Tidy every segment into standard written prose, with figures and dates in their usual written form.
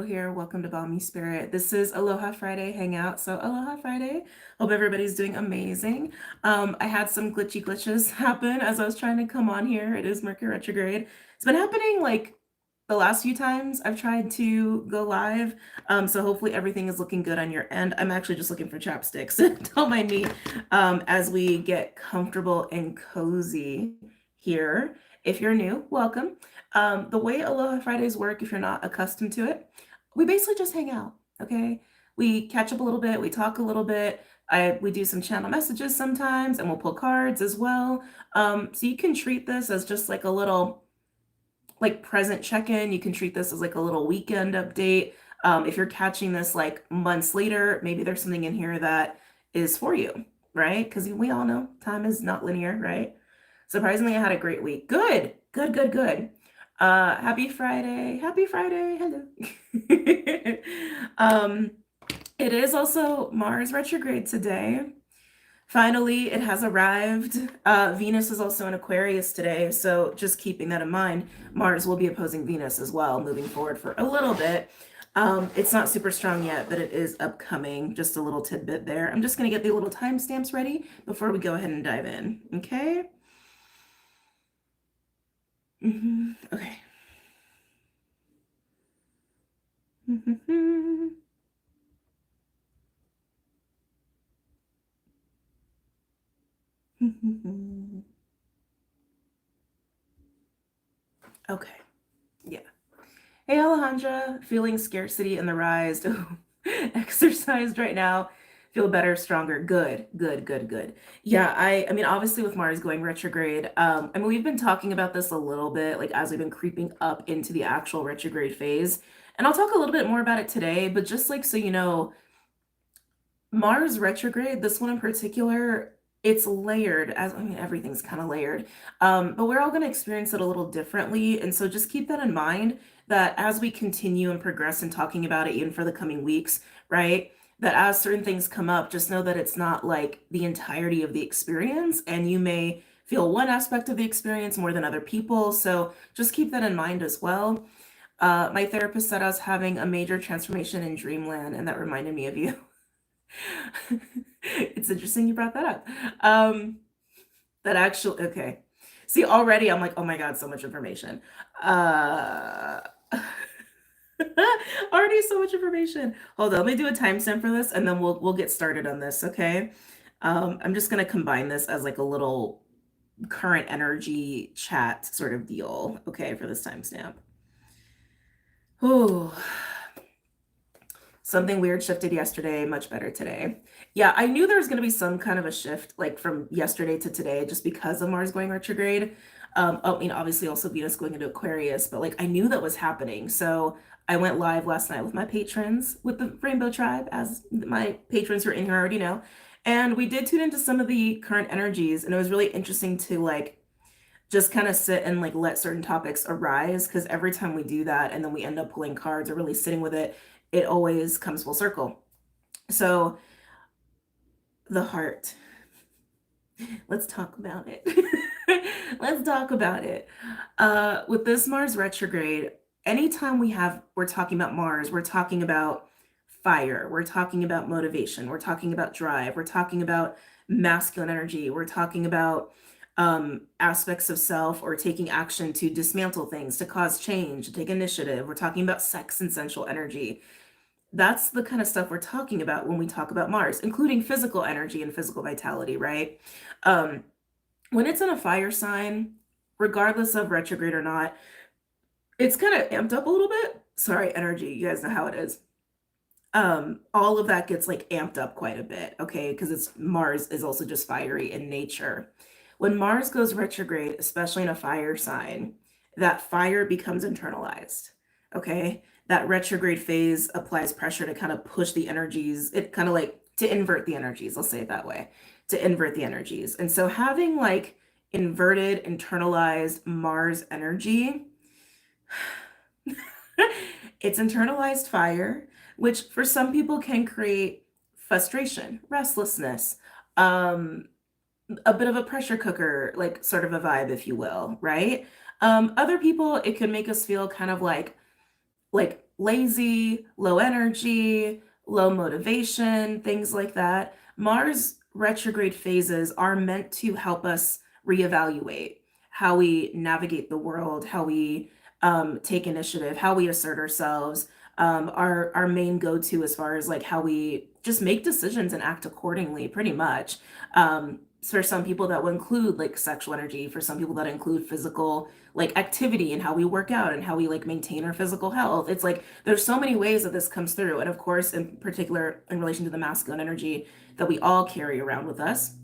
Here. Welcome to BOMISpirit. This is Aloha Friday Hangout. So Aloha Friday. Hope everybody's doing amazing. I had some glitches happen as I was trying to come on here. It is Mercury retrograde. It's been happening like the last few times I've tried to go live. So hopefully everything is looking good on your end. I'm actually just looking for chapsticks. Don't mind me as we get comfortable and cozy here. If you're new, welcome. The way Aloha Fridays work, if you're not accustomed to it, we basically just hang out, okay? We catch up a little bit, we talk a little bit. We do some channel messages sometimes, and we'll pull cards as well. So you can treat this as just like a little like present check-in. You can treat this as like a little weekend update. If you're catching this like months later, maybe there's something in here that is for you, right? Because we all know time is not linear, right? Surprisingly, I had a great week. Good. Happy Friday. Happy Friday. Hello. It is also Mars retrograde today. Finally, it has arrived. Venus is also in Aquarius today, so just keeping that in mind, Mars will be opposing Venus as well, moving forward for a little bit. It's not super strong yet, but it is upcoming. Just a little tidbit there. I'm just going to get the little timestamps ready before we go ahead and dive in, okay? Okay. Okay. Yeah. Hey, Alejandra, feeling scarcity in the rise. Exercised right now. Feel better, stronger. Good. Yeah, I mean, obviously with Mars going retrograde, I mean, we've been talking about this a little bit, like as we've been creeping up into the actual retrograde phase. And I'll talk a little bit more about it today, but just like so you know, Mars retrograde, this one in particular, it's layered as I mean everything's kind of layered. But we're all going to experience it a little differently. And so just keep that in mind that as we continue and progress in talking about it, even for the coming weeks, right? That as certain things come up, just know that it's not like the entirety of the experience, and you may feel one aspect of the experience more than other people. So just keep that in mind as well. My therapist said I was having a major transformation in dreamland, and that reminded me of you. It's interesting you brought that up. That actually, okay. See, already I'm like, oh my God, so much information. Uh, already so much information. Hold on, let me do a timestamp for this and then we'll get started on this, okay? I'm just gonna combine this as like a little current energy chat sort of deal, okay, for this timestamp. Oh, something weird shifted yesterday, much better today. Yeah, I knew there was going to be some kind of a shift like from yesterday to today just because of Mars going retrograde. I mean, obviously also Venus going into Aquarius, but like I knew that was happening. So I went live last night with my patrons, with the Rainbow Tribe, as my patrons who are in here already know. And we did tune into some of the current energies, and it was really interesting to like just kind of sit and like let certain topics arise because every time we do that and then we end up pulling cards or really sitting with it, it always comes full circle. So the heart, let's talk about it. Let's talk about it. With this Mars retrograde, anytime we're talking about Mars, we're talking about fire, we're talking about motivation, we're talking about drive, we're talking about masculine energy, we're talking about aspects of self or taking action to dismantle things, to cause change, to take initiative. We're talking about sex and sensual energy. That's the kind of stuff we're talking about when we talk about Mars, including physical energy and physical vitality, right? When it's in a fire sign, regardless of retrograde or not, it's kind of amped up a little bit. Sorry, energy, you guys know how it is. All of that gets like amped up quite a bit, okay? Because it's Mars is also just fiery in nature. When Mars goes retrograde, especially in a fire sign, that fire becomes internalized, okay? That retrograde phase applies pressure to kind of push the energies, it kind of like to invert the energies, I'll say it that way, to invert the energies. And so having like inverted, internalized Mars energy, it's internalized fire, which for some people can create frustration, restlessness, a bit of a pressure cooker, like sort of a vibe, if you will, right? Other people, it could make us feel kind of like lazy, low energy, low motivation, things like that. Mars retrograde phases are meant to help us reevaluate how we navigate the world, how we take initiative, how we assert ourselves. Our main go-to as far as like how we just make decisions and act accordingly, pretty much. For some people that will include like sexual energy, for some people that include physical like activity and how we work out and how we like maintain our physical health. It's like there's so many ways that this comes through. And of course, in particular, in relation to the masculine energy that we all carry around with us,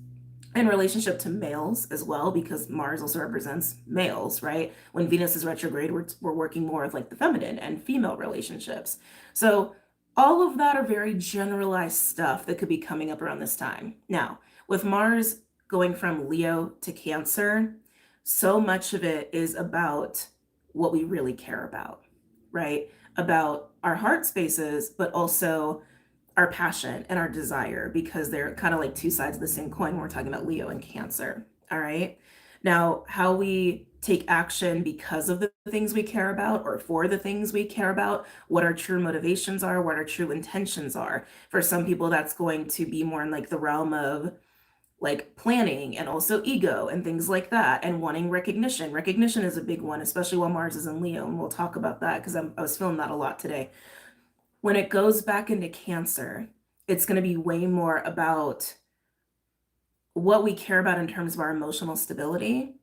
in relationship to males as well, because Mars also represents males, right? When Venus is retrograde, we're working more with like the feminine and female relationships. So all of that are very generalized stuff that could be coming up around this time. Now, with Mars going from Leo to Cancer, so much of it is about what we really care about, right? About our heart spaces, but also our passion and our desire, because they're kind of like two sides of the same coin when we're talking about Leo and Cancer. All right. Now, how we take action because of the things we care about or for the things we care about, what our true motivations are, what our true intentions are. For some people, that's going to be more in like the realm of like planning and also ego and things like that, and wanting recognition. Recognition is a big one, especially while Mars is in Leo. And we'll talk about that because I was feeling that a lot today. When it goes back into Cancer, it's going to be way more about what we care about in terms of our emotional stability,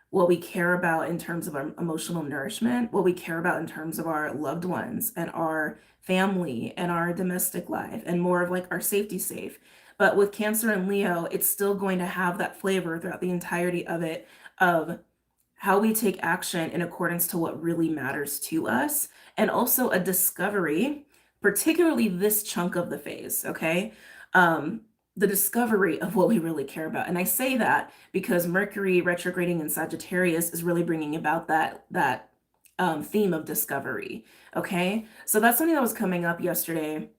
what we care about in terms of our emotional nourishment, what we care about in terms of our loved ones and our family and our domestic life, and more of like our safety safe. But with Cancer and Leo, it's still going to have that flavor throughout the entirety of it, of how we take action in accordance to what really matters to us, and also a discovery, particularly this chunk of the phase, okay? The discovery of what we really care about. And I say that because Mercury retrograding in Sagittarius is really bringing about that theme of discovery, okay? So that's something that was coming up yesterday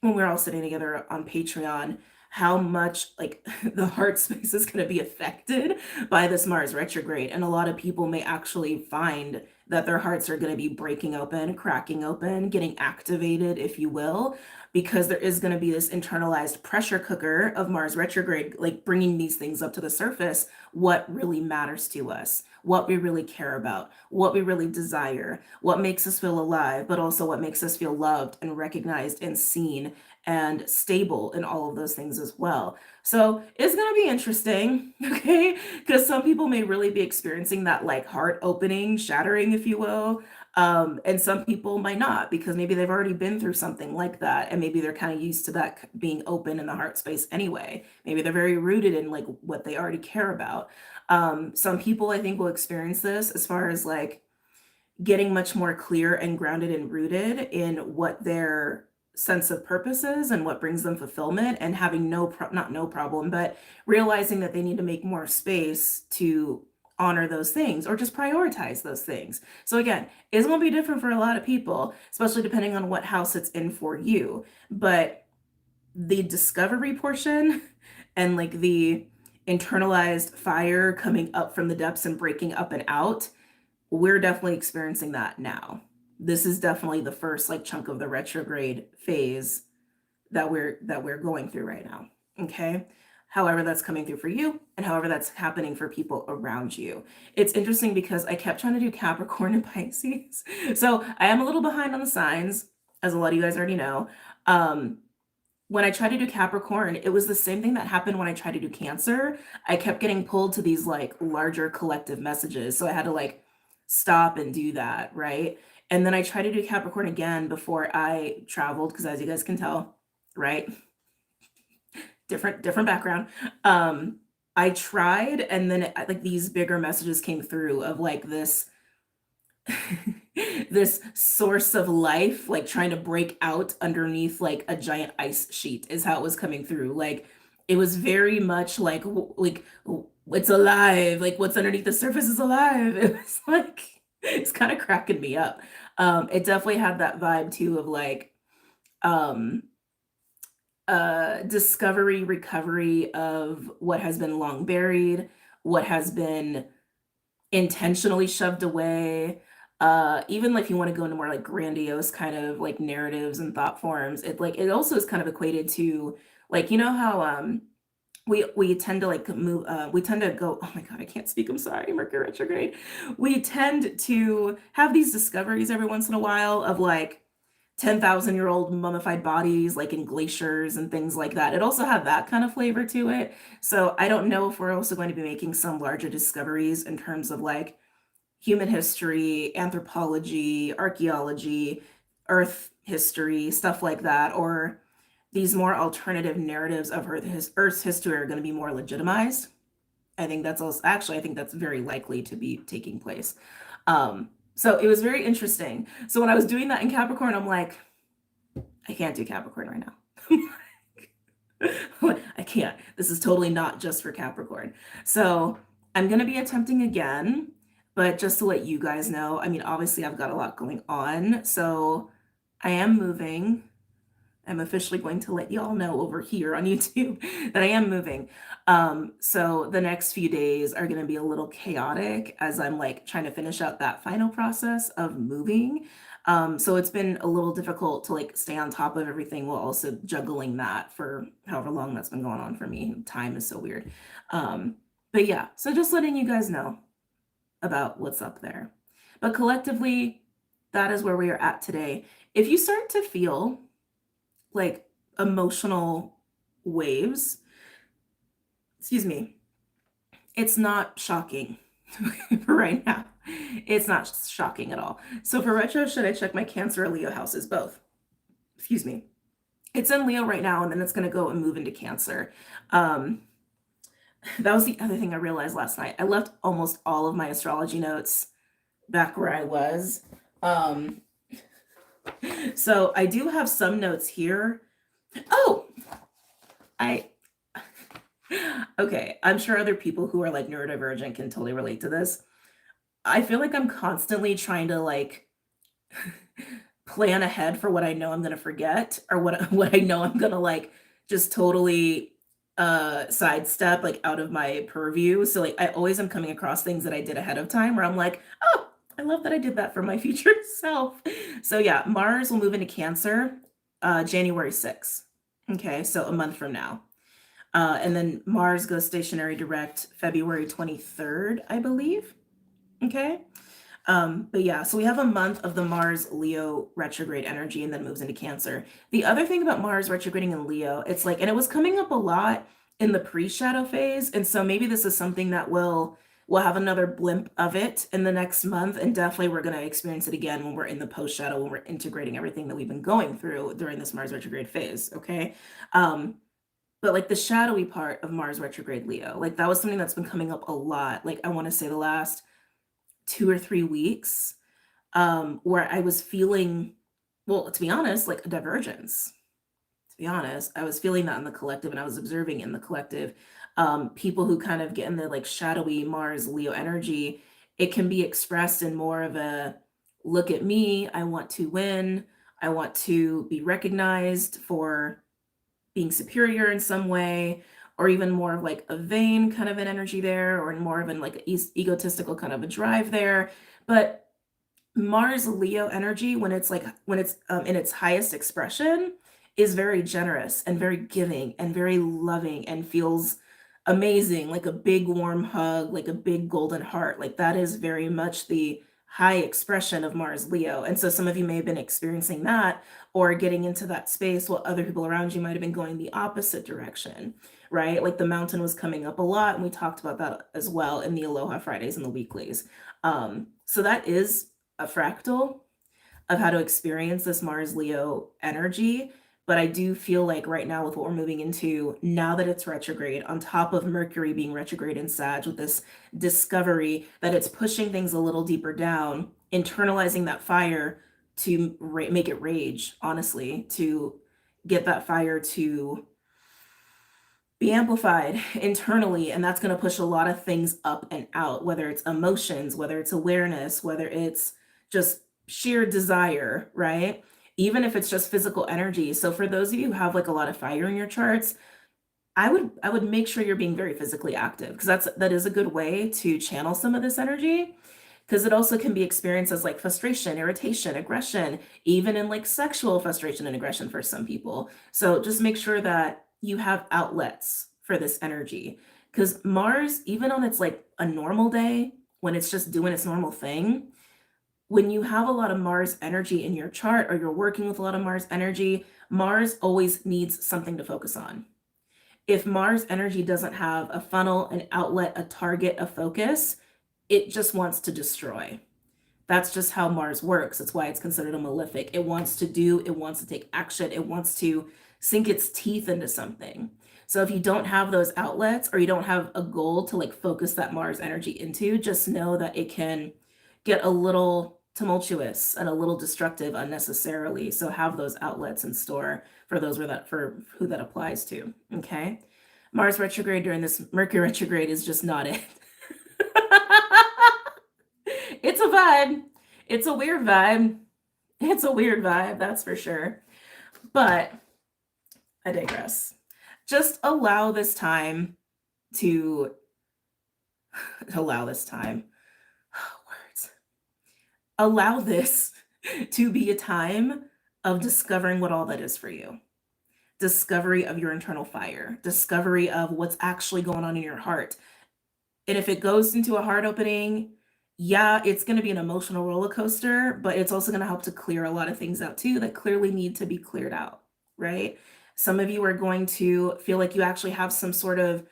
when we were all sitting together on Patreon, how much like the heart space is going to be affected by this Mars retrograde. And a lot of people may actually find that their hearts are going to be breaking open, cracking open, getting activated, if you will, because there is going to be this internalized pressure cooker of Mars retrograde, like bringing these things up to the surface, what really matters to us, what we really care about, what we really desire, what makes us feel alive, but also what makes us feel loved and recognized and seen and stable in all of those things as well. So it's going to be interesting, okay? Because some people may really be experiencing that like heart opening, shattering, if you will. And some people might not, because maybe they've already been through something like that. And maybe they're kind of used to that being open in the heart space anyway. Maybe they're very rooted in like what they already care about. Some people I think will experience this as far as like getting much more clear and grounded and rooted in what their sense of purpose is and what brings them fulfillment, and having not no problem, but realizing that they need to make more space to honor those things or just prioritize those things. So again, it's going to be different for a lot of people, especially depending on what house it's in for you. But the discovery portion and like the internalized fire coming up from the depths and breaking up and out, we're definitely experiencing that now. This is definitely the first like chunk of the retrograde phase that we're going through right now. Okay. However that's coming through for you, and however that's happening for people around you. It's interesting because I kept trying to do Capricorn and Pisces. So I am a little behind on the signs, as a lot of you guys already know. When I tried to do Capricorn, it was the same thing that happened when I tried to do Cancer. I kept getting pulled to these like larger collective messages. So I had to like stop and do that, right? And then I tried to do Capricorn again before I traveled, because as you guys can tell, right? Different background. I tried, and then like these bigger messages came through of like this this source of life, like trying to break out underneath like a giant ice sheet is how it was coming through. Like it was very much like it's alive, like what's underneath the surface is alive. It was like it's kind of cracking me up. It definitely had that vibe too of like um discovery, recovery of what has been long buried, what has been intentionally shoved away, Even like if you want to go into more like grandiose kind of like narratives and thought forms, it also is kind of equated to like, you know how we tend to like move we tend to go, oh my god, I can't speak, I'm sorry, Mercury retrograde. We tend to have these discoveries every once in a while of like 10,000-year-old mummified bodies like in glaciers and things like that. It also had that kind of flavor to it. So I don't know if we're also going to be making some larger discoveries in terms of like human history, anthropology, archaeology, earth history, stuff like that, or these more alternative narratives of Earth's history are going to be more legitimized. I think that's also, actually, I think that's very likely to be taking place. So it was very interesting. So when I was doing that in Capricorn, I'm like, I can't do Capricorn right now. I can't. This is totally not just for Capricorn. So I'm going to be attempting again, but just to let you guys know, I mean, obviously I've got a lot going on. So I am moving. I'm officially going to let y'all know over here on YouTube that I am moving. So the next few days are going to be a little chaotic as I'm like trying to finish out that final process of moving. So it's been a little difficult to like stay on top of everything while also juggling that for however long that's been going on for me. Time is so weird. But yeah, so just letting you guys know about what's up there. But collectively, that is where we are at today. If you start to feel like emotional waves, excuse me, it's not shocking for right now. It's not shocking at all. So for retro, should I check my Cancer or Leo houses? Both. Excuse me. It's in Leo right now, and then it's going to go and move into Cancer. That was the other thing I realized last night. I left almost all of my astrology notes back where I was. So I do have some notes here. Oh, okay, I'm sure other people who are like neurodivergent can totally relate to this. I feel like I'm constantly trying to like plan ahead for what I know I'm gonna forget, or what I know I'm gonna like just totally sidestep like out of my purview. So like I always am coming across things that I did ahead of time where I'm like, oh, I love that I did that for my future self. So yeah, Mars will move into Cancer January 6th. Okay, so a month from now. And then Mars goes stationary direct February 23rd, I believe. Okay. But yeah, so we have a month of the Mars Leo retrograde energy and then moves into Cancer. The other thing about Mars retrograding in Leo, it's like, and it was coming up a lot in the pre-shadow phase. And so maybe this is something that we'll have another blimp of it in the next month. And definitely we're going to experience it again when we're in the post-shadow, when we're integrating everything that we've been going through during this Mars retrograde phase. Okay. But like the shadowy part of Mars retrograde Leo, like that was something that's been coming up a lot. Like I want to say the last 2 or 3 weeks, where I was feeling, well, to be honest, like a divergence. To be honest, I was feeling that in the collective, and I was observing in the collective, people who kind of get in the like shadowy Mars Leo energy. It can be expressed in more of a look at me, I want to win, I want to be recognized for being superior in some way, or even more of like a vain kind of an energy there, or more of an like egotistical kind of a drive there. But Mars Leo energy, when it's in its highest expression, is very generous and very giving and very loving and feels amazing, like a big warm hug, like a big golden heart. Like that is very much the high expression of Mars Leo. And so some of you may have been experiencing that or getting into that space while other people around you might have been going the opposite direction, right? Like the mountain was coming up a lot, and we talked about that as well in the Aloha Fridays and the weeklies. So that is a fractal of how to experience this Mars Leo energy. But I do feel like right now with what we're moving into, now that it's retrograde, on top of Mercury being retrograde in Sag, with this discovery that it's pushing things a little deeper down, internalizing that fire to make it rage, honestly, to get that fire to be amplified internally. And that's going to push a lot of things up and out, whether it's emotions, whether it's awareness, whether it's just sheer desire, right? Even if it's just physical energy. So for those of you who have like a lot of fire in your charts, I would make sure you're being very physically active, because that is a good way to channel some of this energy. because it also can be experienced as like frustration, irritation, aggression, even in like sexual frustration and aggression for some people. So just make sure that you have outlets for this energy, because Mars, even on its like a normal day, when it's just doing its normal thing, when you have a lot of Mars energy in your chart or you're working with a lot of Mars energy, Mars always needs something to focus on. If Mars energy doesn't have a funnel, an outlet, a target, a focus, it just wants to destroy. That's just how Mars works. That's why it's considered a malefic. It wants to do, it wants to take action, it wants to sink its teeth into something. So if you don't have those outlets or you don't have a goal to like focus that Mars energy into, just know that it can get a little tumultuous and a little destructive unnecessarily. So have those outlets in store for those for who that applies to. Okay. Mars retrograde during this Mercury retrograde is just not it. It's a vibe. It's a weird vibe. It's a weird vibe, that's for sure. But I digress. Just allow this time to allow this time. Words. Allow this to be a time of discovering what all that is for you. Discovery of your internal fire, discovery of what's actually going on in your heart. And if it goes into a heart opening, yeah, it's going to be an emotional roller coaster, but it's also going to help to clear a lot of things out too that clearly need to be cleared out, right? Some of you are going to feel like you actually have some sort of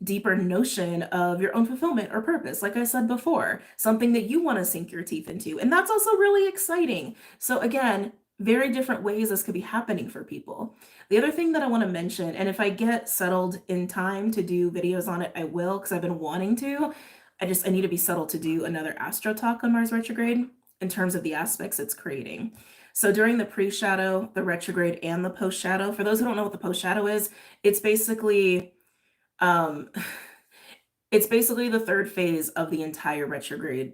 deeper notion of your own fulfillment or purpose, like I said before, something that you want to sink your teeth into. And that's also really exciting. So again, very different ways this could be happening for people. The other thing that I want to mention, and if I get settled in time to do videos on it, I will, because I've been wanting to. I need to be settled to do another astro talk on Mars retrograde in terms of the aspects it's creating. So during the pre-shadow, the retrograde, and the post-shadow, for those who don't know what the post-shadow is, it's basically the third phase of the entire retrograde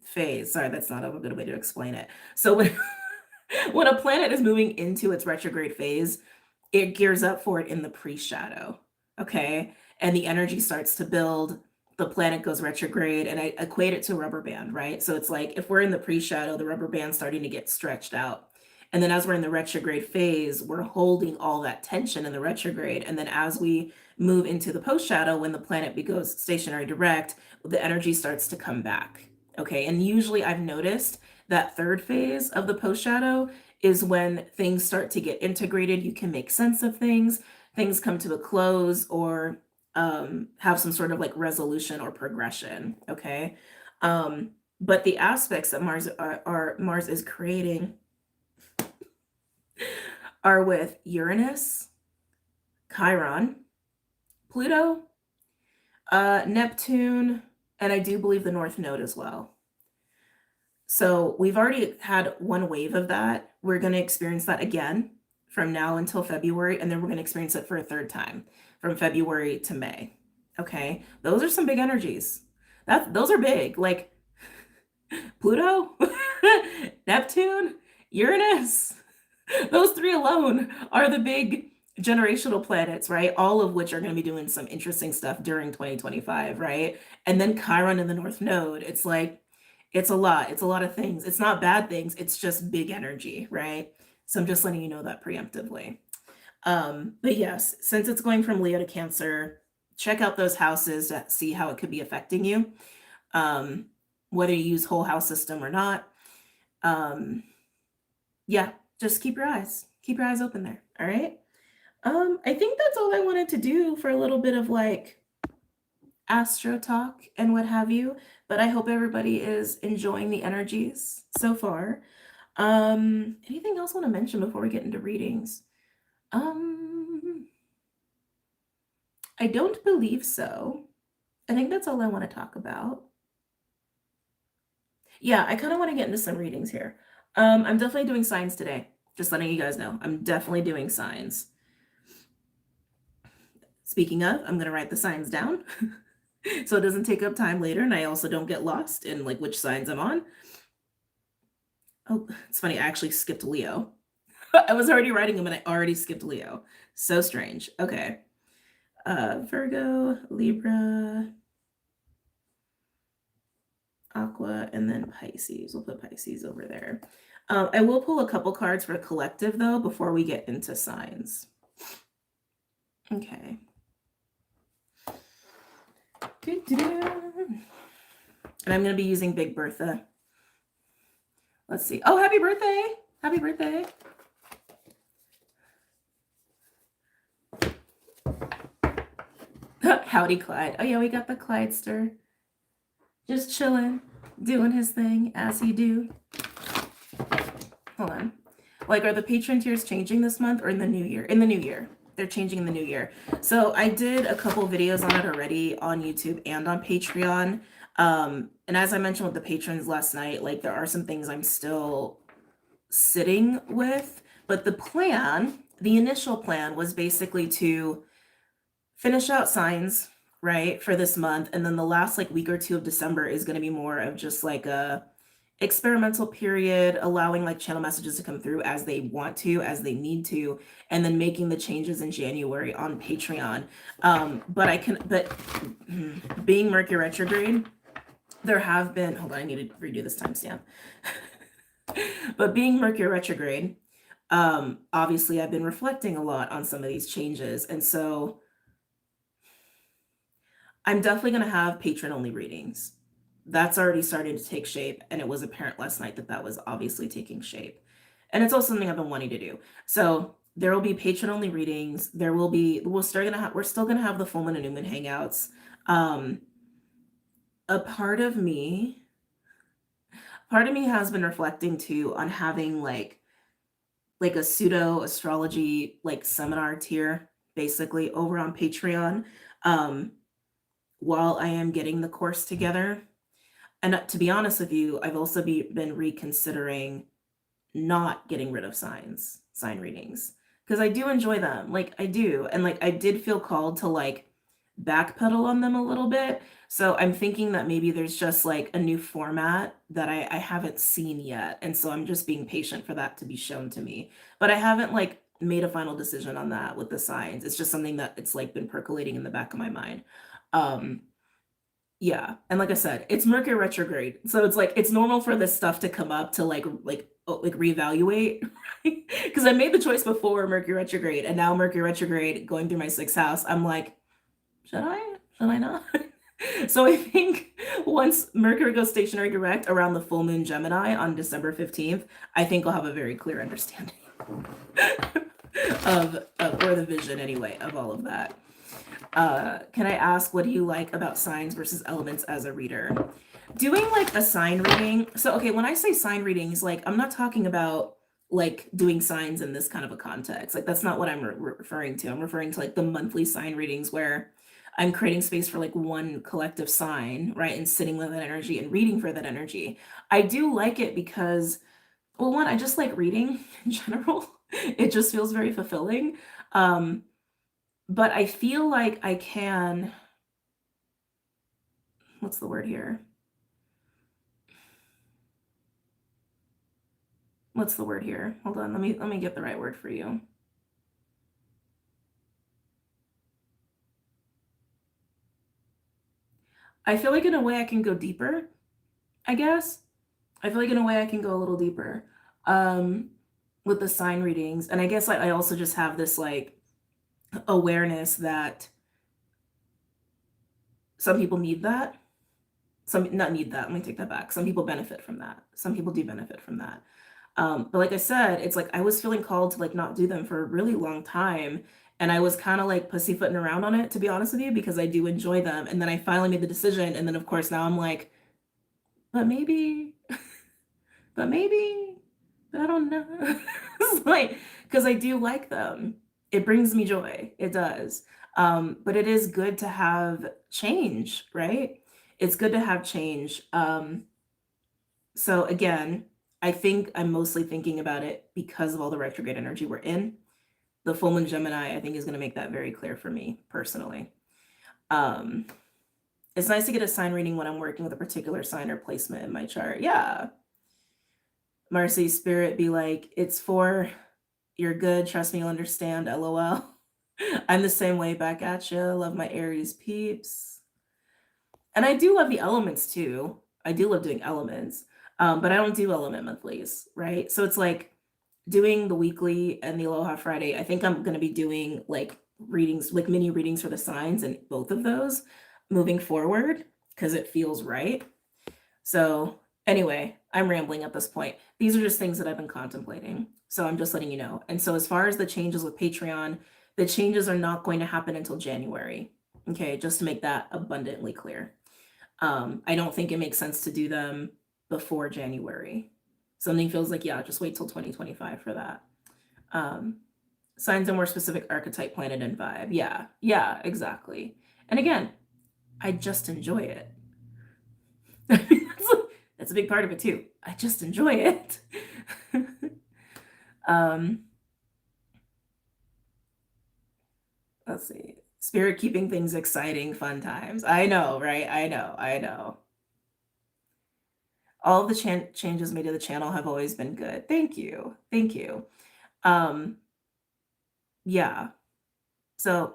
phase. Sorry, that's not a good way to explain it. So when a planet is moving into its retrograde phase, it gears up for it in the pre-shadow, okay? And the energy starts to build, the planet goes retrograde, and I equate it to a rubber band, right? So it's like if we're in the pre-shadow, the rubber band's starting to get stretched out. And then as we're in the retrograde phase, we're holding all that tension in the retrograde. And then as we move into the post-shadow, when the planet goes stationary direct, the energy starts to come back, okay? And usually I've noticed that third phase of the post-shadow is when things start to get integrated. You can make sense of things come to a close, or have some sort of like resolution or progression, okay? But the aspects that Mars is creating are with Uranus, Chiron, Pluto, Neptune, and I do believe the North Node as well. So we've already had one wave of that. We're going to experience that again from now until February, and then we're going to experience it for a third time from February to May. Okay, those are some big energies. Those are big, like Pluto, Neptune, Uranus. Those three alone are the big generational planets, right? All of which are going to be doing some interesting stuff during 2025, right? And then Chiron in the North Node. It's like, it's a lot. It's a lot of things. It's not bad things. It's just big energy, right? So I'm just letting you know that preemptively. But yes, since it's going from Leo to Cancer, check out those houses to see how it could be affecting you, whether you use whole house system or not. Yeah, just keep your eyes open there. All right. I think that's all I wanted to do for a little bit of like astro talk and what have you, but I hope everybody is enjoying the energies so far. Anything else I want to mention before we get into readings? I don't believe so. I think that's all I want to talk about. Yeah, I kind of want to get into some readings here. I'm definitely doing signs today. Just letting you guys know. I'm definitely doing signs. Speaking of, I'm going to write the signs down so it doesn't take up time later, and I also don't get lost in like which signs I'm on. Oh, it's funny. I actually skipped Leo. I was already writing them and I already skipped Leo. So strange. Okay. Virgo, Libra, Aqua, and then Pisces. We'll put Pisces over there. I will pull a couple cards for collective though before we get into signs. Okay. And I'm going to be using Big Bertha. Let's see. Oh, happy birthday. Happy birthday. Howdy, Clyde. Oh, yeah, we got the Clydester. Just chilling, doing his thing as he do. Hold on. Like, are the patron tiers changing this month or in the new year? In the new year. They're changing in the new year. So I did a couple videos on it already on YouTube and on Patreon. And as I mentioned with the patrons last night, like there are some things I'm still sitting with, but the plan, the initial plan was basically to finish out signs, right, for this month. And then the last like week or two of December is going to be more of just like a experimental period, allowing like channel messages to come through as they want to, as they need to, and then making the changes in January on Patreon. But being Mercury retrograde, there have been, hold on, I need to redo this timestamp. But being Mercury retrograde, obviously I've been reflecting a lot on some of these changes. And so I'm definitely going to have patron only readings. That's already starting to take shape, and it was apparent last night that that was obviously taking shape. And it's also something I've been wanting to do. So there will be patron only readings. There will be, we're still going to have the full moon and new moon hangouts. A part of me has been reflecting too on having like a pseudo astrology like seminar tier basically over on Patreon while I am getting the course together. And to be honest with you, I've also been reconsidering not getting rid of sign readings, because I do enjoy them. Like I do. And like I did feel called to like backpedal on them a little bit. So I'm thinking that maybe there's just like a new format that I haven't seen yet. And so I'm just being patient for that to be shown to me. But I haven't like made a final decision on that with the signs. It's just something that it's like been percolating in the back of my mind. Yeah, and like I said, it's Mercury retrograde, so it's like it's normal for this stuff to come up to like reevaluate, because I made the choice before Mercury retrograde, and now Mercury retrograde going through my 6th house, I'm like, should I not? So I think once Mercury goes stationary direct around the full moon Gemini on December 15th, I think I'll have a very clear understanding of or the vision anyway of all of that. Can I ask, what do you like about signs versus elements as a reader? Doing like a sign reading. So, okay, when I say sign readings, like I'm not talking about like doing signs in this kind of a context. Like that's not what I'm referring to. I'm referring to like the monthly sign readings where I'm creating space for like one collective sign, right? And sitting with that energy and reading for that energy. I do like it because, well, one, I just like reading in general. It just feels very fulfilling. But I feel like I can, what's the word here? What's the word here? Hold on, let me get the right word for you. I feel like in a way I can go deeper, I guess. I feel like in a way I can go a little deeper with the sign readings. And I guess I also just have this like awareness that some people need that. Not need that, let me take that back. Some people benefit from that. Some people do benefit from that. But like I said, it's like I was feeling called to like not do them for a really long time. And I was kind of like pussyfooting around on it, to be honest with you, because I do enjoy them. And then I finally made the decision. And then of course now I'm like, but maybe, but I don't know. It's like, because I do like them. It brings me joy. It does. But it is good to have change, right? It's good to have change. So again, I think I'm mostly thinking about it because of all the retrograde energy we're in. The full moon Gemini, I think, is going to make that very clear for me personally. It's nice to get a sign reading when I'm working with a particular sign or placement in my chart. Yeah. Marcy, spirit be like, it's for your good. Trust me, you'll understand. LOL. I'm the same way, back at you. Love my Aries peeps. And I do love the elements too. I do love doing elements, but I don't do element monthlies, right? So it's like doing the weekly and the Aloha Friday. I think I'm going to be doing like readings, like mini readings for the signs and both of those moving forward because it feels right. So anyway, I'm rambling at this point. These are just things that I've been contemplating. So I'm just letting you know. And so as far as the changes with Patreon, the changes are not going to happen until January. Okay, just to make that abundantly clear. I don't think it makes sense to do them before January. Something feels like, yeah, just wait till 2025 for that. Signs a more specific archetype, planet, and vibe. Yeah, exactly. And again, I just enjoy it. That's a big part of it too. I just enjoy it. Let's see. Spirit keeping things exciting, fun times. I know, right? I know. All of the changes made to the channel have always been good. Thank you. Yeah. So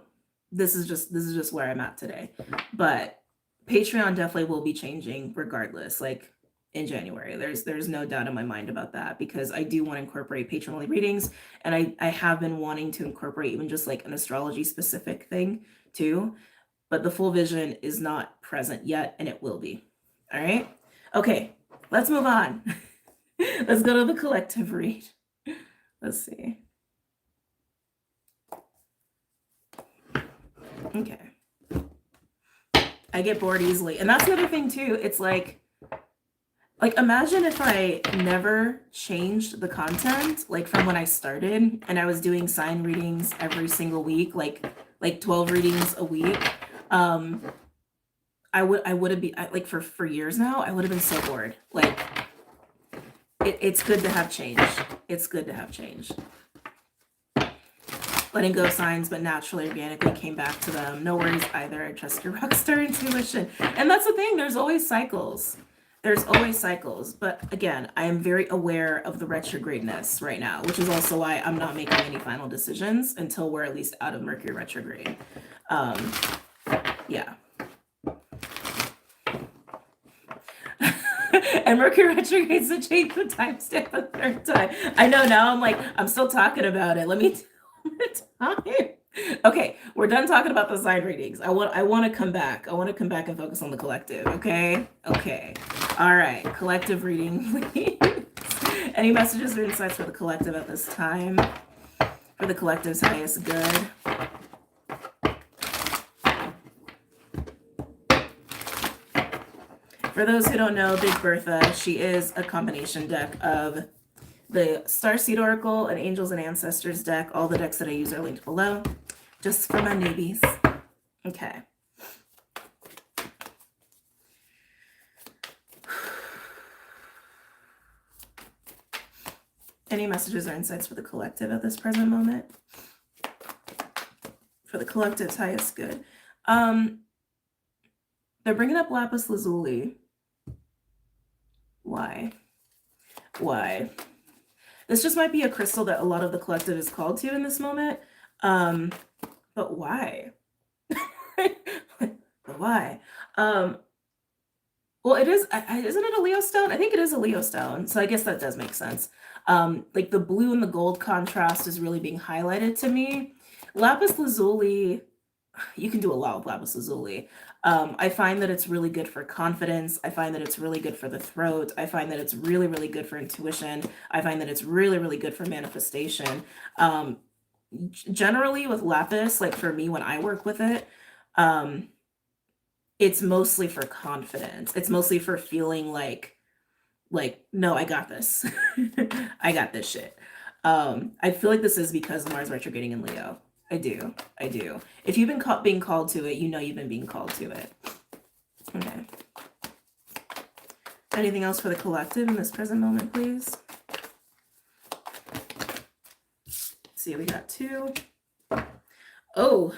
this is just where I'm at today. But Patreon definitely will be changing regardless, like in January. There's no doubt in my mind about that, because I do want to incorporate patron-only readings, and I have been wanting to incorporate even just like an astrology specific thing too, but the full vision is not present yet, and it will be. All right. Okay, let's move on. Let's go to the collective read. Let's see. Okay. I get bored easily. And that's the other thing too. It's like imagine if I never changed the content, like from when I started and I was doing sign readings every single week, like 12 readings a week. I would have been like for years now, I would have been so bored. Like it's good to have change. It's good to have change. Letting go of signs, but naturally, organically came back to them. No worries either. I trust your rockstar intuition. And that's the thing. There's always cycles. But again, I am very aware of the retrogradness right now, which is also why I'm not making any final decisions until we're at least out of Mercury retrograde. Yeah. And Mercury retrogrades to change the timestamp a third time. I know, now I'm still talking about it. Let me time. Okay, we're done talking about the sign readings. I want to come back. I want to come back and focus on the collective. Okay. All right. Collective reading, please. Any messages or insights for the collective at this time? For the collective's highest good. For those who don't know, Big Bertha, she is a combination deck of the Starseed Oracle, and Angels and Ancestors deck. All the decks that I use are linked below, just for my newbies. Okay. Any messages or insights for the collective at this present moment? For the collective's highest good. They're bringing up lapis lazuli. Why? This just might be a crystal that a lot of the collective is called to in this moment. But why? But why? Well, it is, isn't it a Leo stone? I think it is a Leo stone. So I guess that does make sense. Like the blue and the gold contrast is really being highlighted to me. Lapis lazuli, you can do a lot with lapis lazuli. I find that it's really good for confidence. I find that it's really good for the throat. I find that it's really, really good for intuition. I find that it's really, really good for manifestation. Generally with lapis, like for me, when I work with it, it's mostly for confidence. It's mostly for feeling like, no, I got this. I got this shit. I feel like this is because Mars retrograding in Leo. I do. If you've been being called to it, you know you've been being called to it. Okay. Anything else for the collective in this present moment, please? Let's see, we got 2. Oh.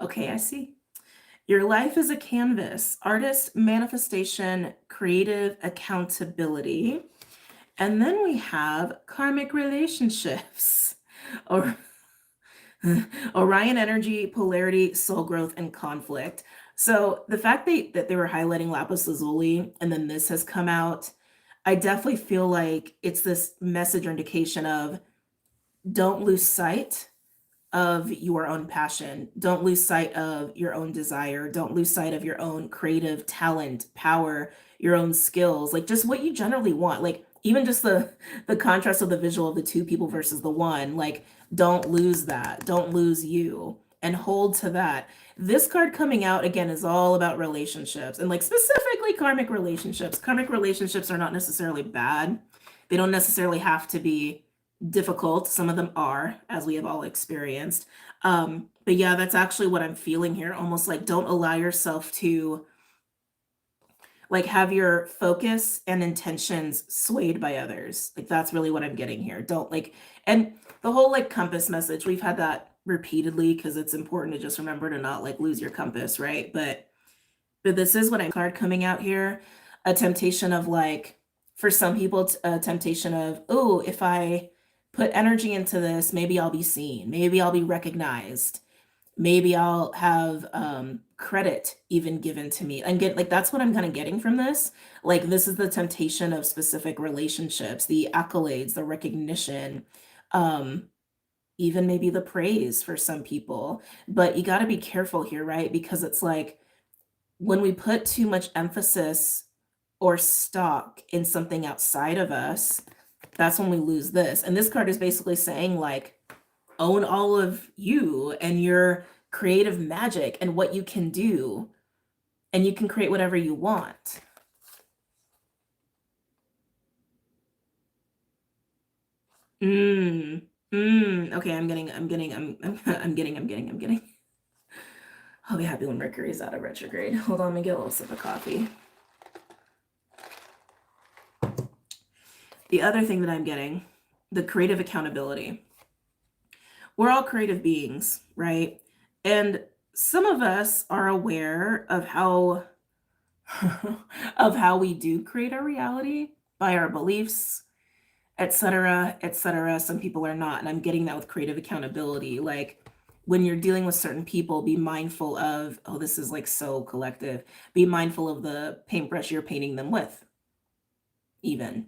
Okay, I see. Your life is a canvas. Artist, manifestation, creative accountability. And then we have karmic relationships, or Orion energy, polarity, soul growth, and conflict. So the fact that they were highlighting lapis lazuli and then this has come out, I definitely feel like it's this message or indication of don't lose sight of your own passion. Don't lose sight of your own desire. Don't lose sight of your own creative talent, power, your own skills, like just what you generally want. Like even just the contrast of the visual of the two people versus the one, like don't lose that. Don't lose you and hold to that. This card coming out again is all about relationships and like specifically karmic relationships. Karmic relationships are not necessarily bad. They don't necessarily have to be difficult. Some of them are, as we have all experienced. But yeah, that's actually what I'm feeling here. Almost like don't allow yourself to like have your focus and intentions swayed by others. Like that's really what I'm getting here. Don't like, and the whole like compass message, we've had that repeatedly because it's important to just remember to not like lose your compass, right? But this is what I'm card coming out here. A temptation of like, for some people, a temptation of, oh, if I put energy into this, maybe I'll be seen, maybe I'll be recognized, maybe I'll have credit even given to me. And get like that's what I'm kind of getting from this. Like this is the temptation of specific relationships, the accolades, the recognition, even maybe the praise for some people. But you got to be careful here, right? Because it's like when we put too much emphasis or stock in something outside of us, that's when we lose this. And this card is basically saying like, own all of you and your creative magic and what you can do, and you can create whatever you want. Okay, I'm getting. I'll be happy when Mercury is out of retrograde. Hold on, let me get a little sip of coffee. The other thing that I'm getting, the creative accountability. We're all creative beings, right? And some of us are aware of how of how we do create our reality by our beliefs, etc., etc. Some people are not, and I'm getting that with creative accountability. Like when you're dealing with certain people, be mindful of, oh, this is like so collective. Be mindful of the paintbrush you're painting them with. Even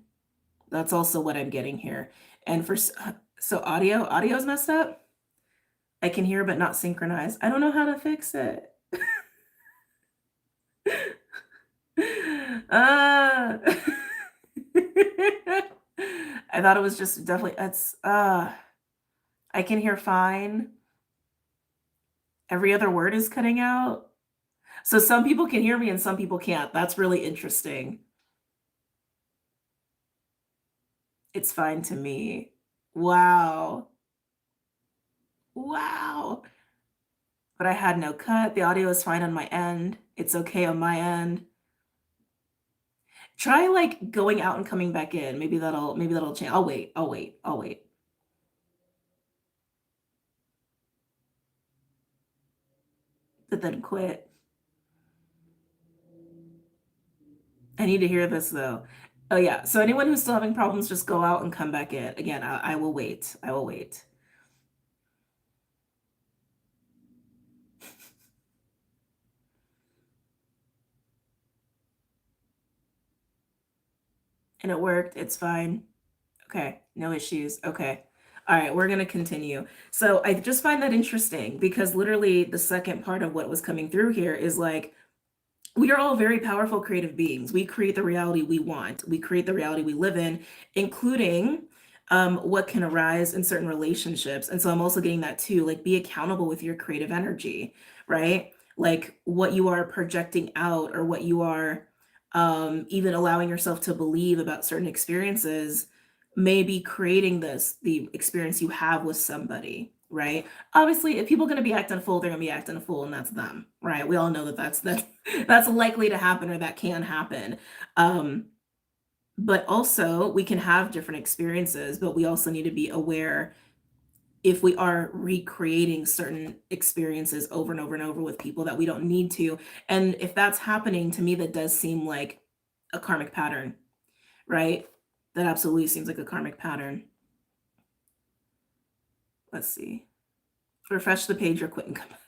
that's also what I'm getting here. And for so audio's messed up. I can hear but not synchronize. I don't know how to fix it. uh I thought it was just definitely it's I can hear fine. Every other word is cutting out. So some people can hear me and some people can't. That's really interesting. It's fine to me. Wow. Wow. But I had no cut. The audio is fine on my end. It's okay on my end. Try like going out and coming back in. Maybe that'll change. I'll wait. But then quit. I need to hear this though. Oh yeah. So anyone who's still having problems, just go out and come back in. Again, I will wait. I will wait. And it worked. It's fine. Okay. No issues. Okay. All right, we're going to continue. So I just find that interesting because literally the second part of what was coming through here is like, we are all very powerful creative beings. We create the reality we want. We create the reality we live in, including what can arise in certain relationships. And so I'm also getting that too, like be accountable with your creative energy, right? Like what you are projecting out or what you are even allowing yourself to believe about certain experiences may be creating the experience you have with somebody, right? Obviously, if people are going to be acting a fool, they're going to be acting a fool, and that's them, right? We all know that that's likely to happen or that can happen. But also, we can have different experiences, but we also need to be aware if we are recreating certain experiences over and over and over with people that we don't need to. And if that's happening, to me, that does seem like a karmic pattern, right? That absolutely seems like a karmic pattern. Let's see. Refresh the page or quit and come back.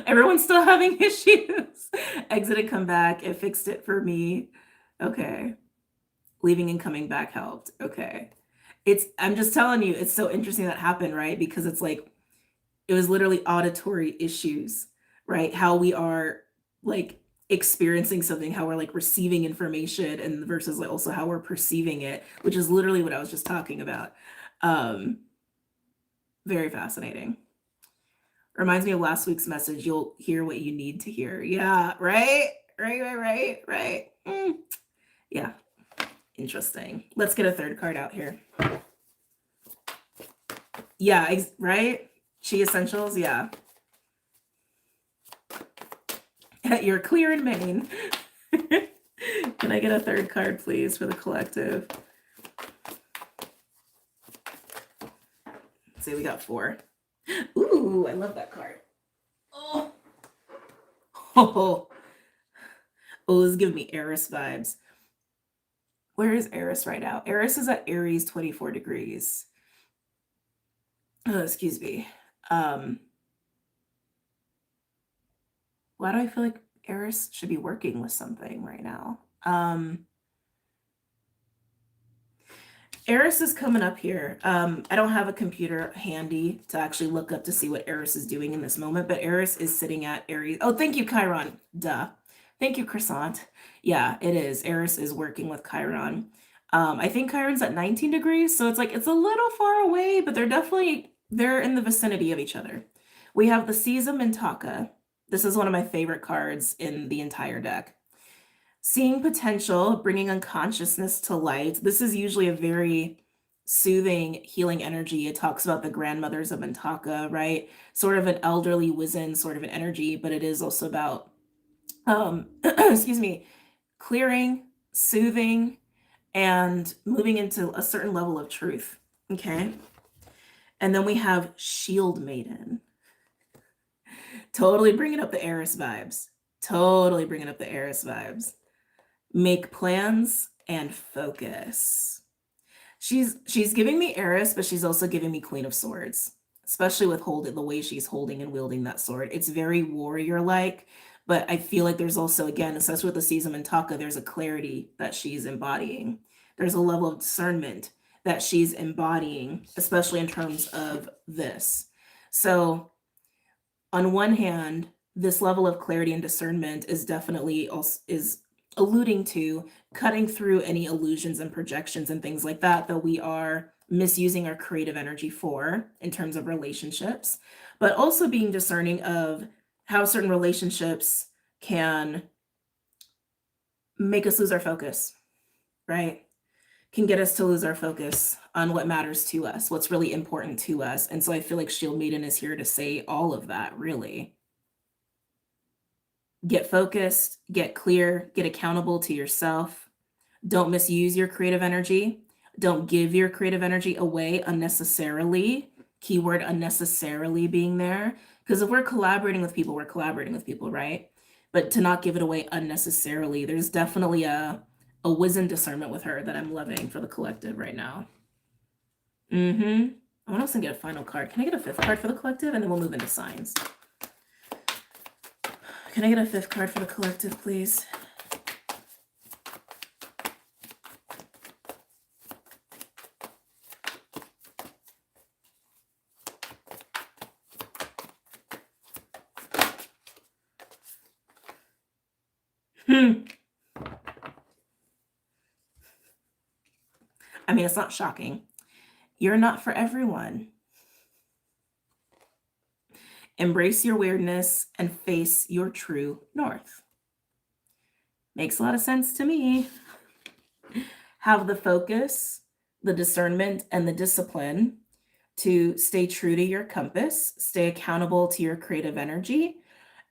Everyone's still having issues. Exit and come back. It fixed it for me. Okay. Leaving and coming back helped. Okay. I'm just telling you, it's so interesting that happened, right? Because it's like, it was literally auditory issues, right? How we are like experiencing something, how we're like receiving information, and versus like also how we're perceiving it, which is literally what I was just talking about. Very fascinating. Reminds me of last week's message. You'll hear what you need to hear. Yeah, right? Right. Yeah, interesting. Let's get a third card out here. Yeah, right? Chi Essentials, yeah. You're clear in Maine. Can I get a third card, please, for the collective? Let's see, we got 4. Ooh, I love that card. Oh, this is giving me Aries vibes. Where is Aries right now? Aries is at Aries 24 degrees. Oh, excuse me. Why do I feel like Aries should be working with something right now? Aries is coming up here. I don't have a computer handy to actually look up to see what Aries is doing in this moment, but Aries is sitting at Aries. Oh, thank you, Chiron. Duh. Thank you, Croissant. Yeah, it is. Aries is working with Chiron. I think Chiron's at 19 degrees, so it's like it's a little far away, but they're in the vicinity of each other. We have the Caesar Mintaka. This is one of my favorite cards in the entire deck. Seeing potential, bringing unconsciousness to light. This is usually a very soothing, healing energy. It talks about the grandmothers of Mintaka, right? Sort of an elderly wizened sort of an energy, but it is also about, excuse me, clearing, soothing, and moving into a certain level of truth, okay? And then we have Shield Maiden. Totally bringing up the Aries vibes. Totally bringing up the Aries vibes. Make plans and focus. She's giving me Aries, but she's also giving me Queen of Swords, especially with the way she's holding and wielding that sword. It's very warrior-like, but I feel like there's also, again, especially with the Caesar Mintaka, there's a clarity that she's embodying. There's a level of discernment that she's embodying, especially in terms of this. So on one hand, this level of clarity and discernment is definitely alluding to cutting through any illusions and projections and things like that we are misusing our creative energy for in terms of relationships, but also being discerning of how certain relationships can make us lose our focus, right? Can get us to lose our focus on what matters to us, what's really important to us. And so I feel like Shield Maiden is here to say all of that, really. Get focused, get clear, get accountable to yourself. Don't misuse your creative energy. Don't give your creative energy away unnecessarily. Keyword unnecessarily being there. Because if we're collaborating with people, right? But to not give it away unnecessarily. There's definitely a wisdom discernment with her that I'm loving for the collective right now. I want to also get a final card. Can I get a 5th card for the collective? And then we'll move into signs. Can I get a 5th card for the collective, please? I mean, it's not shocking. You're not for everyone. Embrace your weirdness and face your true north. Makes a lot of sense to me. Have the focus, the discernment, and the discipline to stay true to your compass, stay accountable to your creative energy,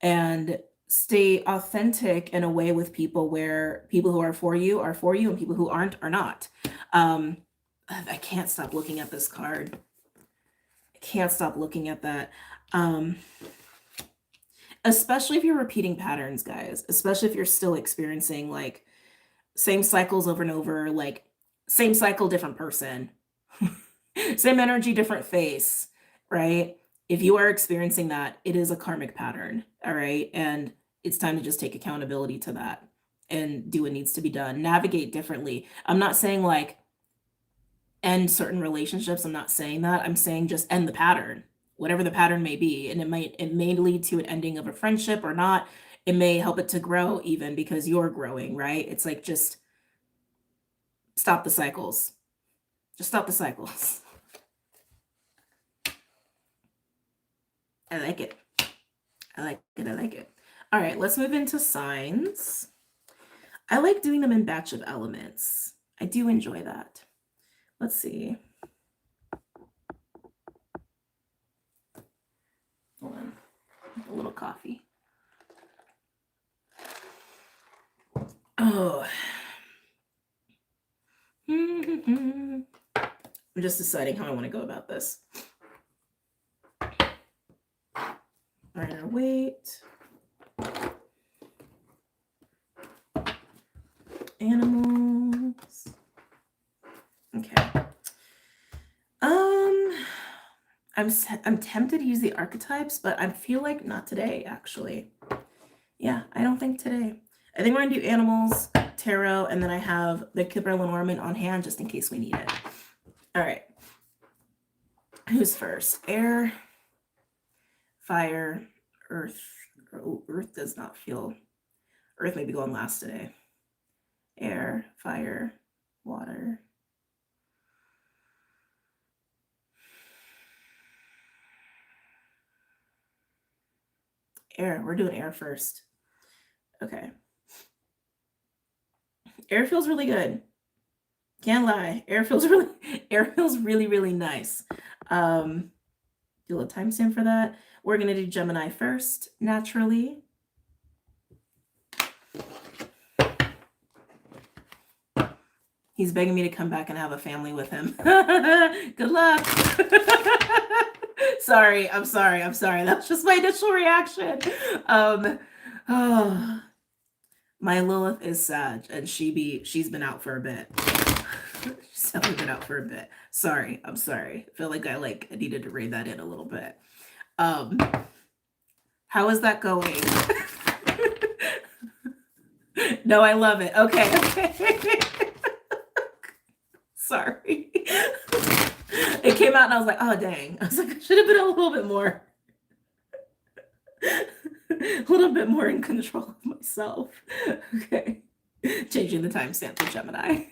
and stay authentic in a way with people where people who are for you, and people who aren't are not. I can't stop looking at this card. I can't stop looking at that. Especially if you're repeating patterns, guys, especially if you're still experiencing like same cycles over and over, like same cycle, different person, same energy, different face, right? if you are experiencing that, it is a karmic pattern, all right? And it's time to just take accountability to that and do what needs to be done. Navigate differently. I'm not saying like end certain relationships. I'm not saying that. I'm saying just end the pattern, whatever the pattern may be. And it may lead to an ending of a friendship or not. It may help it to grow even because you're growing, right? It's like just stop the cycles. Just stop the cycles. I like it. I like it. I like it. All right, let's move into signs. I like doing them in batch of elements. I do enjoy that. Let's see. Hold on. A little coffee. Oh. I'm just deciding how I want to go about this. All right, wait. Animals. Okay. I'm tempted to use the archetypes, but I feel like not today, actually. Yeah, I don't think today. I think we're gonna do animals, tarot, and then I have the Kipper Lenormand on hand just in case we need it. All right. Who's first? Air, fire, earth. Oh, earth does not feel. Earth may be going last today. Air, fire, water. Air. We're doing air first. Okay. Air feels really good. Can't lie. Air feels really, really nice. Do a little timestamp for that. We're gonna do Gemini first, naturally. He's begging me to come back and have a family with him. Good luck. Sorry, I'm sorry. That's just my initial reaction. Oh, my Lilith is Sag, and she's been out for a bit. She's definitely been out for a bit. Sorry, I'm sorry. I feel like I needed to rein that in a little bit. How is that going? No, I love it. Okay. Sorry. It came out and I was like, oh dang. I was like, I should have been a little bit more in control of myself. Okay. Changing the timestamp to Gemini.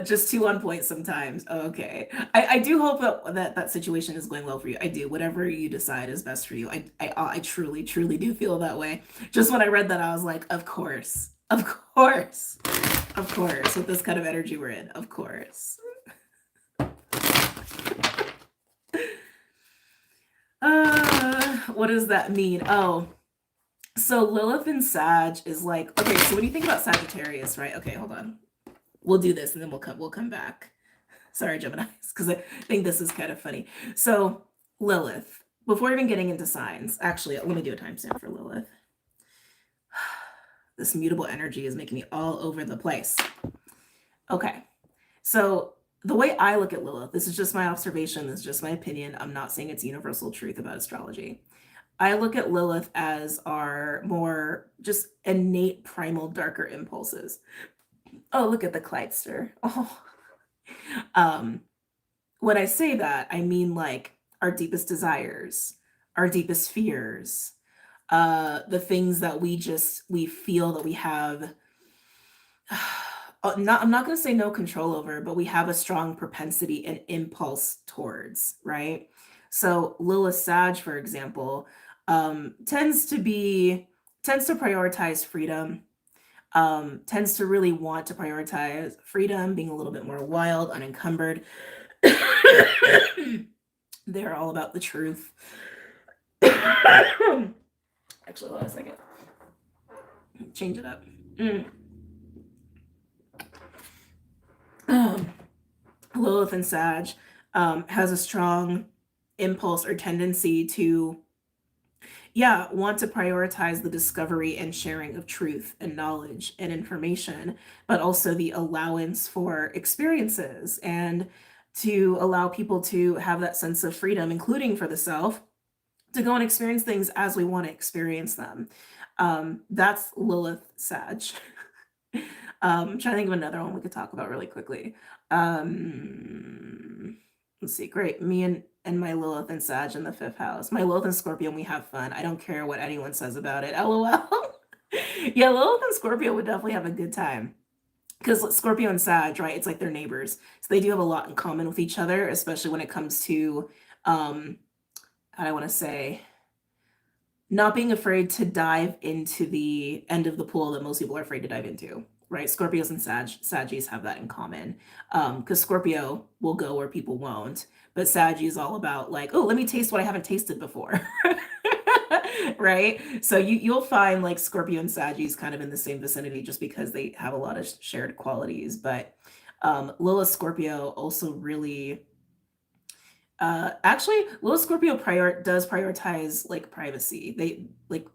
Just 2 on point sometimes. Okay. I do hope that situation is going well for you. I do. Whatever you decide is best for you. I truly do feel that way. Just when I read that, I was like, of course. With this kind of energy we're in, of course. What does that mean? Oh, so Lilith and Sag is like, okay, so when you think about Sagittarius, right? Okay, hold on. We'll do this and then we'll come back. Sorry, Gemini, because I think this is kind of funny. So Lilith, before even getting into signs, actually, let me do a timestamp for Lilith. This mutable energy is making me all over the place. Okay, so the way I look at Lilith, this is just my observation, this is just my opinion. I'm not saying it's universal truth about astrology. I look at Lilith as our more just innate, primal, darker impulses. Oh, look at the Clydester. Oh. When I say that, I mean like our deepest desires, our deepest fears, the things that we feel that we have I'm not going to say no control over, but we have a strong propensity and impulse towards, right? So Lilith Sag, for example, tends to prioritize freedom, tends to really want to prioritize freedom, being a little bit more wild, unencumbered. They're all about the truth. Actually, hold on a second. Change it up. Lilith and Sag has a strong impulse or tendency to, want to prioritize the discovery and sharing of truth and knowledge and information, but also the allowance for experiences and to allow people to have that sense of freedom, including for the self, to go and experience things as we want to experience them. That's Lilith Sag. I'm trying to think of another one we could talk about really quickly. Let's see. Great. Me and my Lilith and Sag in the 5th house. My Lilith and Scorpio, and we have fun. I don't care what anyone says about it. LOL. Yeah, Lilith and Scorpio would definitely have a good time. Because Scorpio and Sag, right? It's like they're neighbors. So they do have a lot in common with each other, especially when it comes to, how do I want to say, not being afraid to dive into the end of the pool that most people are afraid to dive into, right? Scorpios and Saggies have that in common. Because Scorpio will go where people won't, but Saggy is all about like, oh, let me taste what I haven't tasted before. Right? So you'll find like Scorpio and Saggies kind of in the same vicinity just because they have a lot of shared qualities. But Lilith Scorpio also really, actually Lilith Scorpio does prioritize like privacy. They like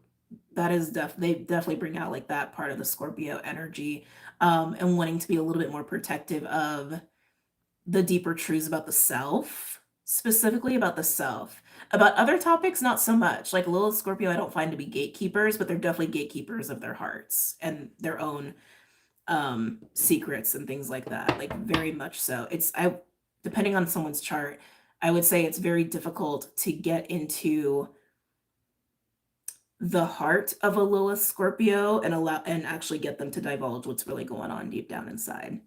that is they definitely bring out like that part of the Scorpio energy, and wanting to be a little bit more protective of the deeper truths about the self, specifically about the self. About other topics, not so much. Like Lilith Scorpio, I don't find to be gatekeepers, but they're definitely gatekeepers of their hearts and their own secrets and things like that. Like very much so. Depending on someone's chart, I would say it's very difficult to get into the heart of a Lilith Scorpio and actually get them to divulge what's really going on deep down inside.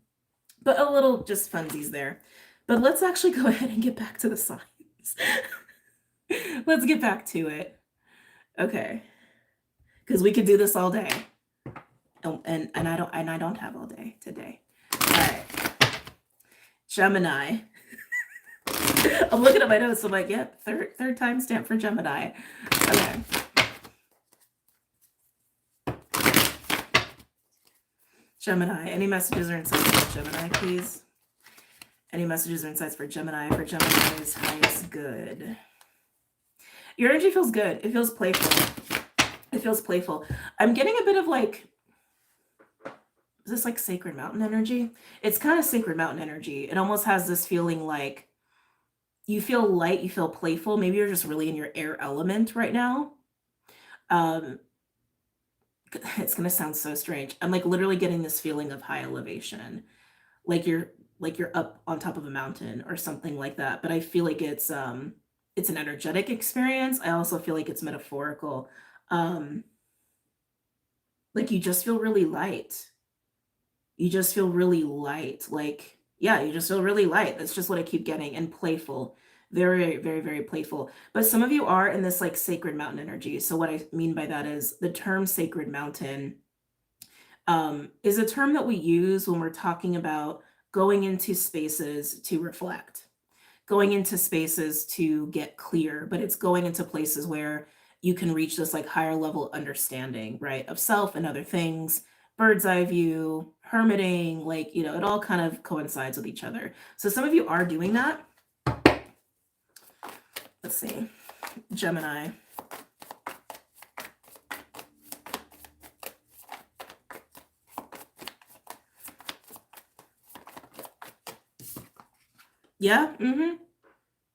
But a little just funsies there. But let's actually go ahead and get back to the signs. Let's get back to it. Okay. Because we could do this all day. And I don't have all day today. All right. Gemini. I'm looking at my notes. I'm like, yep, third timestamp for Gemini. Okay. Gemini. Any messages or insights for Gemini, please? Any messages or insights for Gemini? For Gemini's highest good. Your energy feels good. It feels playful. It feels playful. I'm getting a bit of like, is this like Sacred Mountain energy? It's kind of Sacred Mountain energy. It almost has this feeling like you feel light, you feel playful. Maybe you're just really in your air element right now. It's going to sound so strange. I'm like literally getting this feeling of high elevation. Like you're up on top of a mountain or something like that. But I feel like it's an energetic experience. I also feel like it's metaphorical. Like you just feel really light. You just feel really light. Like, yeah, you just feel really light. That's just what I keep getting. And playful. Very, very, very playful. But some of you are in this like Sacred Mountain energy. So what I mean by that is the term Sacred Mountain is a term that we use when we're talking about going into spaces to reflect, going into spaces to get clear, but it's going into places where you can reach this like higher level understanding, right, of self and other things, bird's eye view, hermiting, like, it all kind of coincides with each other. So some of you are doing that. Let's see, Gemini. Yeah,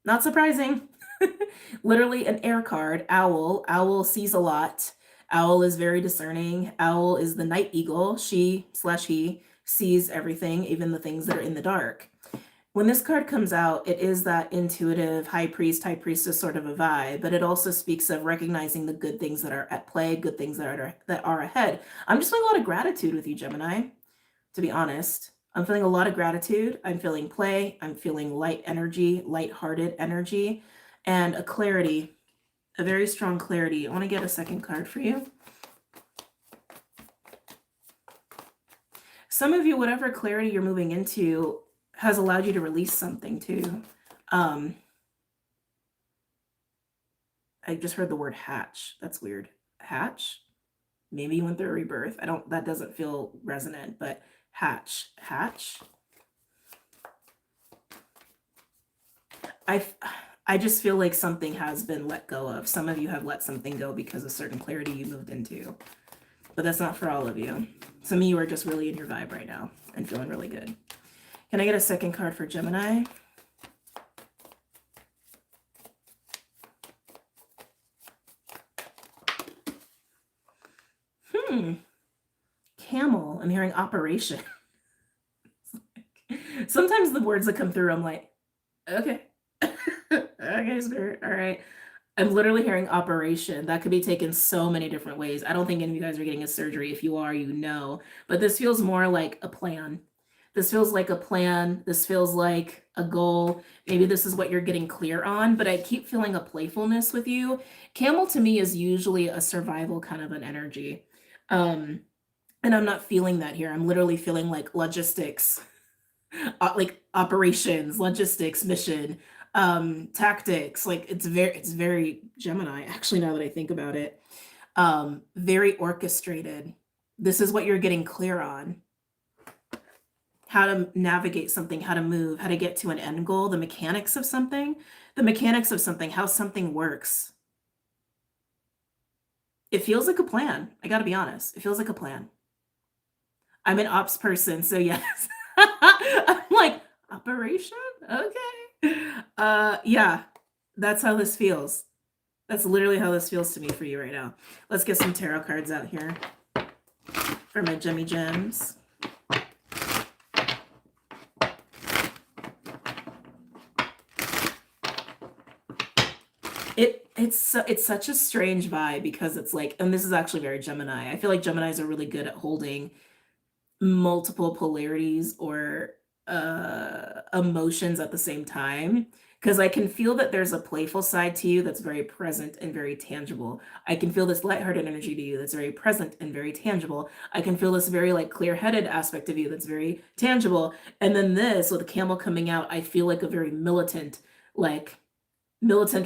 not surprising. Literally an air card, owl. Owl sees a lot. Owl is very discerning. Owl is the night eagle. She/he sees everything, even the things that are in the dark. When this card comes out, it is that intuitive high priest, high priestess sort of a vibe, but it also speaks of recognizing the good things that are at play, good things that are ahead. I'm just feeling a lot of gratitude with you, Gemini, to be honest. I'm feeling a lot of gratitude. I'm feeling play. I'm feeling light energy, lighthearted energy, and a clarity, a very strong clarity. I want to get a second card for you. Some of you, whatever clarity you're moving into has allowed you to release something too. I just heard the word hatch. That's weird. Hatch? Maybe you went through a rebirth. That doesn't feel resonant, but hatch. I just feel like something has been let go of. Some of you have let something go because of certain clarity you moved into, but that's not for all of you. Some of you are just really in your vibe right now and feeling really good. Can I get a second card for Gemini? hearing operation. Sometimes the words that come through, I'm like, okay. Okay, Spirit. All right. I'm literally hearing operation. That could be taken so many different ways. I don't think any of you guys are getting a surgery. If you are, you know. But this feels more like a plan. This feels like a plan. This feels like a goal. Maybe this is what you're getting clear on, but I keep feeling a playfulness with you. Camel to me is usually a survival kind of an energy. And I'm not feeling that here. I'm literally feeling like logistics, like operations, logistics, mission, tactics. Like it's very Gemini, actually, now that I think about it. Very orchestrated. This is what you're getting clear on. How to navigate something, how to move, how to get to an end goal, the mechanics of something, how something works. It feels like a plan. I gotta be honest. It feels like a plan. I'm an ops person, so yes. I'm like, operation? Okay. Yeah, that's how this feels. That's literally how this feels to me for you right now. Let's get some tarot cards out here for my Gemmy Gems. It's such a strange vibe because it's like, and this is actually very Gemini. I feel like Geminis are really good at holding multiple polarities or emotions at the same time, because I can feel that there's a playful side to you that's very present and very tangible. I can feel this lighthearted energy to you that's very present and very tangible. I can feel this very like clear-headed aspect of you that's very tangible. And then this with the camel coming out, I feel like a very militant,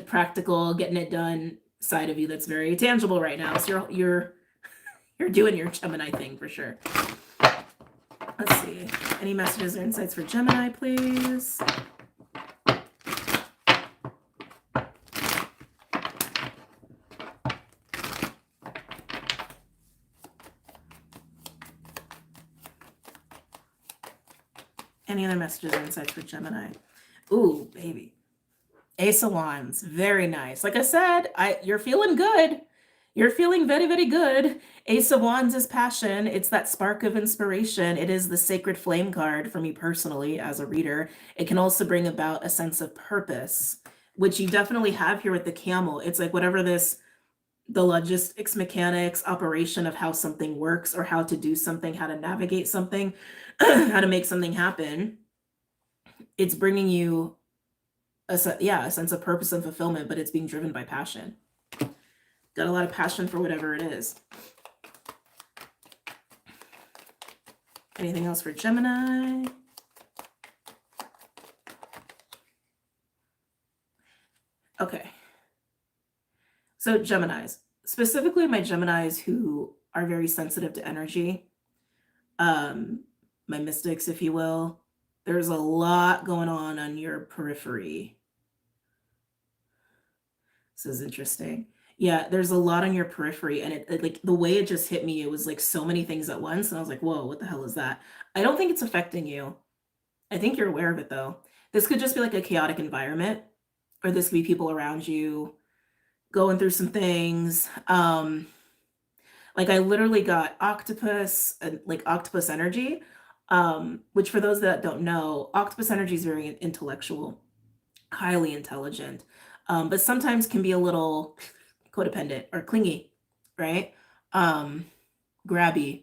practical, getting it done side of you that's very tangible right now. So you're doing your Gemini thing for sure. Let's see. Any messages or insights for Gemini, please? Any other messages or insights for Gemini? Ooh, baby. Ace of Wands. Very nice. Like I said, you're feeling good. You're feeling very, very good. Ace of Wands is passion. It's that spark of inspiration. It is the sacred flame card for me personally as a reader. It can also bring about a sense of purpose, which you definitely have here with the camel. It's like whatever the logistics, mechanics, operation of how something works or how to do something, how to navigate something, how to make something happen. It's bringing you a sense of purpose and fulfillment, but it's being driven by passion. Got a lot of passion for whatever it is. Anything else for Gemini? Okay. So Geminis, specifically my Geminis who are very sensitive to energy, my mystics, if you will, there's a lot going on your periphery. This is interesting. Yeah, there's a lot on your periphery, and it like the way it just hit me, it was like so many things at once, and I was like, whoa, what the hell is that? I don't think it's affecting you. I think you're aware of it though. This could just be like a chaotic environment, or this could be people around you going through some things. Like I literally got octopus and like octopus energy, which for those that don't know, octopus energy is very intellectual, highly intelligent, but sometimes can be a little codependent or clingy, right? Grabby.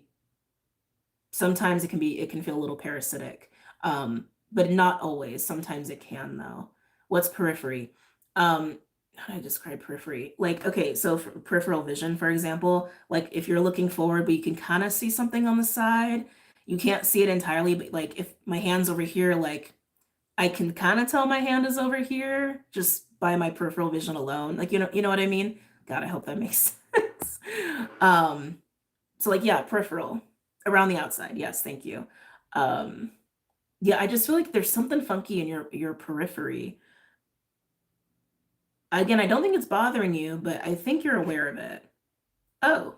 Sometimes it can feel a little parasitic, but not always. Sometimes it can though. What's periphery? How do I describe periphery? Like, okay, so for peripheral vision, for example, like if you're looking forward, but you can kind of see something on the side, you can't see it entirely, but like if my hand's over here, like I can kind of tell my hand is over here just by my peripheral vision alone. Like, you know what I mean? God, I hope that makes sense. So like, yeah, peripheral around the outside. Yes. Thank you. Yeah, I just feel like there's something funky in your periphery. Again, I don't think it's bothering you, but I think you're aware of it. Oh,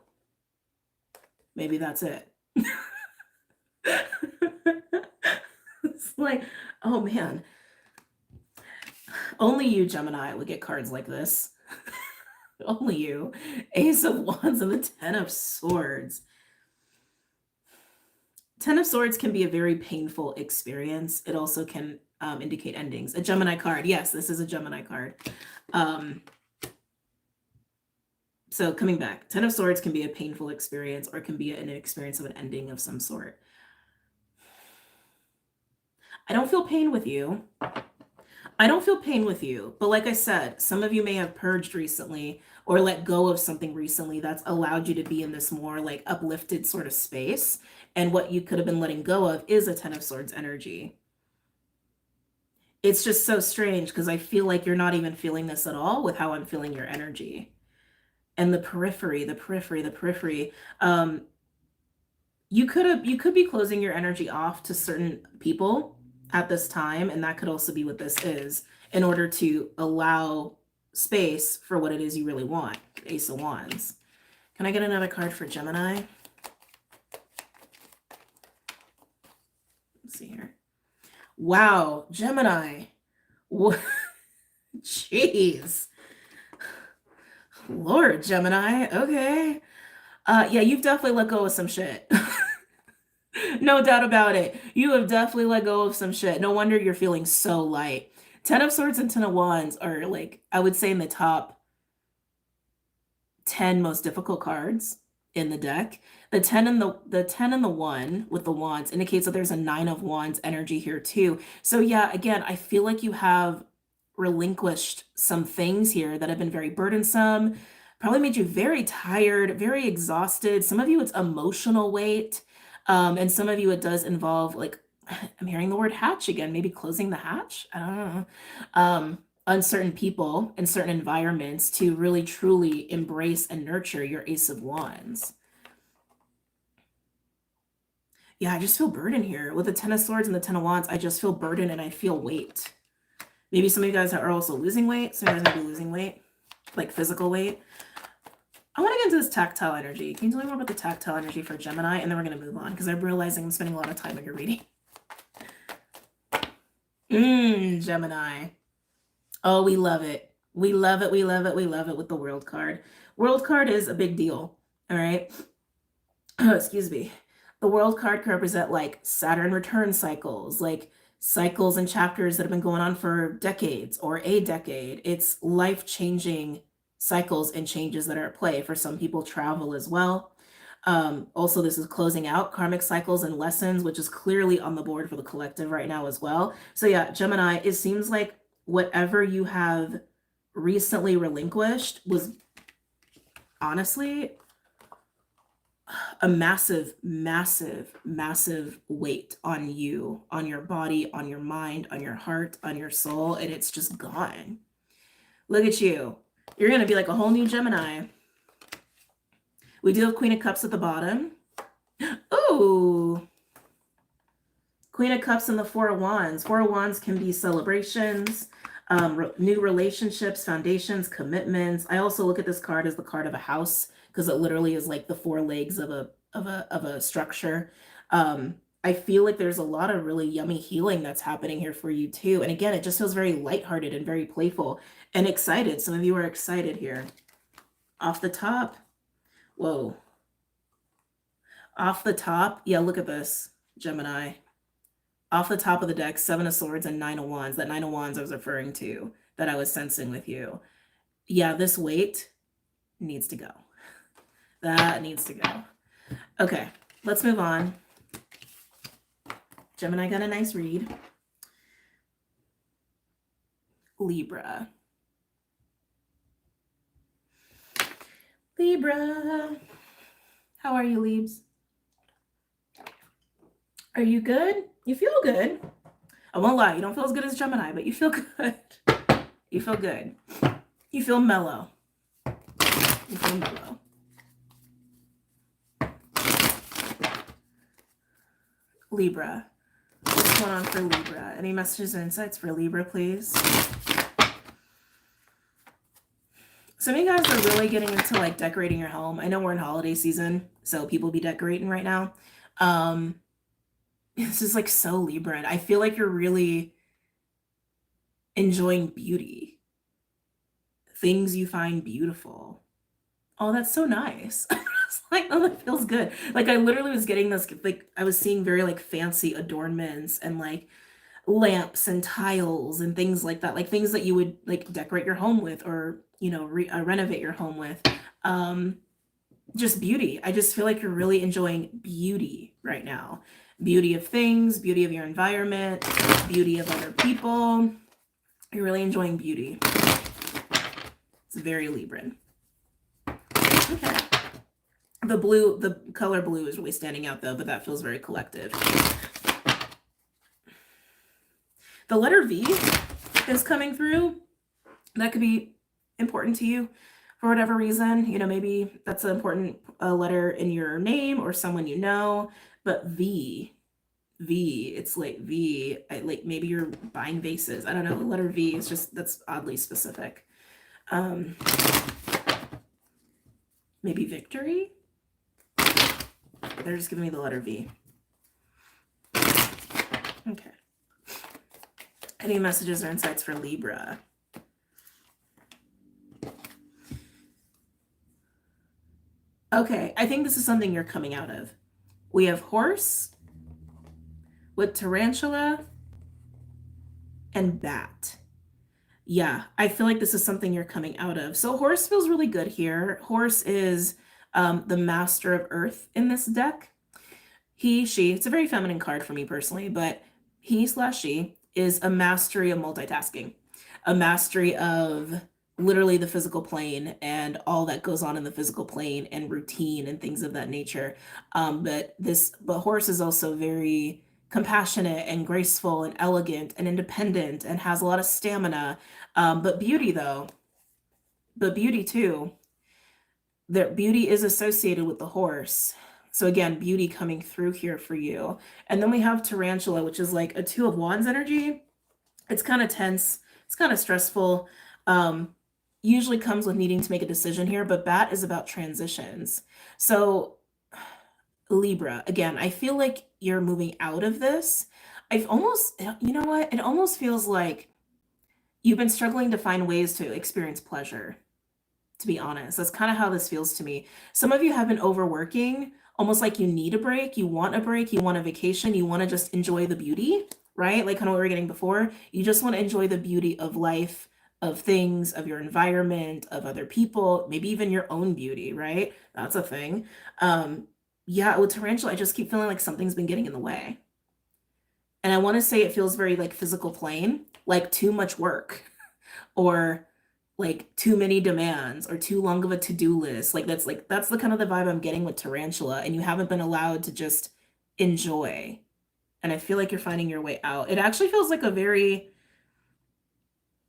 maybe that's it. It's like, oh man, only you, Gemini, would get cards like this. Only you. Ace of Wands and the Ten of Swords. Ten of Swords can be a very painful experience. It also can indicate endings. A Gemini card. Yes, this is a Gemini card. So coming back, Ten of Swords can be a painful experience, or it can be an experience of an ending of some sort. I don't feel pain with you. I don't feel pain with you, but like I said, some of you may have purged recently or let go of something recently that's allowed you to be in this more like uplifted sort of space. And what you could have been letting go of is a Ten of Swords energy. It's just so strange because I feel like you're not even feeling this at all with how I'm feeling your energy. And the periphery. You could be closing your energy off to certain people at this time, and that could also be what this is, in order to allow space for what it is you really want. Ace of Wands. Can I get another card for Gemini? Let's see here. Wow, Gemini. What? Jeez. Lord, Gemini. Okay. Yeah, you've definitely let go of some shit. No doubt about it. You have definitely let go of some shit. No wonder you're feeling so light. Ten of Swords and Ten of Wands are, like, I would say in the top 10 most difficult cards in the deck. The 10 and the 1 with the wands indicates that there's a 9 of Wands energy here too. So yeah, again, I feel like you have relinquished some things here that have been very burdensome, probably made you very tired, very exhausted. Some of you it's emotional weight. And some of you it does involve, like, I'm hearing the word hatch again, maybe closing the hatch. I don't know. Uncertain people in certain environments to really truly embrace and nurture your Ace of Wands. Yeah, I just feel burden here. With the Ten of Swords and the Ten of Wands, I just feel burden and I feel weight. Maybe some of you guys are also losing weight. Some of you guys might be losing weight, like physical weight. I want to get into this tactile energy. Can you tell me more about the tactile energy for Gemini? And then we're going to move on because I'm realizing I'm spending a lot of time on your reading. Gemini. Oh, we love it. We love it. We love it. We love it with the World card. World card is a big deal. All right. Excuse me. The World card can represent like Saturn return cycles, like cycles and chapters that have been going on for decades or a decade. It's life-changing cycles and changes that are at play. For some people, travel as well. Also, this is closing out karmic cycles and lessons, which is clearly on the board for the collective right now as well. So yeah, Gemini, it seems like whatever you have recently relinquished was honestly a massive, massive, massive weight on you, on your body, on your mind, on your heart, on your soul, and it's just gone. Look at you. You're going to be like a whole new Gemini. We do have Queen of Cups at the bottom. Ooh. Queen of Cups and the Four of Wands. Four of Wands can be celebrations, new relationships, foundations, commitments. I also look at this card as the card of a house because it literally is like the four legs of a structure. I feel like there's a lot of really yummy healing that's happening here for you too. And again, it just feels very lighthearted and very playful and excited. Some of you are excited here. Off the top. Whoa. Off the top. Yeah, look at this, Gemini. Off the top of the deck, Seven of Swords and Nine of Wands. That Nine of Wands I was referring to, that I was sensing with you. Yeah, this weight needs to go. That needs to go. Okay, let's move on. Gemini got a nice read. Libra. Libra. How are you, Libs? Are you good? You feel good. I won't lie, you don't feel as good as Gemini, but you feel good. You feel good. You feel mellow. You feel mellow. Libra. What's going on for Libra? Any messages or insights for Libra, please? Some of you guys are really getting into like decorating your home. I know we're in holiday season, so people be decorating right now. This is like so Libra. I feel like you're really enjoying beauty. Things you find beautiful. Oh, that's so nice. was like, oh, that feels good. Like I literally was getting this, like I was seeing very like fancy adornments and like lamps and tiles and things like that, like things that you would like decorate your home with or, you know, renovate your home with. Um, just beauty. I just feel like you're really enjoying beauty right now. Beauty of things, beauty of your environment, beauty of other people. You're really enjoying beauty. It's very Libran. Okay. The color blue is really standing out though, but that feels very collective. The letter V is coming through. That could be important to you for whatever reason. You know, maybe that's an important letter in your name or someone you know. But V, it's like V, like maybe you're buying vases. I don't know. The letter V is just, that's oddly specific. Maybe victory. They're just giving me the letter V. Okay. Any messages or insights for Libra? Okay, I think this is something you're coming out of. We have horse with tarantula and bat. Yeah, I feel like this is something you're coming out of. So horse feels really good here. Horse is the master of earth in this deck. He, she, it's a very feminine card for me personally, but he/she is a mastery of multitasking, a mastery of literally the physical plane and all that goes on in the physical plane and routine and things of that nature. But horse is also very compassionate and graceful and elegant and independent and has a lot of stamina. But beauty too, that beauty is associated with the horse. So again, beauty coming through here for you. And then we have tarantula, which is like a 2 of Wands energy. It's kind of tense. It's kind of stressful. Usually comes with needing to make a decision here, but bat is about transitions. So Libra, again, I feel like you're moving out of this. I've almost, you know what? It almost feels like you've been struggling to find ways to experience pleasure, to be honest. That's kind of how this feels to me. Some of you have been overworking, almost like you need a break, you want a vacation, you want to just enjoy the beauty, right? Like kind of what we were getting before. You just want to enjoy the beauty of life, of things, of your environment, of other people, maybe even your own beauty, right? That's a thing. Yeah, with tarantula, I just keep feeling like something's been getting in the way. And I want to say it feels very like physical plane, like too much work or like too many demands or too long of a to-do list. That's the kind of the vibe I'm getting with tarantula, and you haven't been allowed to just enjoy. And I feel like you're finding your way out. It actually feels like a very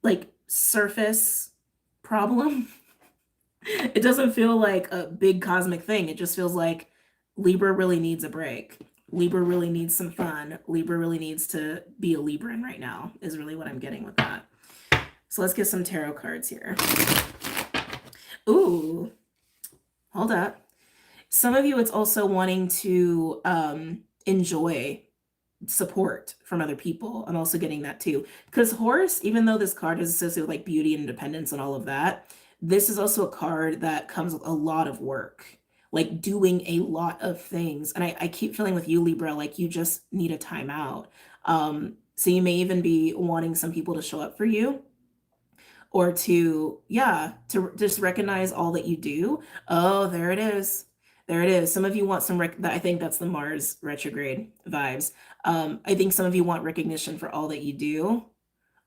like surface problem. It doesn't feel like a big cosmic thing. It just feels like Libra really needs a break. Libra really needs some fun. Libra really needs to be a Libran right now, is really what I'm getting with that. So let's get some tarot cards here. Ooh, hold up. Some of you, it's also wanting to enjoy support from other people. I'm also getting that too. Because horse, even though this card is associated with like beauty and independence and all of that, this is also a card that comes with a lot of work, like doing a lot of things. And I keep feeling with you, Libra, like you just need a timeout. So you may even be wanting some people to show up for you, or to just recognize all that you do. Oh, there it is. There it is. Some of you want some, I think that's the Mars retrograde vibes. I think some of you want recognition for all that you do,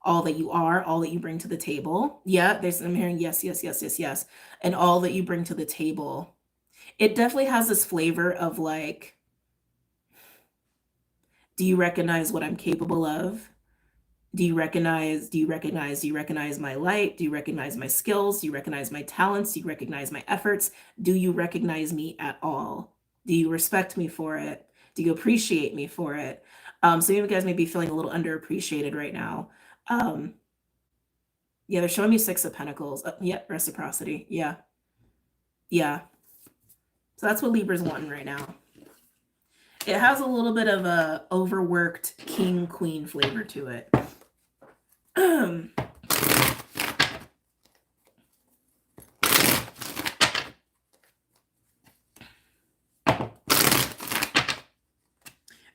all that you are, all that you bring to the table. Yeah, I'm hearing yes, yes, yes, yes, yes. And all that you bring to the table. It definitely has this flavor of like, do you recognize what I'm capable of? Do you recognize my light? Do you recognize my skills? Do you recognize my talents? Do you recognize my efforts? Do you recognize me at all? Do you respect me for it? Do you appreciate me for it? Some of you guys may be feeling a little underappreciated right now. Yeah, they're showing me 6 of Pentacles. Yeah, reciprocity. Yeah. Yeah. So that's what Libra's wanting right now. It has a little bit of a overworked king, queen flavor to it.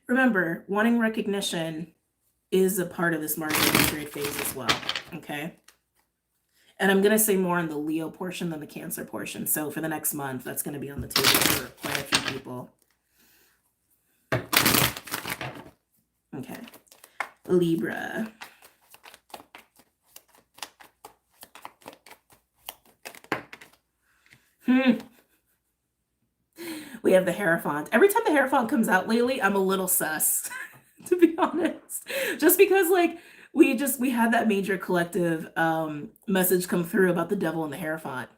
Remember, wanting recognition is a part of this Mars retrograde phase as well, okay? And I'm going to say more on the Leo portion than the Cancer portion. So for the next month, that's going to be on the table for quite a few people. Okay. Libra. We have the Hierophant. Every time the Hierophant comes out lately, I'm a little sus, to be honest. Just because, like, we had that major collective message come through about the devil and the Hierophant,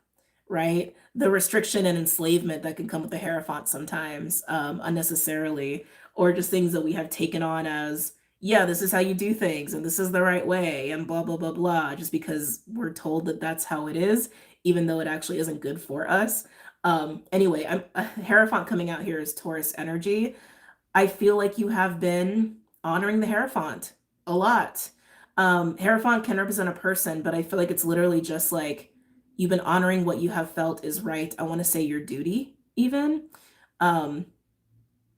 right? The restriction and enslavement that can come with the Hierophant sometimes, unnecessarily, or just things that we have taken on as, yeah, this is how you do things, and this is the right way, and blah, blah, blah, blah, just because we're told that that's how it is, even though it actually isn't good for us. Anyway, Hierophant coming out here is Taurus energy. I feel like you have been honoring the Hierophant a lot. Hierophant can represent a person, but I feel like it's literally just like you've been honoring what you have felt is right. I want to say your duty, even.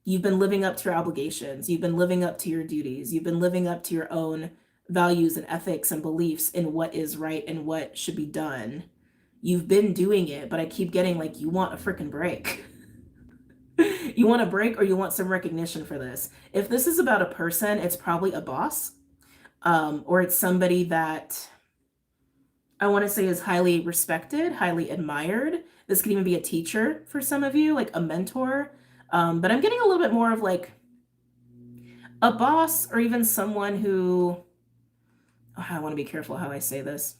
You've been living up to your obligations. You've been living up to your duties. You've been living up to your own values and ethics and beliefs in what is right and what should be done. You've been doing it, but I keep getting like, you want a freaking break. You want a break, or you want some recognition for this. If this is about a person, it's probably a boss, or it's somebody that I want to say is highly respected, highly admired. This could even be a teacher for some of you, like a mentor. But I'm getting a little bit more of like a boss, or even someone who, oh, I want to be careful how I say this,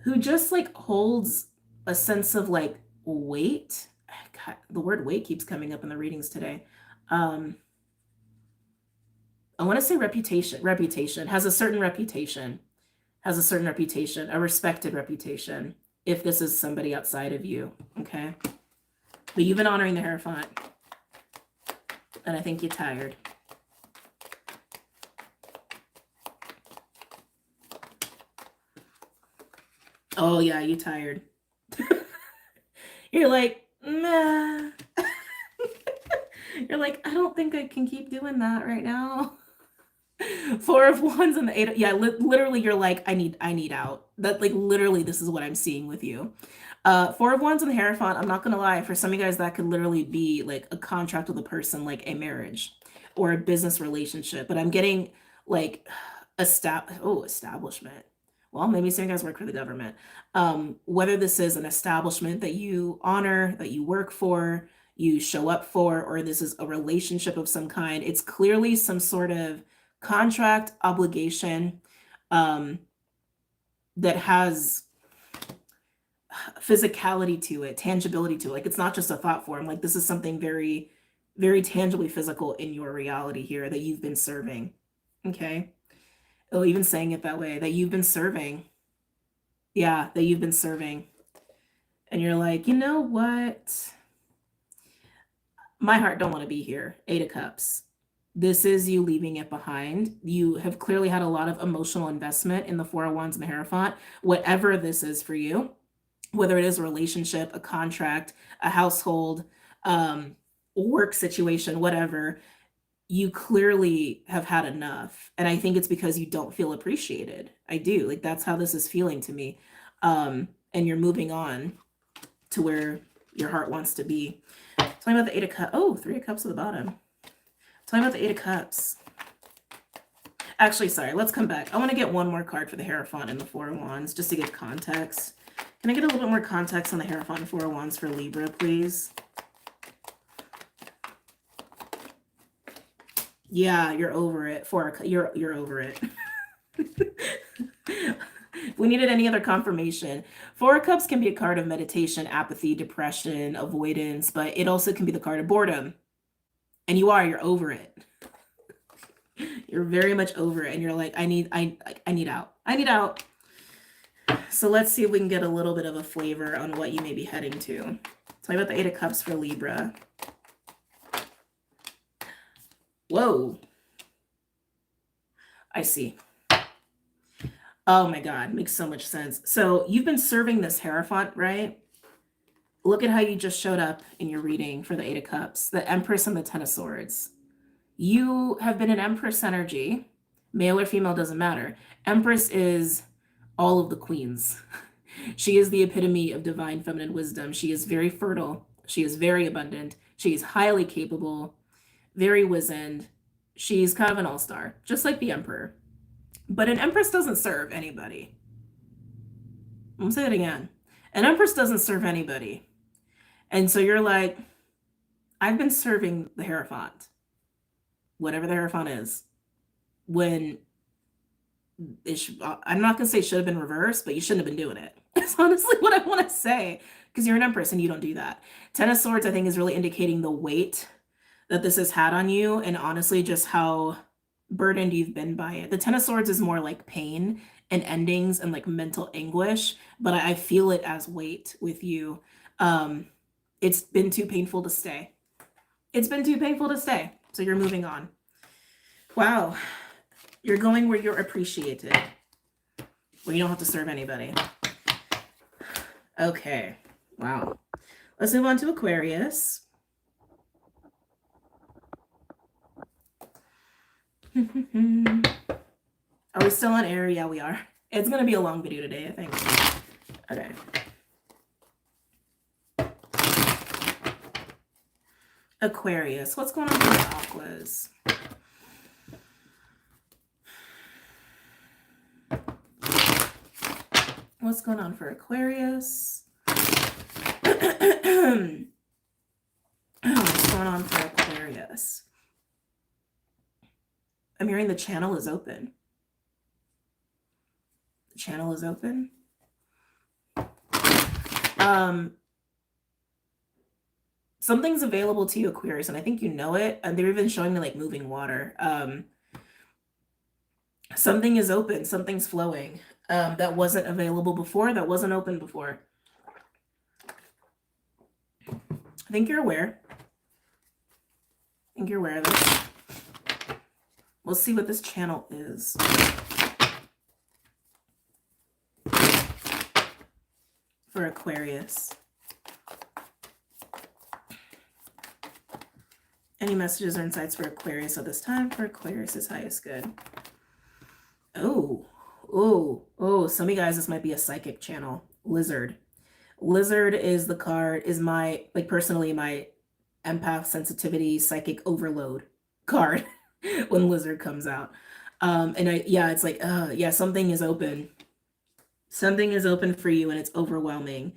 who just like holds a sense of like weight. God, the word weight keeps coming up in the readings today. I want to say reputation, has a certain reputation, a respected reputation, if this is somebody outside of you, okay? But you've been honoring the Hierophant, and I think you're tired. Oh yeah, you're tired. You're like, nah. You're like, I don't think I can keep doing that right now. Four of Wands and the Eight. Yeah, literally, you're like, I need out. That, like, literally, this is what I'm seeing with you. Four of Wands and the Hierophant. I'm not gonna lie, for some of you guys, that could literally be like a contract with a person, like a marriage or a business relationship. But I'm getting like establishment. Well, maybe some of you guys work for the government. Whether this is an establishment that you honor, that you work for, you show up for, or this is a relationship of some kind, it's clearly some sort of contract obligation that has physicality to it, tangibility to it. Like, it's not just a thought form. Like, this is something very, very tangibly physical in your reality here that you've been serving. Okay. Oh, even saying it that way, that you've been serving. Yeah, that you've been serving. And you're like, you know what? My heart don't want to be here. Eight of Cups. This is you leaving it behind. You have clearly had a lot of emotional investment in the Four of Wands and the Hierophant, whatever this is for you, whether it is a relationship, a contract, a household, work situation, whatever. You clearly have had enough. And I think it's because you don't feel appreciated. I do. Like, that's how this is feeling to me. And you're moving on to where your heart wants to be. Tell me about the Eight of Cups. Oh, Three of Cups at the bottom. Tell me about the Eight of Cups. Actually, sorry, let's come back. I want to get one more card for the Hierophant and the Four of Wands, just to get context. Can I get a little bit more context on the Hierophant and Four of Wands for Libra, please? Yeah, you're over it. You're over it. If we needed any other confirmation, Four of Cups can be a card of meditation, apathy, depression, avoidance, but it also can be the card of boredom. And you're over it. You're very much over it, and you're like, I need out. I need out. So let's see if we can get a little bit of a flavor on what you may be heading to. Tell me about the Eight of Cups for Libra. Whoa. I see. Oh my God, makes so much sense. So you've been serving this Hierophant, right? look at how you just showed up in your reading for the Eight of Cups, the Empress and the Ten of Swords. You have been an Empress energy, male or female, doesn't matter. Empress is all of the queens. She is the epitome of divine feminine wisdom. She is very fertile. She is very abundant. She is highly capable, very wizened. She's kind of an all-star, just like the Emperor. But an Empress doesn't serve anybody. I'm gonna say it again. An Empress doesn't serve anybody. And so you're like, I've been serving the Hierophant, whatever the Hierophant is, when I'm not gonna say should have been reversed, but you shouldn't have been doing it. That's honestly what I want to say, because you're an Empress and you don't do that. Ten of Swords, I think, is really indicating the weight that this has had on you, and honestly just how burdened you've been by it. The Ten of Swords is more like pain and endings and like mental anguish, but I feel it as weight with you. It's been too painful to stay. It's been too painful to stay. So you're moving on. Wow. You're going where you're appreciated, where you don't have to serve anybody. Okay. Wow. Let's move on to Aquarius. Are we still on air? Yeah, we are. It's going to be a long video today, I think. Okay. Aquarius. What's going on with the Aquas? What's going on for Aquarius? What's going on for Aquarius? I'm hearing the channel is open. The channel is open. Something's available to you, Aquarius, and I think you know it. And they're even showing me like moving water. Something is open. Something's flowing. That wasn't available before. That wasn't open before. I think you're aware. I think you're aware of this. We'll see what this channel is. For Aquarius. Any messages or insights for Aquarius at this time? For Aquarius' highest good. Oh, some of you guys, this might be a psychic channel. Lizard. Lizard is the card, is my, like personally, my empath sensitivity psychic overload card when Lizard comes out. And it's like, yeah, something is open. Something is open for you and it's overwhelming.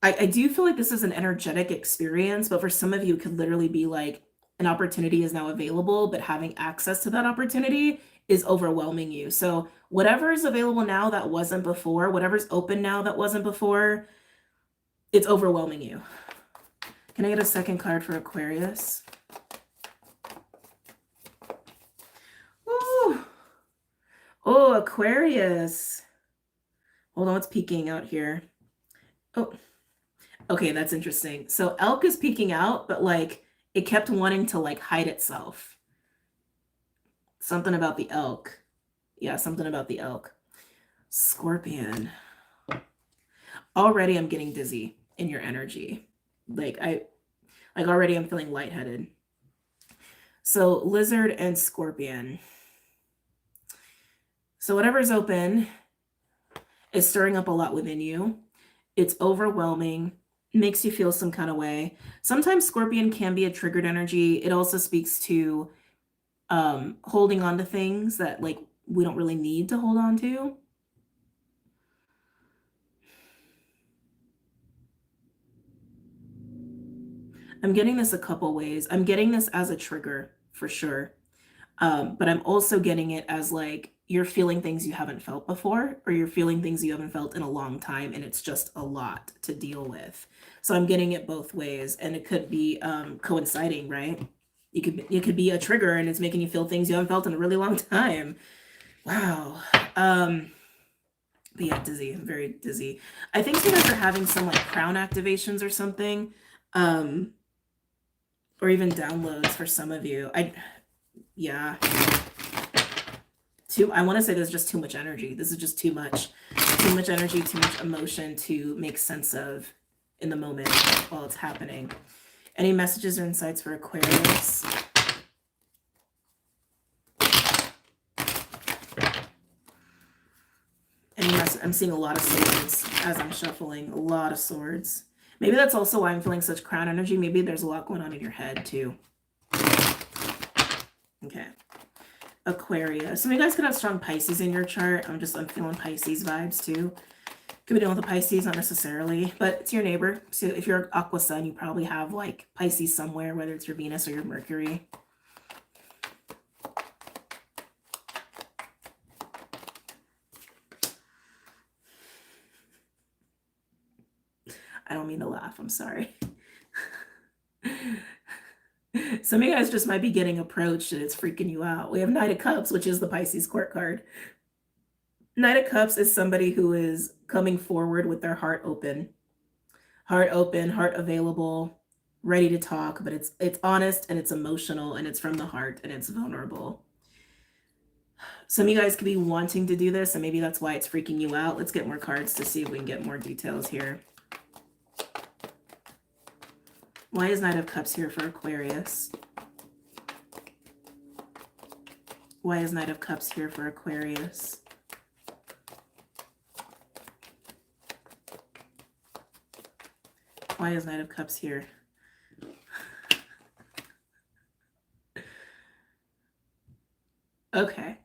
I do feel like this is an energetic experience, but for some of you, it could literally be like an opportunity is now available, but having access to that opportunity is overwhelming you. So whatever is available now that wasn't before, whatever's open now that wasn't before, it's overwhelming you. Can I get a second card for Aquarius? Ooh. Oh, Aquarius. Hold on, what's peeking out here? Oh, okay, that's interesting. So elk is peeking out, but like it kept wanting to like hide itself. Something about the elk. Yeah, something about the elk. Scorpion. Already I'm getting dizzy in your energy. Like already I'm feeling lightheaded. So Lizard and Scorpion. So whatever's open is stirring up a lot within you. It's overwhelming, makes you feel some kind of way. Sometimes Scorpion can be a triggered energy. It also speaks to holding on to things that like we don't really need to hold on to. I'm getting this a couple ways. I'm getting this as a trigger for sure. But I'm also getting it as like you're feeling things you haven't felt before, or you're feeling things you haven't felt in a long time, and it's just a lot to deal with. So I'm getting it both ways, and it could be coinciding, right? It could be a trigger and it's making you feel things you haven't felt in a really long time. Wow. But yeah, dizzy. I'm very dizzy. I think you guys are having some like crown activations or something. Or even downloads for some of you. I want to say there's just too much energy. This is just too much energy, too much emotion to make sense of in the moment while it's happening. Any messages or insights for Aquarius? I'm seeing a lot of swords as I'm shuffling. A lot of swords. Maybe that's also why I'm feeling such crown energy. Maybe there's a lot going on in your head too. Okay. Aquarius. Some of you guys could have strong Pisces in your chart. I'm feeling Pisces vibes too. Could be dealing with the Pisces, not necessarily, but it's your neighbor. So if you're Aqua Sun, you probably have like Pisces somewhere, whether it's your Venus or your Mercury. I don't mean to laugh. I'm sorry. Some of you guys just might be getting approached and it's freaking you out. We have Knight of Cups, which is the Pisces court card. Knight of Cups is somebody who is coming forward with their heart open, heart available, ready to talk, but it's honest and it's emotional and it's from the heart and it's vulnerable. Some of you guys could be wanting to do this and maybe that's why it's freaking you out. Let's get more cards to see if we can get more details here. Why is Knight of Cups here for Aquarius? Why is Knight of Cups here for Aquarius? Why is Knight of Cups here? Okay.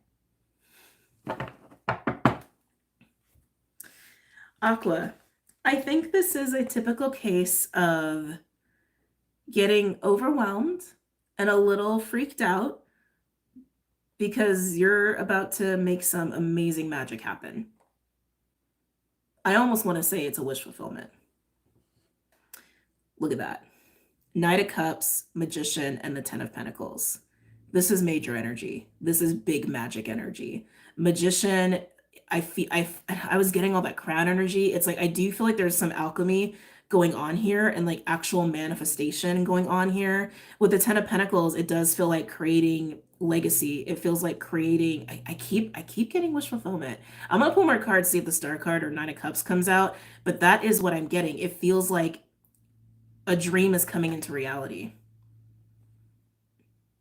Aqua, I think this is a typical case of getting overwhelmed and a little freaked out because you're about to make some amazing magic happen. I almost want to say it's a wish fulfillment. Look at that. Knight of Cups, Magician, and the Ten of Pentacles. This is major energy. This is big magic energy. Magician, I was getting all that crown energy. It's like, I do feel like there's some alchemy going on here and like actual manifestation going on here. With the Ten of Pentacles, it does feel like creating legacy. It feels like creating, I keep getting wish fulfillment. I'm gonna pull more cards, see if the Star card or Nine of Cups comes out, but that is what I'm getting. It feels like a dream is coming into reality.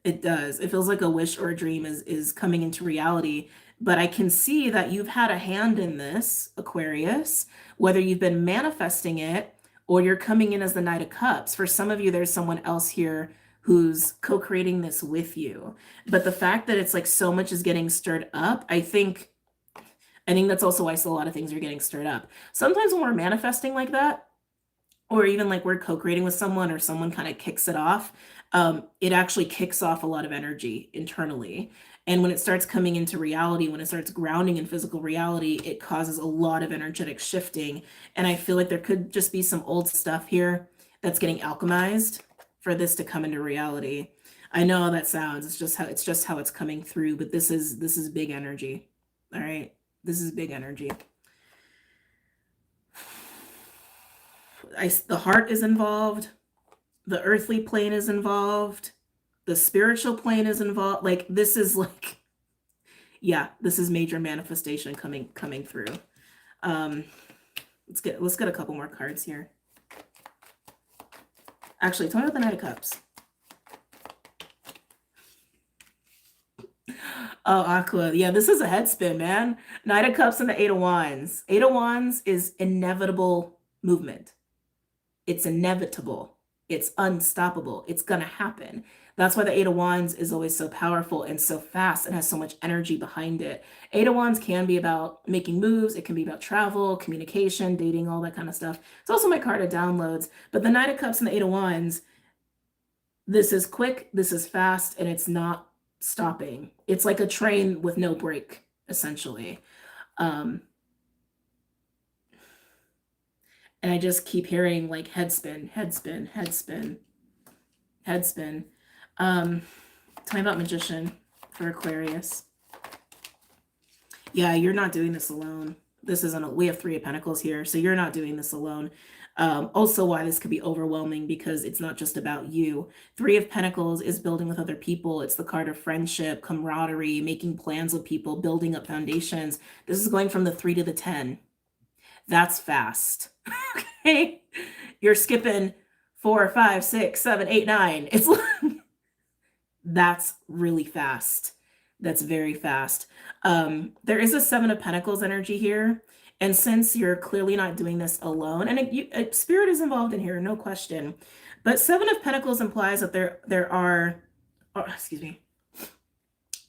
It does. It feels like a wish or a dream is coming into reality. But I can see that you've had a hand in this, Aquarius, whether you've been manifesting it or you're coming in as the Knight of Cups. For some of you, there's someone else here who's co-creating this with you. But the fact that it's like so much is getting stirred up, I think that's also why a lot of things are getting stirred up. Sometimes when we're manifesting like that, or even like we're co-creating with someone or someone kind of kicks it off, it actually kicks off a lot of energy internally. And when it starts coming into reality, when it starts grounding in physical reality, it causes a lot of energetic shifting. And I feel like there could just be some old stuff here that's getting alchemized for this to come into reality. I know how that sounds. It's just how it's coming through, but this is big energy. All right. This is big energy. The heart is involved. The earthly plane is involved. The spiritual plane is involved. Like this is like, yeah, this is major manifestation coming through. Let's get a couple more cards here. Actually, tell me about the Knight of Cups. Oh, Aqua. Yeah, this is a head spin, man. Knight of Cups and the Eight of Wands. Eight of Wands is inevitable movement. It's inevitable. It's unstoppable. It's going to happen. That's why the Eight of Wands is always so powerful and so fast and has so much energy behind it. Eight of Wands can be about making moves. It can be about travel, communication, dating, all that kind of stuff. It's also my card of downloads. But the Knight of Cups and the Eight of Wands, this is quick, this is fast, and it's not stopping. It's like a train with no brake, essentially. And I just keep hearing like head spin, head spin, head spin, head spin. Tell me about Magician for Aquarius. Yeah, you're not doing this alone. This isn't, we have Three of Pentacles here, so you're not doing this alone. Also why this could be overwhelming because it's not just about you. Three of Pentacles is building with other people. It's the card of friendship, camaraderie, making plans with people, building up foundations. This is going from the 3 to the 10. That's fast. Okay. you're skipping 4, 5, 6, 7, 8, 9. It's like, that's really fast. That's very fast. There is a Seven of Pentacles energy here. And since you're clearly not doing this alone, and spirit is involved in here, no question. But Seven of Pentacles implies that there are, excuse me,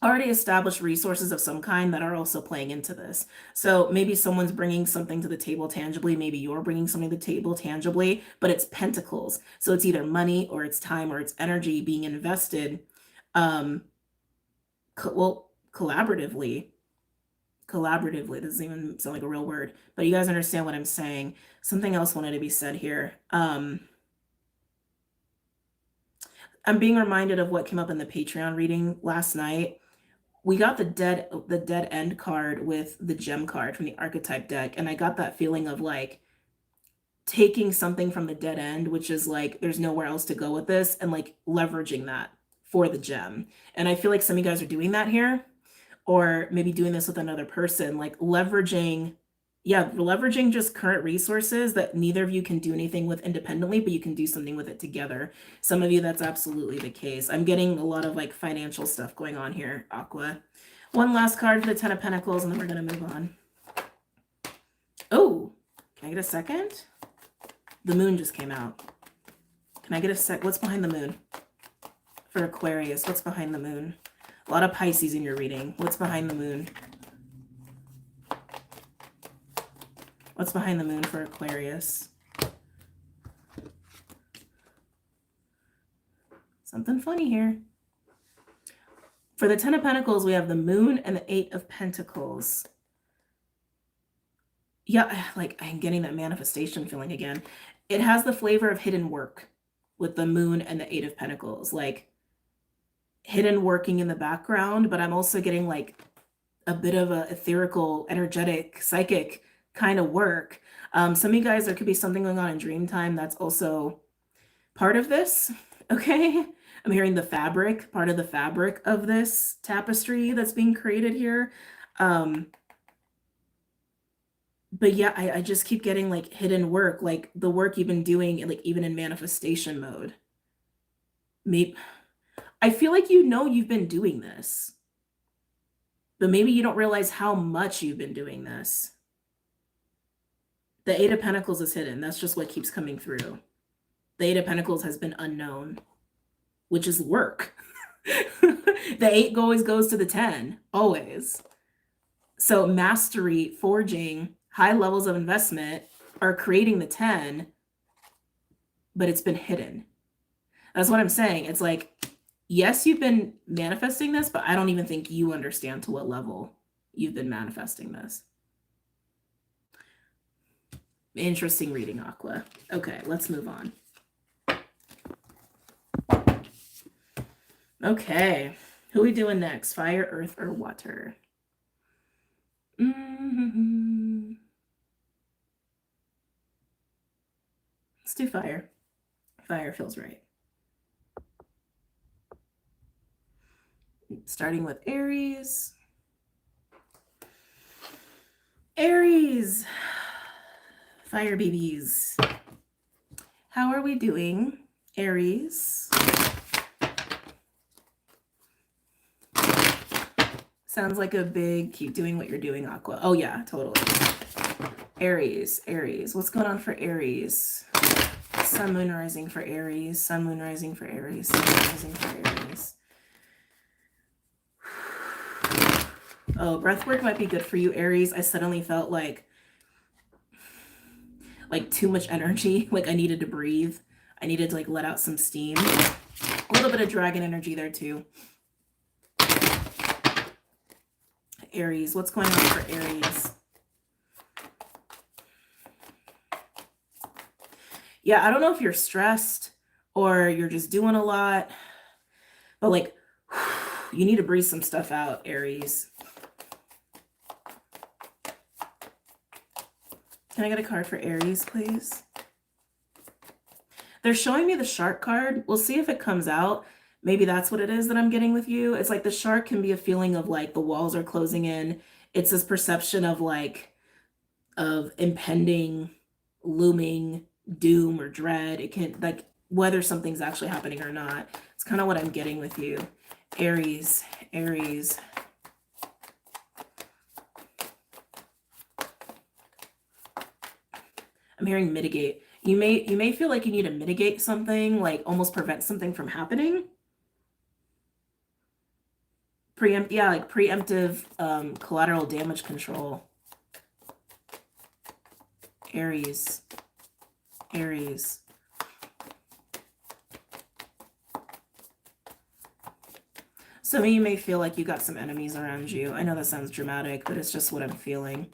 already established resources of some kind that are also playing into this. So maybe someone's bringing something to the table tangibly. Maybe you're bringing something to the table tangibly, but it's pentacles. So it's either money or it's time or it's energy being invested, collaboratively. Collaboratively, doesn't even sound like a real word, but you guys understand what I'm saying. Something else wanted to be said here. I'm being reminded of what came up in the Patreon reading last night. We got the dead end card with the gem card from the archetype deck, and I got that feeling of like taking something from the dead end, which is like there's nowhere else to go with this, and like leveraging that for the gem. And I feel like some of you guys are doing that here, or maybe doing this with another person, like leveraging just current resources that neither of you can do anything with independently, but you can do something with it together. Some of you, that's absolutely the case. I'm getting a lot of like financial stuff going on here, Aqua. One last card for the Ten of Pentacles, and then we're going to move on. Oh, can I get a second? The moon just came out. Can I get a sec? What's behind the moon? For Aquarius, what's behind the moon? A lot of Pisces in your reading. What's behind the moon? What's behind the moon for Aquarius? Something funny here. For the Ten of Pentacles, we have the moon and the Eight of Pentacles. Yeah, like I'm getting that manifestation feeling again. It has the flavor of hidden work with the moon and the Eight of Pentacles. Like hidden working in the background, but I'm also getting like a bit of a ethereal, energetic, psychic kind of work. Some of you guys, there could be something going on in dream time that's also part of this, okay? I'm hearing the fabric, part of the fabric of this tapestry that's being created here. But yeah, I just keep getting like hidden work, like the work you've been doing, like even in manifestation mode. Maybe I feel like you've been doing this, but maybe you don't realize how much you've been doing this. The Eight of Pentacles is hidden. That's just what keeps coming through. The Eight of Pentacles has been unknown, which is work. The 8 always goes to the 10, always. So mastery, forging, high levels of investment are creating the 10, but it's been hidden. That's what I'm saying. It's like, yes, you've been manifesting this, but I don't even think you understand to what level you've been manifesting this. Interesting reading, Aqua. Okay, let's move on. Okay, who are we doing next? Fire, earth, or water? Let's do fire. Fire feels right. Starting with Aries. Aries. Fire babies. How are we doing, Aries? Sounds like a big keep doing what you're doing, Aqua. Oh yeah, totally. Aries. What's going on for Aries? Sun, moon, rising for Aries. Sun, moon, rising for Aries. Sun, moon, rising for Aries. Oh, breath work might be good for you, Aries. I suddenly felt like too much energy. Like I needed to breathe. I needed to like let out some steam. A little bit of dragon energy there too. Aries, what's going on for Aries? Yeah, I don't know if you're stressed or you're just doing a lot, but like you need to breathe some stuff out, Aries. Can I get a card for Aries, please? They're showing me the shark card. We'll see if it comes out. Maybe that's what it is that I'm getting with you. It's like the shark can be a feeling of like the walls are closing in. It's this perception of like, of impending, looming doom or dread. It can, like, whether something's actually happening or not. It's kind of what I'm getting with you. Aries, Aries. I'm hearing mitigate. You may feel like you need to mitigate something, like almost prevent something from happening. Like preemptive collateral damage control. Aries, Aries. Some of you may feel like you got some enemies around you. I know that sounds dramatic, but it's just what I'm feeling.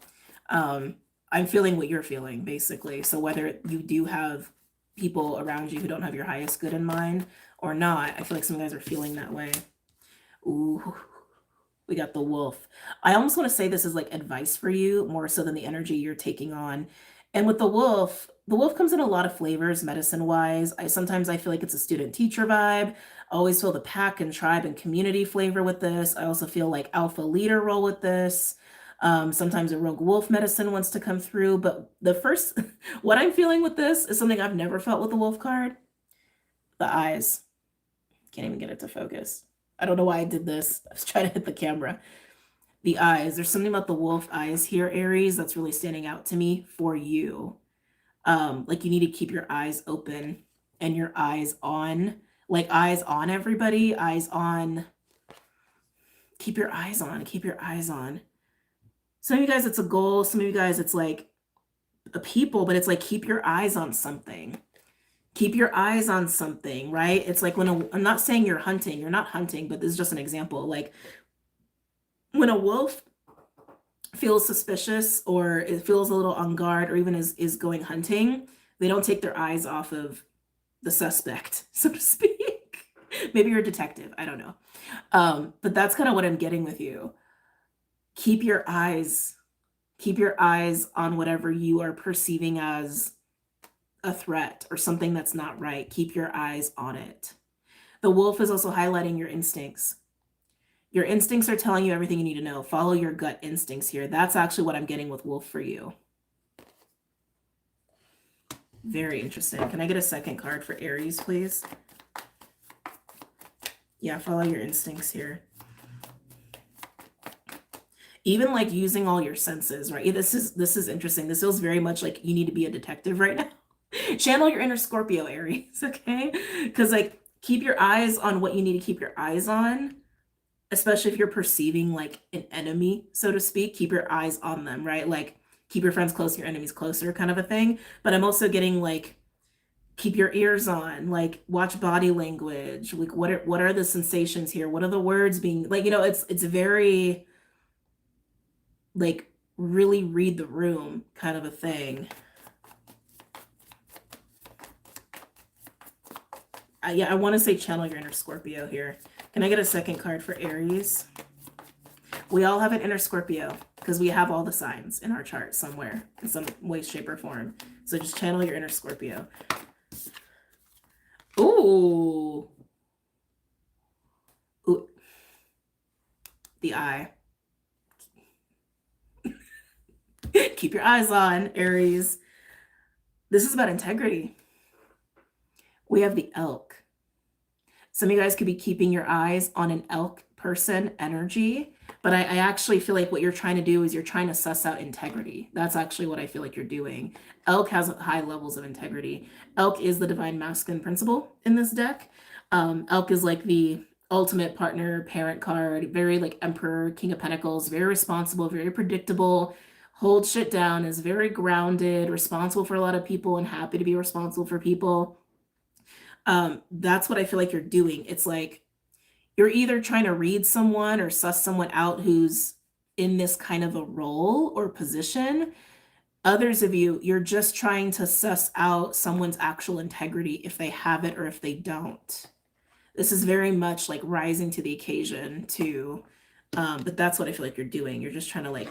I'm feeling what you're feeling, basically. So whether you do have people around you who don't have your highest good in mind or not, I feel like some guys are feeling that way. Ooh, we got the wolf. I almost want to say this is like advice for you more so than the energy you're taking on. And with the wolf comes in a lot of flavors, medicine-wise. Sometimes I feel like it's a student-teacher vibe. I always feel the pack and tribe and community flavor with this. I also feel like alpha leader role with this. Sometimes a rogue wolf medicine wants to come through. But the first, what I'm feeling with this is something I've never felt with the wolf card. The eyes. Can't even get it to focus. I don't know why I did this. I was trying to hit the camera. The eyes. There's something about the wolf eyes here, Aries, that's really standing out to me for you. Like you need to keep your eyes open and your eyes on, like eyes on everybody, eyes on. Keep your eyes on, keep your eyes on. Some of you guys, it's a goal. Some of you guys, it's like a people, but it's like, keep your eyes on something. Keep your eyes on something, right? It's like I'm not saying you're hunting, you're not hunting, but this is just an example. Like when a wolf feels suspicious or it feels a little on guard or even is going hunting, they don't take their eyes off of the suspect, so to speak. Maybe you're a detective, I don't know. But that's kind of what I'm getting with you. Keep your eyes on whatever you are perceiving as a threat or something that's not right. Keep your eyes on it. The wolf is also highlighting your instincts. Your instincts are telling you everything you need to know. Follow your gut instincts here. That's actually what I'm getting with wolf for you. Very interesting. Can I get a second card for Aries, please? Yeah, follow your instincts here. Even like using all your senses, right? This is interesting. This feels very much like you need to be a detective right now. Channel your inner Scorpio, Aries, okay? Because like keep your eyes on what you need to keep your eyes on, especially if you're perceiving like an enemy, so to speak. Keep your eyes on them, right? Like keep your friends close, your enemies closer kind of a thing. But I'm also getting like keep your ears on, like watch body language. Like what are the sensations here? What are the words being like, you know, it's very like really read the room kind of a thing. Yeah, I want to say channel your inner Scorpio here. Can I get a second card for Aries? We all have an inner Scorpio because we have all the signs in our chart somewhere in some way, shape, or form. So just channel your inner Scorpio. Ooh. Ooh. The eye. Keep your eyes on, Aries. This is about integrity. We have the elk. Some of you guys could be keeping your eyes on an elk person energy, but I actually feel like what you're trying to do is you're trying to suss out integrity. That's actually what I feel like you're doing. Elk has high levels of integrity. Elk is the divine masculine principle in this deck. Elk is like the ultimate partner, parent card, very like Emperor, King of Pentacles, very responsible, very predictable, holds shit down, is very grounded, responsible for a lot of people and happy to be responsible for people. That's what I feel like you're doing. It's like you're either trying to read someone or suss someone out who's in this kind of a role or position. Others of you, you're just trying to suss out someone's actual integrity if they have it or if they don't. This is very much like rising to the occasion too. But that's what I feel like you're doing. You're just trying to like,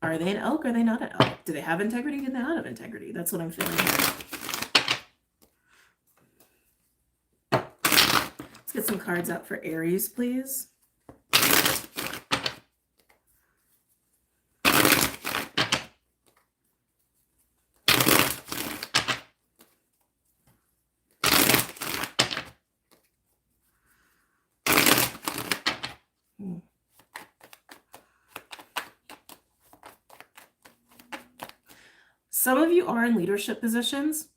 are they an elk? Are they not an elk? Do they have integrity? Do they not have integrity? That's what I'm feeling here. Let's get some cards out for Aries, please. Some of you are in leadership positions.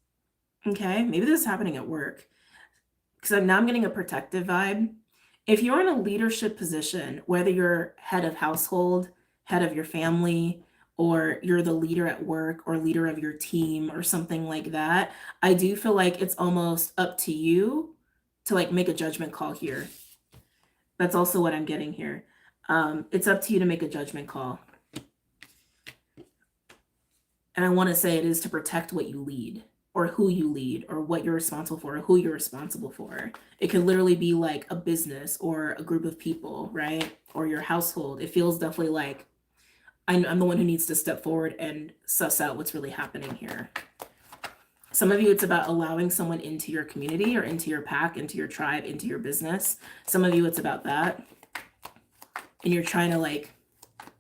Okay, maybe this is happening at work, because now I'm getting a protective vibe. If you're in a leadership position, whether you're head of household, head of your family, or you're the leader at work or leader of your team or something like that, I do feel like it's almost up to you to like make a judgment call here. That's also what I'm getting here. It's up to you to make a judgment call. And I want to say it is to protect what you lead, or who you lead, or what you're responsible for, or who you're responsible for. It could literally be like a business or a group of people, right? Or your household. It feels definitely like I'm the one who needs to step forward and suss out what's really happening here. Some of you, it's about allowing someone into your community or into your pack, into your tribe, into your business. Some of you, it's about that. And you're trying to like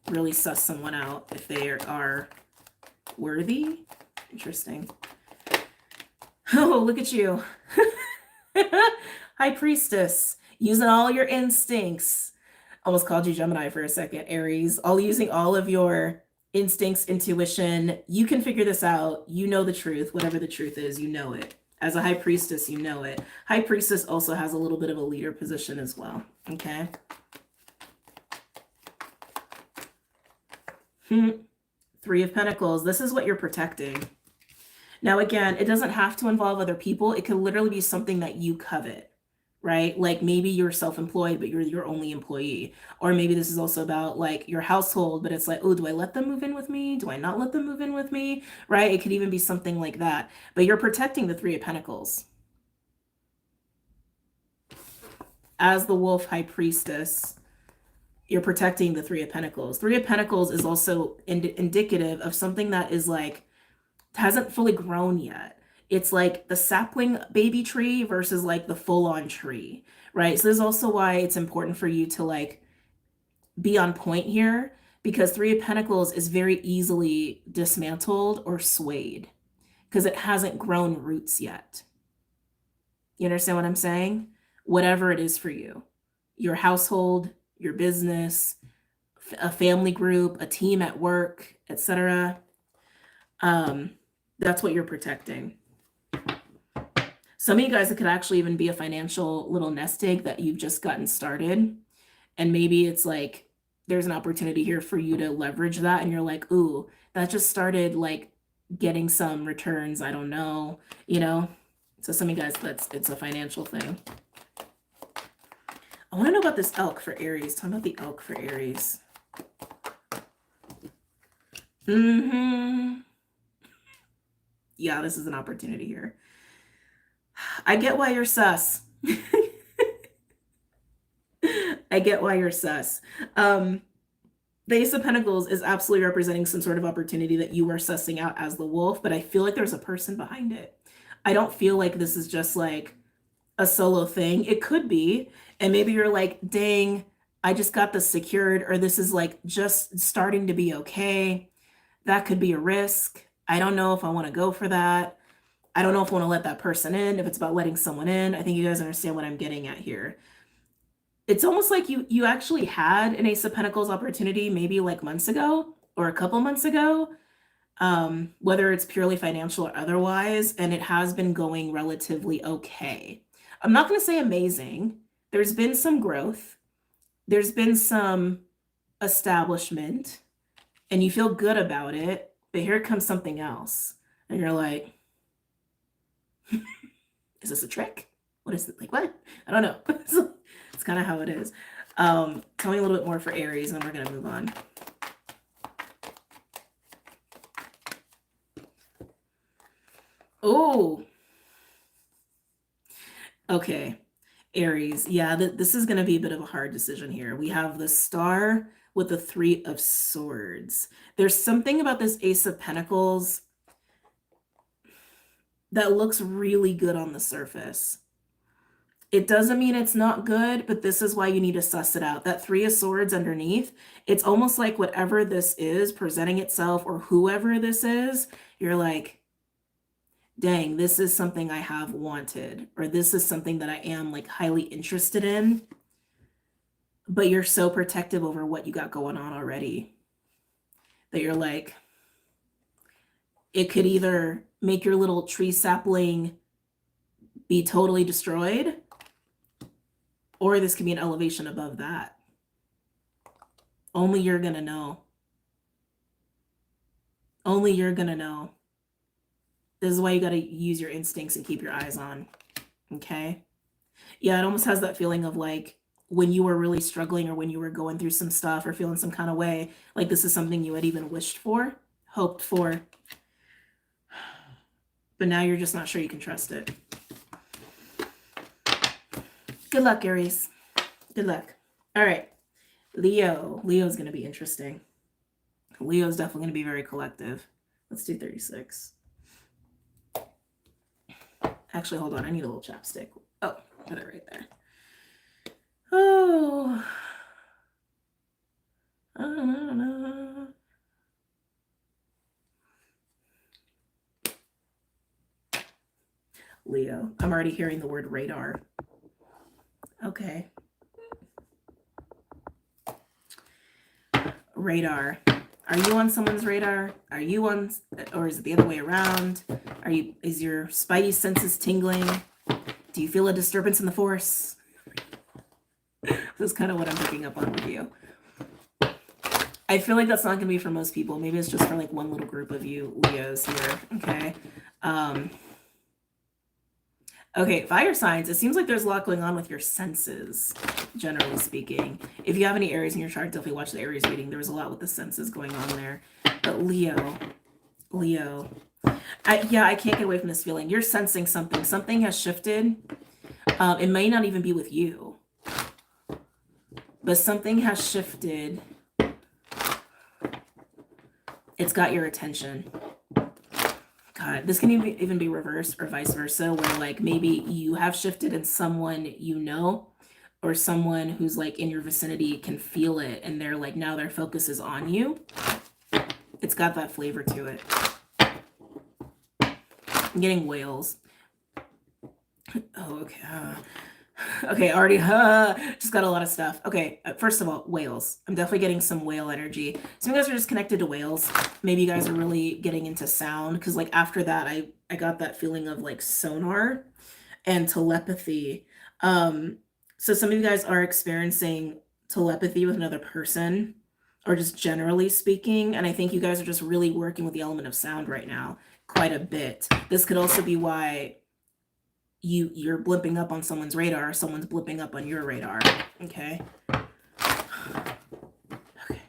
really suss someone out if they are worthy. Interesting. Oh, look at you. High Priestess, using all your instincts. Almost called you Gemini for a second, Aries. Using all of your instincts, intuition. You can figure this out. You know the truth. Whatever the truth is, you know it. As a High Priestess, you know it. High Priestess also has a little bit of a leader position as well. Okay. Three of Pentacles. This is what you're protecting. Now, again, it doesn't have to involve other people. It could literally be something that you covet, right? Like maybe you're self-employed, but you're your only employee. Or maybe this is also about like your household, but it's like, oh, do I let them move in with me? Do I not let them move in with me? Right? It could even be something like that. But you're protecting the Three of Pentacles. As the Wolf High Priestess, you're protecting the Three of Pentacles. Three of Pentacles is also indicative of something that is like, hasn't fully grown yet. It's like the sapling baby tree versus like the full-on tree, right? So this is also why it's important for you to like be on point here, because Three of Pentacles is very easily dismantled or swayed because it hasn't grown roots yet. You understand what I'm saying? Whatever it is for you, your household, your business, a family group, a team at work, etc. That's what you're protecting. Some of you guys, it could actually even be a financial little nest egg that you've just gotten started. And maybe it's like, there's an opportunity here for you to leverage that. And you're like, ooh, that just started like getting some returns. I don't know, you know? So some of you guys, it's a financial thing. I want to know about this elk for Aries. Talk about the elk for Aries. Yeah, this is an opportunity here. I get why you're sus. I get why you're sus. The Ace of Pentacles is absolutely representing some sort of opportunity that you are sussing out as the wolf, but I feel like there's a person behind it. I don't feel like this is just like a solo thing. It could be, and maybe you're like, dang, I just got this secured, or this is like just starting to be okay. That could be a risk. I don't know if I want to go for that. I don't know if I want to let that person in, if it's about letting someone in. I think you guys understand what I'm getting at here. It's almost like you actually had an Ace of Pentacles opportunity maybe like months ago or a couple months ago, whether it's purely financial or otherwise, and it has been going relatively okay. I'm not going to say amazing. There's been some growth. There's been some establishment, and you feel good about it, but here comes something else. And you're like, is this a trick? What is it? Like, what? I don't know. It's kind of how it is. Tell me a little bit more for Aries, and then we're going to move on. Oh, okay. Aries. Yeah, this is going to be a bit of a hard decision here. We have the Star with the Three of Swords. There's something about this Ace of Pentacles that looks really good on the surface. It doesn't mean it's not good, but this is why you need to suss it out. That Three of Swords underneath, it's almost like whatever this is presenting itself, or whoever this is, you're like, dang, this is something I have wanted, or this is something that I am like highly interested in, but you're so protective over what you got going on already that you're like, It could either make your little tree sapling be totally destroyed, or this could be an elevation above that. Only you're going to know. Only you're going to know. This is why you got to use your instincts and keep your eyes on. Okay? Yeah, it almost has that feeling of like when you were really struggling or when you were going through some stuff or feeling some kind of way, like this is something you had even wished for, hoped for, but now you're just not sure you can trust it. Good luck, Aries. Good luck. All right. Leo. Leo's going to be interesting. Leo's definitely going to be very collective. Let's do 36. Actually, hold on. I need a little chapstick. Oh, got it right there. Oh. I don't know. Leo. I'm already hearing the word radar. Okay. Radar. Are you on someone's radar? Are you on, or is it the other way around? Is your spidey senses tingling? Do you feel a disturbance in the force? This is kind of what I'm picking up on with you. I feel like that's not going to be for most people. Maybe it's just for like one little group of you Leos here. Okay. Okay, fire signs. It seems like there's a lot going on with your senses, generally speaking. If you have any Aries in your chart, definitely watch the Aries reading. There was a lot with the senses going on there. But Leo. I can't get away from this feeling. You're sensing something. Something has shifted. It may not even be with you, but something has shifted. It's got your attention. God, this can even be reversed or vice versa, where like maybe you have shifted and someone you know or someone who's like in your vicinity can feel it and they're like, now their focus is on you. It's got that flavor to it. I'm getting whales. Oh, okay. Okay, already just got a lot of stuff. Okay, first of all, whales. I'm definitely getting some whale energy. Some of you guys are just connected to whales. Maybe you guys are really getting into sound, because like after that, I got that feeling of like sonar and telepathy. So some of you guys are experiencing telepathy with another person, or just generally speaking, and I think you guys are just really working with the element of sound right now quite a bit. This could also be why you're blipping up on someone's radar, someone's blipping up on your radar. Okay. Okay.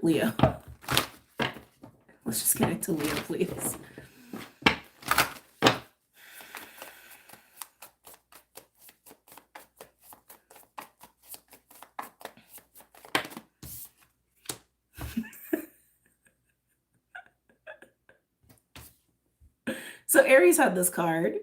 Leo. Let's just get into Leo, please. So Aries had this card.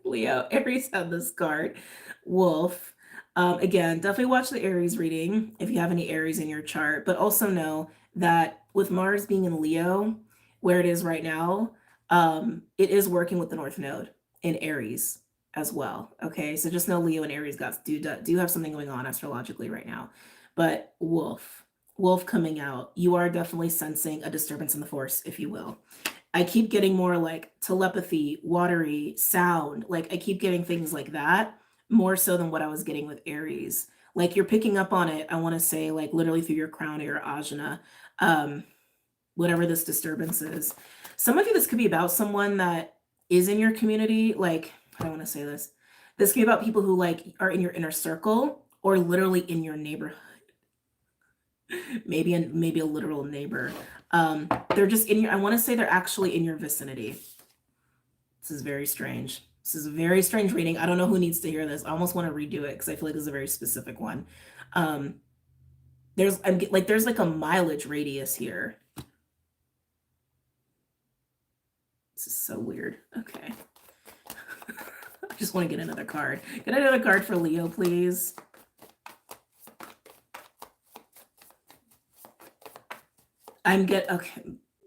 Leo, Aries had this card. Wolf. Again, definitely watch the Aries reading if you have any Aries in your chart, but also know that with Mars being in Leo, where it is right now, it is working with the North Node in Aries as well. Okay, so just know Leo and Aries do have something going on astrologically right now. But Wolf coming out, you are definitely sensing a disturbance in the force, if you will. I keep getting more like telepathy, watery, sound. Like I keep getting things like that, more so than what I was getting with Aries. Like you're picking up on it, I want to say like literally through your crown or your ajna, whatever this disturbance is. Some of you, this could be about someone that is in your community. Like, I don't want to say this. This could be about people who like are in your inner circle or literally in your neighborhood. Maybe a literal neighbor. They're just in your, I want to say they're actually in your vicinity. This is very strange. This is a very strange reading. I don't know who needs to hear this. I almost want to redo it because I feel like this is a very specific one. There's like a mileage radius here. This is so weird. Okay. I just want to get another card. Get another card for Leo, please. Okay,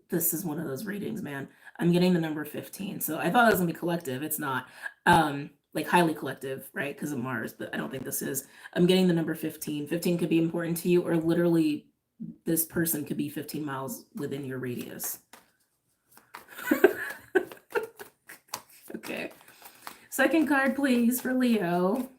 this is one of those readings, man. I'm getting the number 15. So I thought it was gonna be collective. It's not. Like highly collective, right? Because of Mars, but I don't think this is. I'm getting the number 15. 15 could be important to you, or literally this person could be 15 miles within your radius. Okay. Second card, please, for Leo.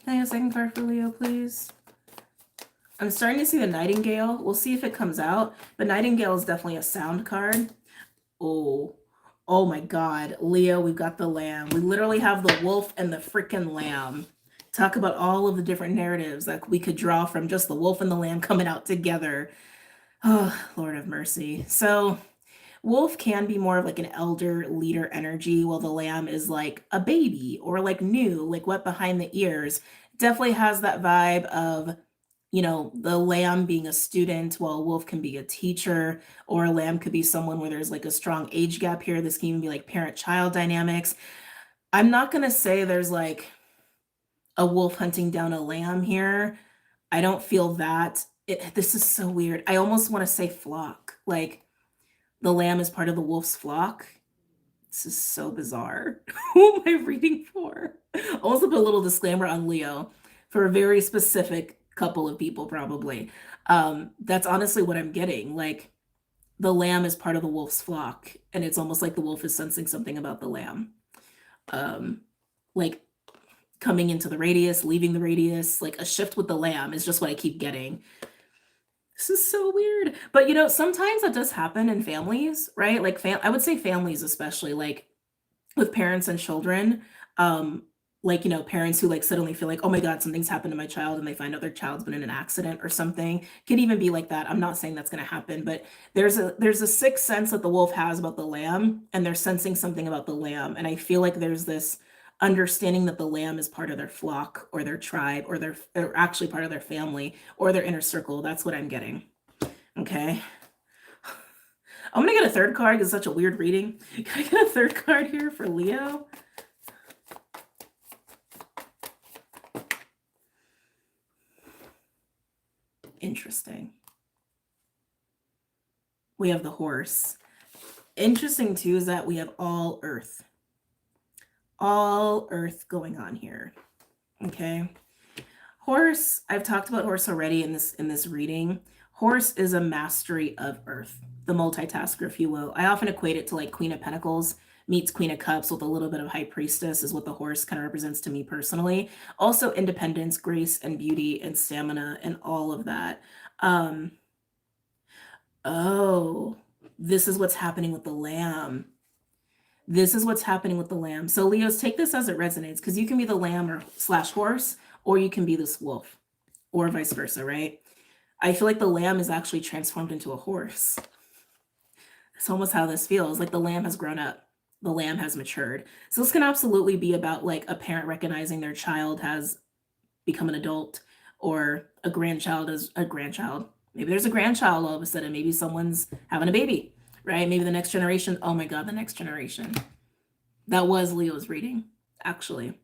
Can I have a second card for Leo, please? I'm starting to see the Nightingale. We'll see if it comes out. But Nightingale is definitely a sound card. Oh, oh my God. Leo, we've got the Lamb. We literally have the wolf and the freaking lamb. Talk about all of the different narratives that we could draw from just the wolf and the lamb coming out together. Oh, Lord have mercy. So wolf can be more of like an elder leader energy, while the lamb is like a baby or like new, like wet behind the ears. Definitely has that vibe of, you know, the lamb being a student, while a wolf can be a teacher, or a lamb could be someone where there's like a strong age gap here. This can even be like parent-child dynamics. I'm not going to say there's like a wolf hunting down a lamb here. I don't feel that. This is so weird. I almost want to say flock. Like the lamb is part of the wolf's flock. This is so bizarre. Who am I reading for? I also put a little disclaimer on Leo for a very specific couple of people, probably. That's honestly what I'm getting. Like the lamb is part of the wolf's flock, and it's almost like the wolf is sensing something about the lamb. Like coming into the radius, leaving the radius, like a shift with the lamb is just what I keep getting. This is so weird. But you know, sometimes that does happen in families, right? Like I would say families, especially like with parents and children. Like, you know, parents who like suddenly feel like, oh my God, something's happened to my child, and they find out their child's been in an accident or something. Can even be like that. I'm not saying that's going to happen, but there's a sixth sense that the wolf has about the lamb, and they're sensing something about the lamb. And I feel like there's this understanding that the lamb is part of their flock or their tribe, or they're actually part of their family or their inner circle. That's what I'm getting. Okay. I'm going to get a third card because it's such a weird reading. Can I get a third card here for Leo? Interesting. We have the horse. Interesting too is that we have all earth going on here. Okay. Horse, I've talked about horse already in this reading. Horse is a mastery of earth, the multitasker, if you will. I often equate it to like Queen of Pentacles meets Queen of Cups with a little bit of High Priestess is what the horse kind of represents to me personally. Also independence, grace, and beauty, and stamina, and all of that. Oh, this is what's happening with the lamb. This is what's happening with the lamb. So Leos, take this as it resonates, because you can be the lamb or / horse, or you can be this wolf, or vice versa, right? I feel like the lamb is actually transformed into a horse. It's almost how this feels. Like the lamb has grown up. The lamb has matured. So this can absolutely be about like a parent recognizing their child has become an adult, or a grandchild is a grandchild. Maybe there's a grandchild all of a sudden. Maybe someone's having a baby, right? Maybe the next generation. Oh my God, the next generation. That was Leo's reading, actually.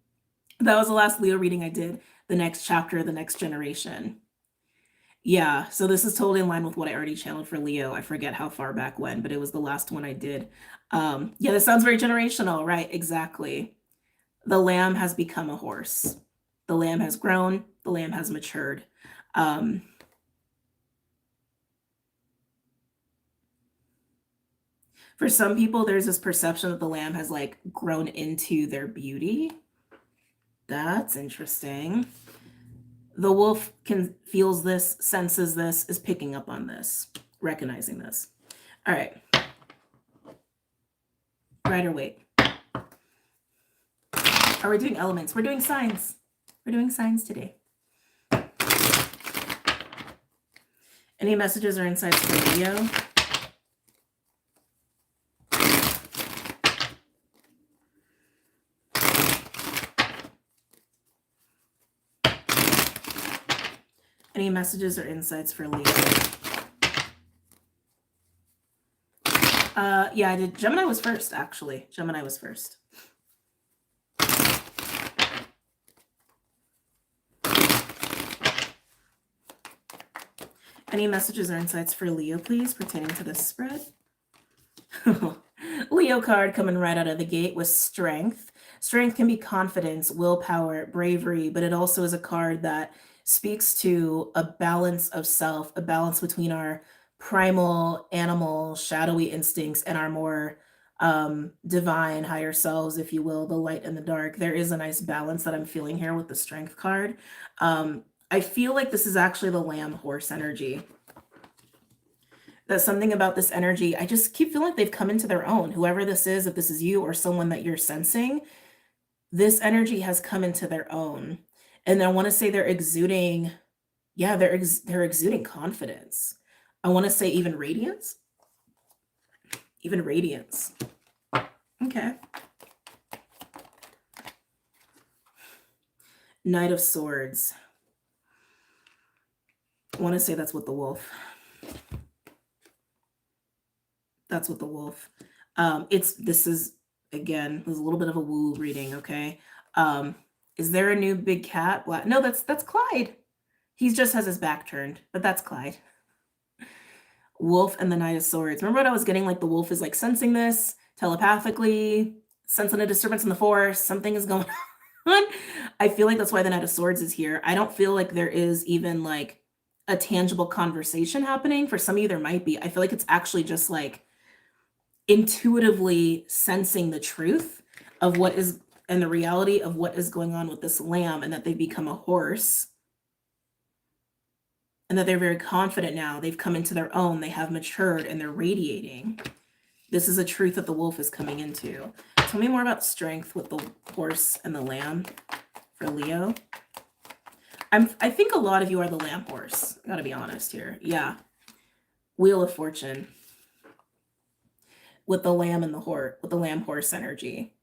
That was the last Leo reading I did. The next chapter, the next generation. Yeah, so this is totally in line with what I already channeled for Leo. I forget how far back when, but it was the last one I did. Yeah, this sounds very generational, right? Exactly. The lamb has become a horse. The lamb has grown. The lamb has matured. For some people, there's this perception that the lamb has like grown into their beauty. That's interesting. The wolf feels this, senses this, is picking up on this, recognizing this. All right. Right or wait. Are we doing elements? We're doing signs. We're doing signs today. Any messages or insights for Leo? Any messages or insights for Leo? Yeah, I did. Gemini was first, actually. Gemini was first. Any messages or insights for Leo, please, pertaining to this spread? Leo card coming right out of the gate with strength. Strength can be confidence, willpower, bravery, but it also is a card that speaks to a balance of self, a balance between our primal, animal, shadowy instincts and our more divine, higher selves, if you will, the light and the dark. There is a nice balance that I'm feeling here with the strength card. I feel like this is actually the lamb horse energy. There's something about this energy. I just keep feeling like they've come into their own. Whoever this is, if this is you or someone that you're sensing, this energy has come into their own. And I want to say they're exuding, yeah, they're exuding confidence. I want to say even radiance. Even radiance. Okay. Knight of Swords. I want to say that's with the wolf. That's with the wolf. This is, again, there's a little bit of a woo reading, okay? Is there a new big cat? No, that's Clyde. He just has his back turned, but that's Clyde. Wolf and the Knight of Swords. Remember what I was getting? Like the wolf is like sensing this telepathically, sensing a disturbance in the force. Something is going on. I feel like that's why the Knight of Swords is here. I don't feel like there is even like a tangible conversation happening. For some of you, there might be. I feel like it's actually just like intuitively sensing the truth of what is and the reality of what is going on with this lamb, and that they become a horse. And that they're very confident now. They've come into their own. They have matured and they're radiating. This is a truth that the wolf is coming into. Tell me more about strength with the horse and the lamb for Leo. I think a lot of you are the lamb horse. I gotta be honest here. Yeah. Wheel of Fortune. With the lamb and the horse, with the lamb horse energy.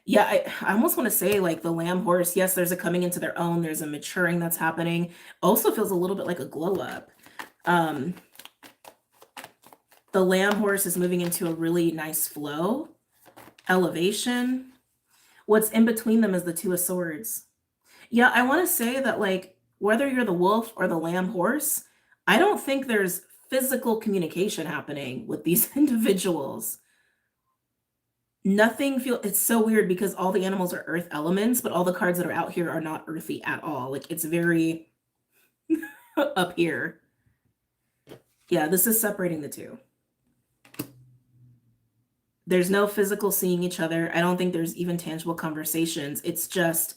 Yeah, I almost want to say like the lamb horse, yes, there's a coming into their own, there's a maturing that's happening. Also feels a little bit like a glow up. The lamb horse is moving into a really nice flow, elevation. What's in between them is the Two of Swords. Yeah, I want to say that like whether you're the wolf or the lamb horse, I don't think there's physical communication happening with these individuals. It's so weird because all the animals are earth elements, but all the cards that are out here are not earthy at all. Like it's very up here. Yeah, this is separating the two. There's no physical seeing each other. I don't think there's even tangible conversations. It's just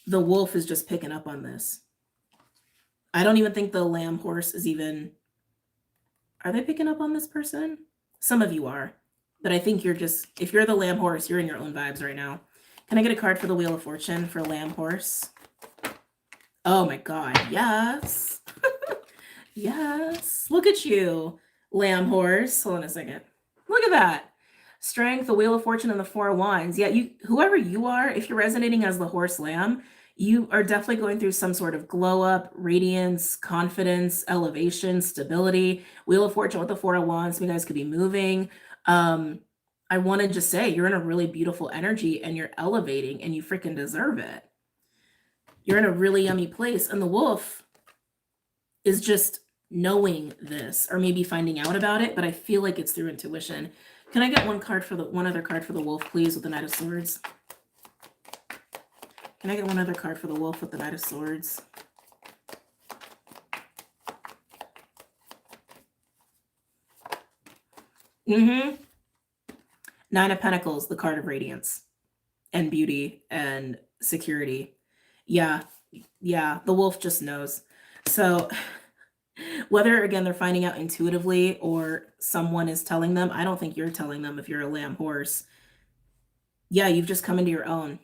the wolf is just picking up on this. I don't even think the lamb horse is even... Are they picking up on this person? Some of you are. But I think you're just... If you're the lamb horse, you're in your own vibes right now. Can I get a card for the Wheel of Fortune for lamb horse? Oh my God. Yes. Yes. Look at you, lamb horse. Hold on a second. Look at that. Strength, the Wheel of Fortune, and the Four of Wands. Yeah, whoever you are, if you're resonating as the horse lamb, you are definitely going through some sort of glow up, radiance, confidence, elevation, stability. Wheel of Fortune with the Four of Wands. You guys could be moving. I want to just say you're in a really beautiful energy and you're elevating and you freaking deserve it. You're in a really yummy place. And the wolf is just knowing this or maybe finding out about it, but I feel like it's through intuition. Can I get one other card for the wolf, please, with the Knight of Swords? Can I get one other card for the wolf with the Knight of Swords? Nine of Pentacles, the card of radiance and beauty and security. Yeah, the wolf just knows. So whether, again, they're finding out intuitively or someone is telling them, I don't think you're telling them if you're a lamb horse. Yeah, you've just come into your own.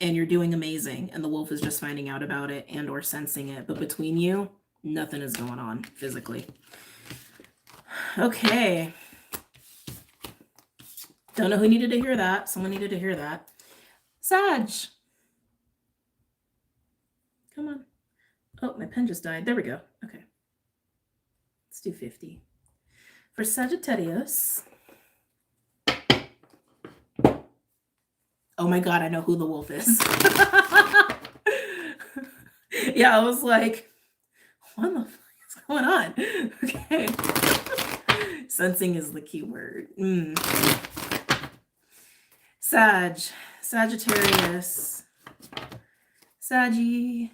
And you're doing amazing. And the wolf is just finding out about it and or sensing it. But between you, nothing is going on physically. Okay. Don't know who needed to hear that. Someone needed to hear that. Sag. Come on. Oh, my pen just died. There we go. Okay. Let's do 50. For Sagittarius. Oh my God, I know who the wolf is. Yeah, I was like, what the fuck is going on? Okay. Sensing is the key word. Sagittarius. Saggy.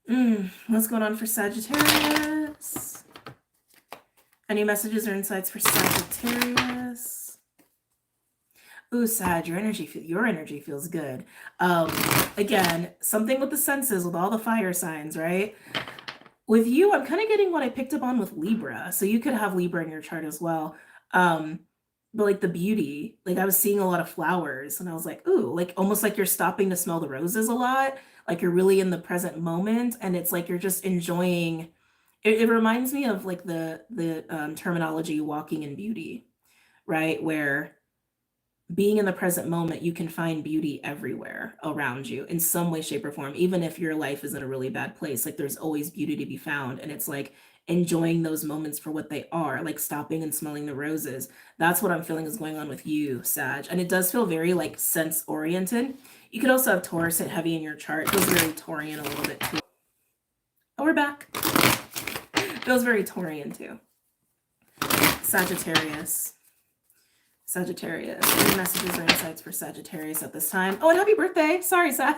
What's going on for Sagittarius? Any messages or insights for Sagittarius? Ooh, Sag, your energy feels good. Again, something with the senses, with all the fire signs, right? With you, I'm kind of getting what I picked up on with Libra. So you could have Libra in your chart as well. But like the beauty, like I was seeing a lot of flowers and I was like, ooh, like almost like you're stopping to smell the roses a lot. Like you're really in the present moment. And it's like you're just enjoying. It reminds me of like the terminology walking in beauty, right? Where being in the present moment, you can find beauty everywhere around you in some way, shape, or form, even if your life is in a really bad place. Like there's always beauty to be found. And it's like enjoying those moments for what they are, like stopping and smelling the roses. That's what I'm feeling is going on with you, Sag. And it does feel very like sense oriented. You could also have Taurus hit heavy in your chart. It feels very Taurian a little bit too. Oh, we're back. Feels very Taurian too. Sagittarius. Any messages or insights for Sagittarius at this time? Oh, and happy birthday. Sorry, Sag.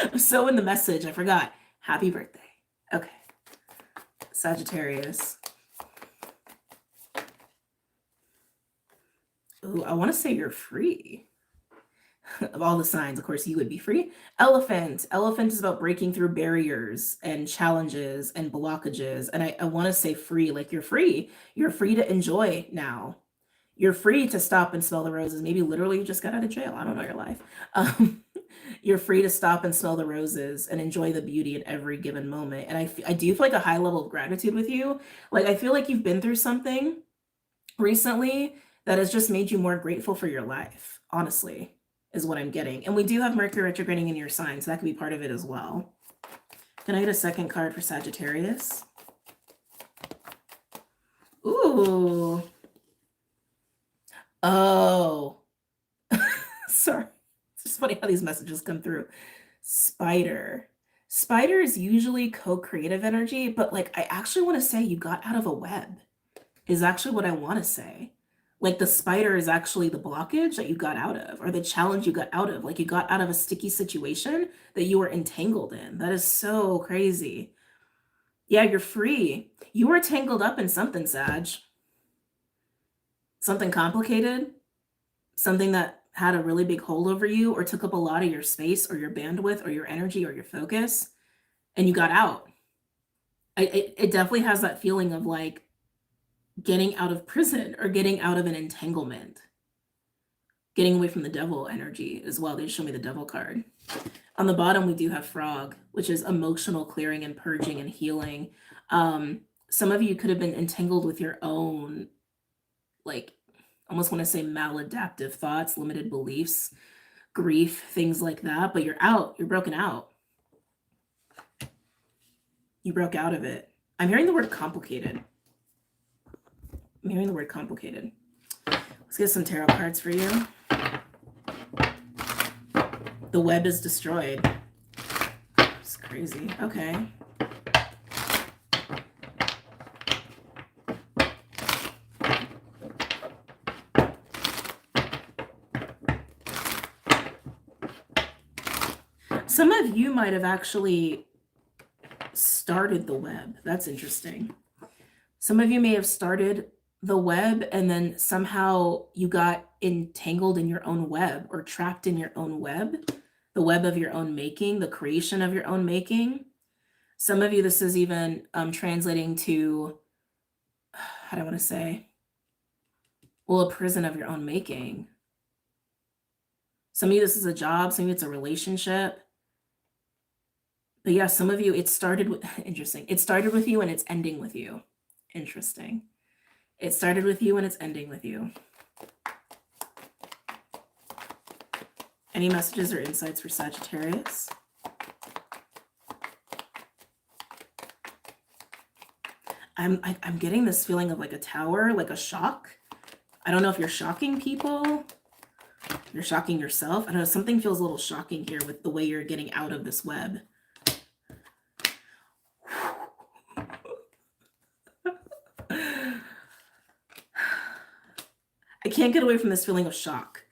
I'm so in the message. I forgot. Happy birthday. Okay. Sagittarius. Ooh, I want to say you're free. Of all the signs, of course, you would be free. Elephant. Elephant is about breaking through barriers and challenges and blockages. And I want to say free, like you're free. You're free to enjoy now. You're free to stop and smell the roses. Maybe literally you just got out of jail. I don't know your life. You're free to stop and smell the roses and enjoy the beauty in every given moment. And I do feel like a high level of gratitude with you. Like I feel like you've been through something recently that has just made you more grateful for your life, honestly, is what I'm getting. And we do have Mercury retrograding in your sign, so that could be part of it as well. Can I get a second card for Sagittarius? Ooh. Oh, sorry. It's just funny how these messages come through. Spider. Spider is usually co-creative energy, but like I actually want to say you got out of a web is actually what I want to say. Like the spider is actually the blockage that you got out of, or the challenge you got out of. Like you got out of a sticky situation that you were entangled in. That is so crazy. Yeah, you're free. You were tangled up in something, Sag. Something complicated, something that had a really big hold over you or took up a lot of your space or your bandwidth or your energy or your focus, and you got out. It definitely has that feeling of like getting out of prison or getting out of an entanglement, getting away from the devil energy as well. They just show me the devil card. On the bottom, we do have frog, which is emotional clearing and purging and healing. Some of you could have been entangled with your own, like, almost want to say maladaptive thoughts, limited beliefs, grief, things like that, but you're out. You're broken out. You broke out of it. I'm hearing the word complicated. Let's get some tarot cards for you. The web is destroyed. It's crazy. Okay. Some of you might have actually started the web. That's interesting. Some of you may have started the web and then somehow you got entangled in your own web or trapped in your own web, the web of your own making, the creation of your own making. Some of you, this is even translating to, how do I want to say? Well, a prison of your own making. Some of you, this is a job. Some of you, it's a relationship. But yeah, some of you, it started with, interesting. It started with you and it's ending with you. Interesting. It started with you and it's ending with you. Any messages or insights for Sagittarius? I'm getting this feeling of like a tower, like a shock. I don't know if you're shocking people. You're shocking yourself. I don't know, something feels a little shocking here with the way you're getting out of this web. can't get away from this feeling of shock.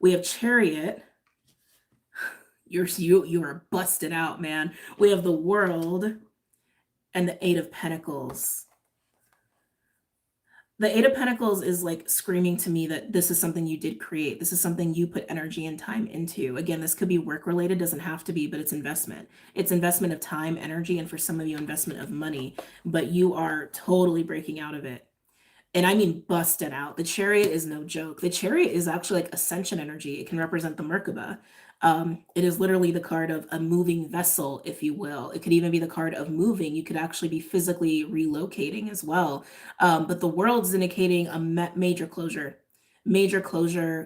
We have Chariot. You are busted out, man. We have the World and the Eight of Pentacles. The Eight of Pentacles is like screaming to me that this is something you did create. This is something you put energy and time into. Again, this could be work related, doesn't have to be, but it's investment. It's investment of time, energy, and for some of you, investment of money. But you are totally breaking out of it. And I mean busted out. The Chariot is no joke. The Chariot is actually like ascension energy. It can represent the Merkaba. It is literally the card of a moving vessel, if you will. It could even be the card of moving. You could actually be physically relocating as well. But the World's indicating a major closure,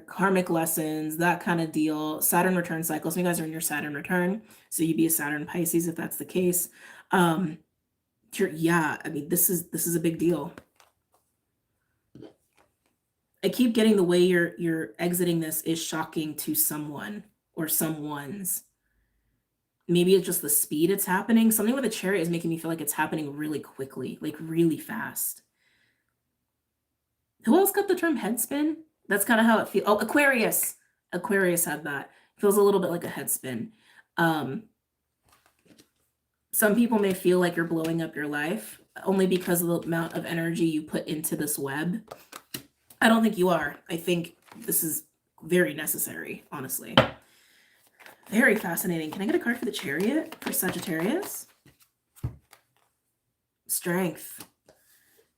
karmic lessons, that kind of deal. Saturn return cycle. So you guys are in your Saturn return. So you'd be a Saturn Pisces if that's the case. Yeah, I mean, this is a big deal. I keep getting the way you're exiting this is shocking to someone or someone's. Maybe it's just the speed it's happening. Something with a Chariot is making me feel like it's happening really quickly, like really fast. Who else got the term head spin? That's kind of how it feels. Oh, Aquarius. Aquarius had that. Feels a little bit like a head spin. Some people may feel like you're blowing up your life only because of the amount of energy you put into this web. I don't think you are. I think this is very necessary, honestly. Very fascinating. Can I get a card for the Chariot for Sagittarius? Strength.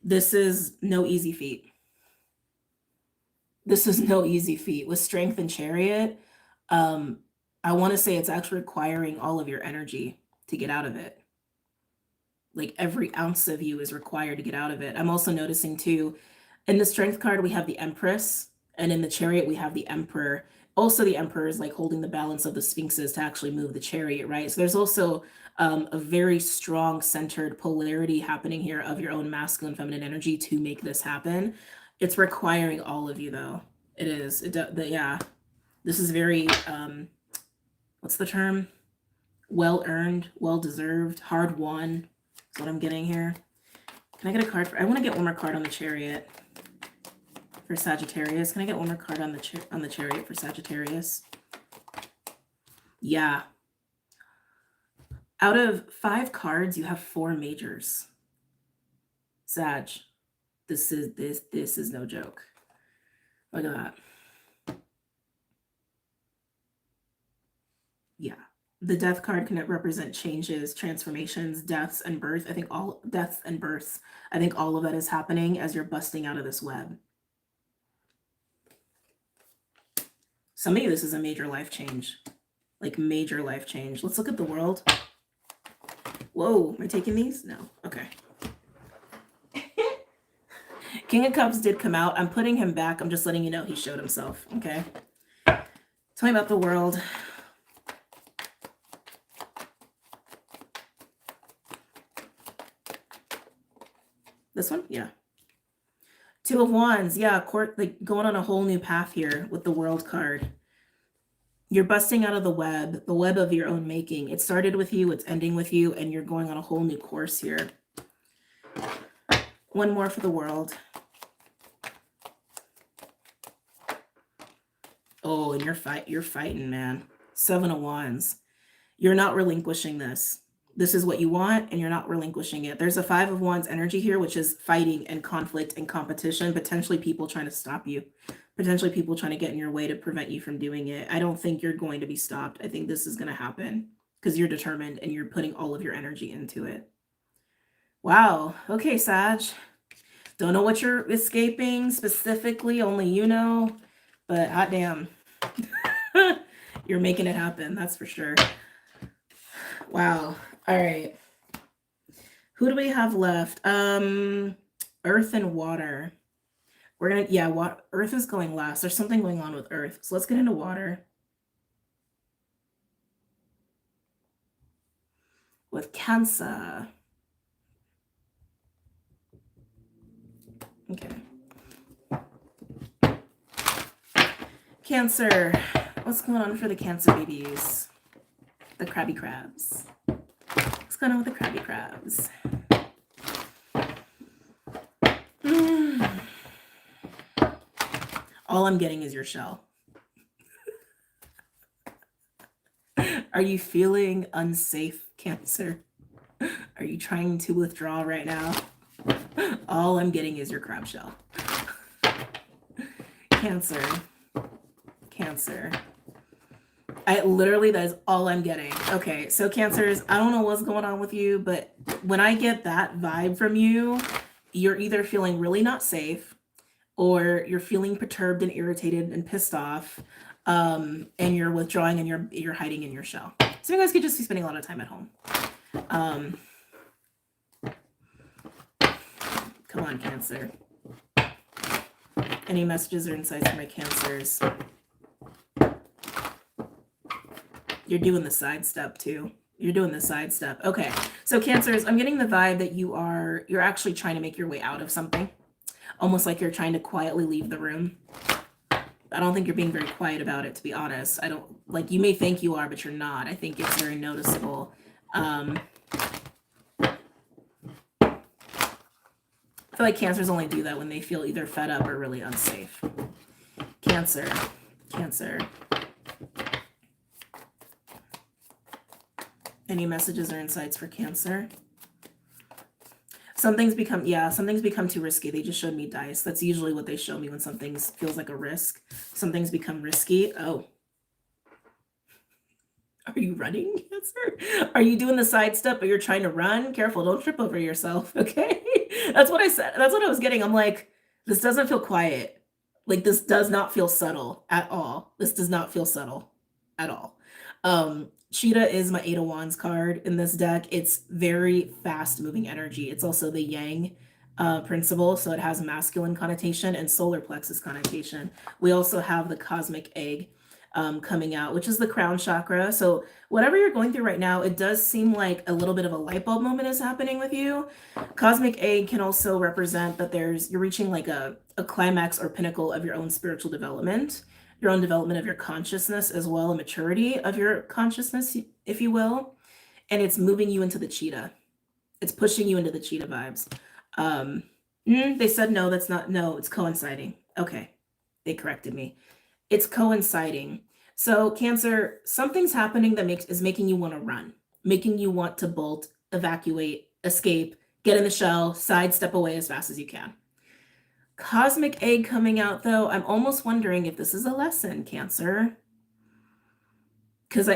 This is no easy feat. This is no easy feat. With Strength and Chariot, I want to say it's actually requiring all of your energy to get out of it. Like every ounce of you is required to get out of it. I'm also noticing too, in the Strength card, we have the Empress, and in the Chariot, we have the Emperor. Also, the Emperor is like holding the balance of the Sphinxes to actually move the Chariot, right? So there's also a very strong centered polarity happening here of your own masculine, feminine energy to make this happen. It's requiring all of you, though. It is. Yeah. This is very, what's the term? Well-earned, well-deserved, hard-won. That's what I'm getting here. Can I get a card for, I want to get one more card on the Chariot for Sagittarius. Can I get one more card on the Chariot for Sagittarius? Yeah. Out of 5 cards, you have 4 majors. Sag, this is no joke. Look at that. Yeah. The Death card can represent changes, transformations, deaths, and birth. I think all deaths and births. I think all of that is happening as you're busting out of this web. Some of you, this is a major life change. Like major life change. Let's look at the World. Whoa, am I taking these? No. Okay. King of Cups did come out. I'm putting him back. I'm just letting you know he showed himself. Okay. Tell me about the World. This one? Yeah. 2 of Wands. Yeah, like going on a whole new path here with the World card. You're busting out of the web of your own making. It started with you, it's ending with you, and you're going on a whole new course here. One more for the World. Oh, and you're fighting, man. 7 of Wands. You're not relinquishing this. This is what you want, and you're not relinquishing it. There's a 5 of Wands energy here, which is fighting and conflict and competition, potentially people trying to stop you, potentially people trying to get in your way to prevent you from doing it. I don't think you're going to be stopped. I think this is going to happen because you're determined and you're putting all of your energy into it. Wow. Okay, Sag. Don't know what you're escaping specifically, only you know, but hot damn. You're making it happen, that's for sure. Wow. All right. Who do we have left? Earth and water. We're gonna, yeah, Earth is going last. There's something going on with Earth. So let's get into water. With Cancer. Okay. Cancer. What's going on for the Cancer babies? The Krabby Crabs. What's going on with the Krabby Crabs? All I'm getting is your shell. Are you feeling unsafe, Cancer? Are you trying to withdraw right now? All I'm getting is your crab shell. Cancer. Cancer. That is all I'm getting. Okay, so Cancers, I don't know what's going on with you, but when I get that vibe from you, you're either feeling really not safe, or you're feeling perturbed and irritated and pissed off, and you're withdrawing and you're hiding in your shell. So you guys could just be spending a lot of time at home. Come on, Cancer. Any messages or insights for my Cancers? You're doing the side step too. You're doing the side step. Okay. So Cancers, I'm getting the vibe that you're actually trying to make your way out of something. Almost like you're trying to quietly leave the room. I don't think you're being very quiet about it, to be honest. I don't, like, you may think you are, but you're not. I think it's very noticeable. I feel like Cancers only do that when they feel either fed up or really unsafe. Cancer. Cancer. Any messages or insights for Cancer? Something's become too risky. They just showed me dice. That's usually what they show me when something feels like a risk. Something's become risky. Oh. Are you running, Cancer? Are you doing the side step, but you're trying to run? Careful, don't trip over yourself, okay? That's what I said. That's what I was getting. I'm like, this doesn't feel quiet. Like, this does not feel subtle at all. This does not feel subtle at all. Cheetah is my 8 of Wands card in this deck. It's very fast moving energy. It's also the Yang principle, so it has masculine connotation and solar plexus connotation. We also have the cosmic egg coming out, which is the crown chakra. So whatever you're going through right now, it does seem like a little bit of a light bulb moment is happening with you. Cosmic egg can also represent that you're reaching like a climax or pinnacle of your own spiritual development, your own development of your consciousness as well, a maturity of your consciousness, if you will. And it's moving you into the cheetah. It's pushing you into the cheetah vibes. They said no, that's not, no, it's coinciding. Okay, they corrected me. It's coinciding. So Cancer, something's happening that is making you want to run, making you want to bolt, evacuate, escape, get in the shell, sidestep away as fast as you can. Cosmic egg coming out, though, I'm almost wondering if this is a lesson, Cancer. Because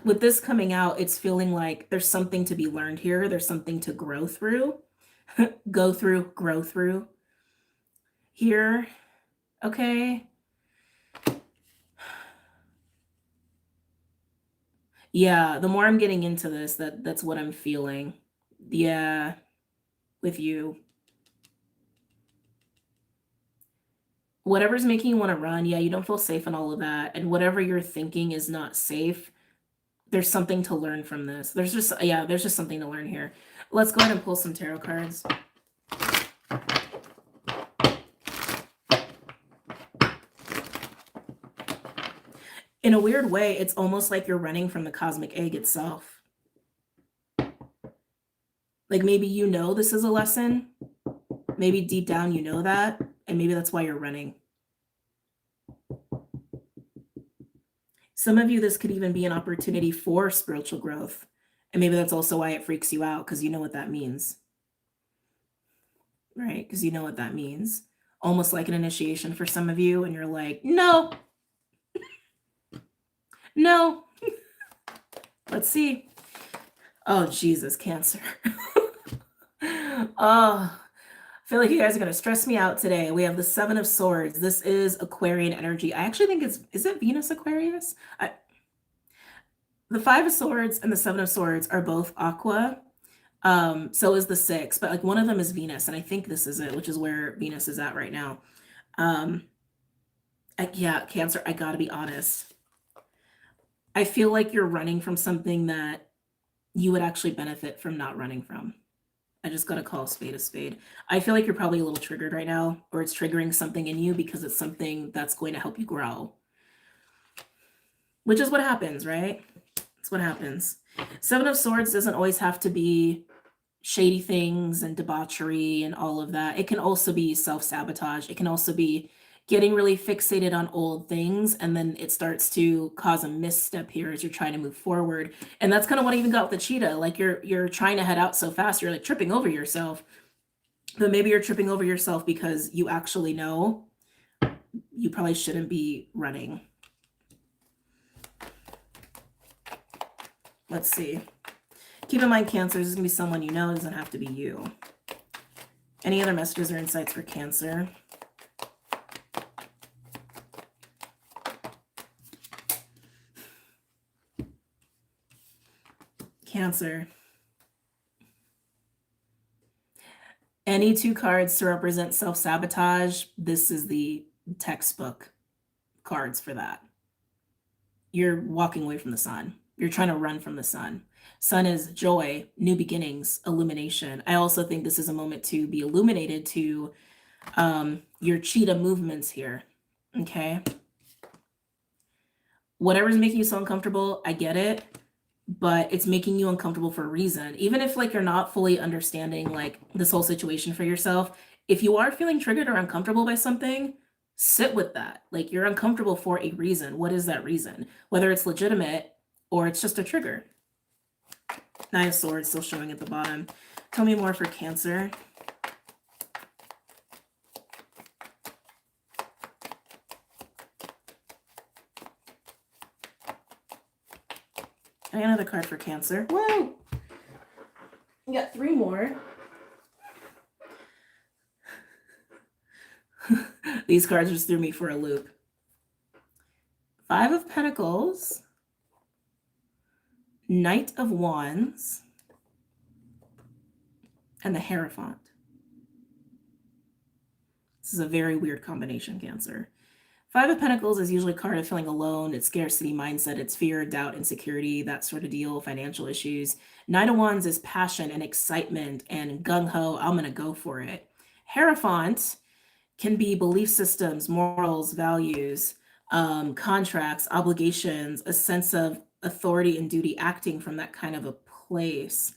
with this coming out, it's feeling like there's something to be learned here. There's something to grow through, grow through here. Okay. Yeah, the more I'm getting into this, that's what I'm feeling. Yeah, with you. Whatever's making you want to run, yeah, you don't feel safe and all of that. And whatever you're thinking is not safe, there's something to learn from this. There's just something to learn here. Let's go ahead and pull some tarot cards. In a weird way, it's almost like you're running from the cosmic egg itself. Like maybe you know this is a lesson. Maybe deep down you know that, and maybe that's why you're running. Some of you, this could even be an opportunity for spiritual growth. And maybe that's also why it freaks you out, because you know what that means. Right? Because you know what that means. Almost like an initiation for some of you, and you're like, no. No. Let's see. Oh, Jesus, Cancer. Oh, I feel like you guys are going to stress me out today. We have the 7 of Swords. This is Aquarian energy. I actually think is it Venus Aquarius? The 5 of Swords and the 7 of Swords are both aqua. So is the 6, but like one of them is Venus, and I think this is it, which is where Venus is at right now. Yeah, Cancer, I gotta be honest. I feel like you're running from something that you would actually benefit from not running from. I just gotta call a spade a spade. I feel like you're probably a little triggered right now, or it's triggering something in you because it's something that's going to help you grow. Which is what happens, right? That's what happens. 7 of Swords doesn't always have to be shady things and debauchery and all of that. It can also be self-sabotage. It can also be getting really fixated on old things, and then it starts to cause a misstep here as you're trying to move forward. And that's kind of what I even got with the cheetah. Like you're trying to head out so fast, you're like tripping over yourself. But maybe you're tripping over yourself because you actually know you probably shouldn't be running. Let's see. Keep in mind, Cancer, this is going to be someone you know. It doesn't have to be you. Any other messages or insights for Cancer? Cancer. Any two cards to represent self-sabotage, this is the textbook cards for that. You're walking away from the sun. You're trying to run from the sun. Sun is joy, new beginnings, illumination. I also think this is a moment to be illuminated to your cheetah movements here. Okay. Whatever's making you so uncomfortable, I get it, but it's making you uncomfortable for a reason. Even if like you're not fully understanding like this whole situation for yourself, if you are feeling triggered or uncomfortable by something, sit with that. Like you're uncomfortable for a reason. What is that reason? Whether it's legitimate or it's just a trigger. Nine of Swords still showing at the bottom. Tell me more for Cancer. I got another card for Cancer. Whoa! You got 3 more. These cards just threw me for a loop. 5 of Pentacles. Knight of Wands. And the Hierophant. This is a very weird combination, Cancer. 5 of Pentacles is usually a card of feeling alone. It's scarcity mindset. It's fear, doubt, insecurity, that sort of deal, financial issues. Knight of Wands is passion and excitement and gung-ho. I'm going to go for it. Hierophant can be belief systems, morals, values, contracts, obligations, a sense of authority and duty, acting from that kind of a place.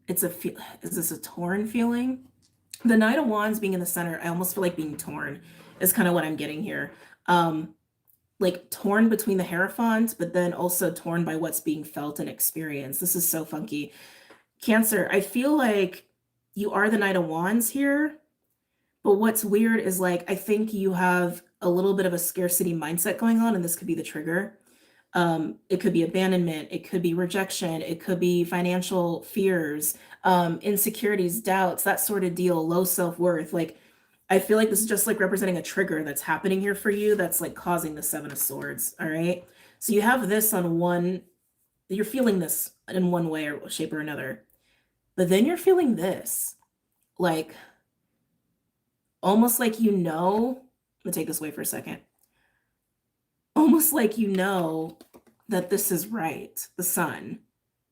Is this a torn feeling? The Knight of Wands being in the center, I almost feel like being torn is kind of what I'm getting here. Like torn between the Hierophant, but then also torn by what's being felt and experienced. This is so funky. Cancer, I feel like you are the Knight of Wands here, but what's weird is like, I think you have a little bit of a scarcity mindset going on, and this could be the trigger. It could be abandonment, it could be rejection, it could be financial fears, insecurities, doubts, that sort of deal, low self-worth. Like, I feel like this is just like representing a trigger that's happening here for you that's like causing the 7 of Swords. All right. So you have this on one, you're feeling this in one way or shape or another, but then you're feeling this, like almost like, you know, I'm gonna take this away for a second. Almost like you know that this is right, the sun,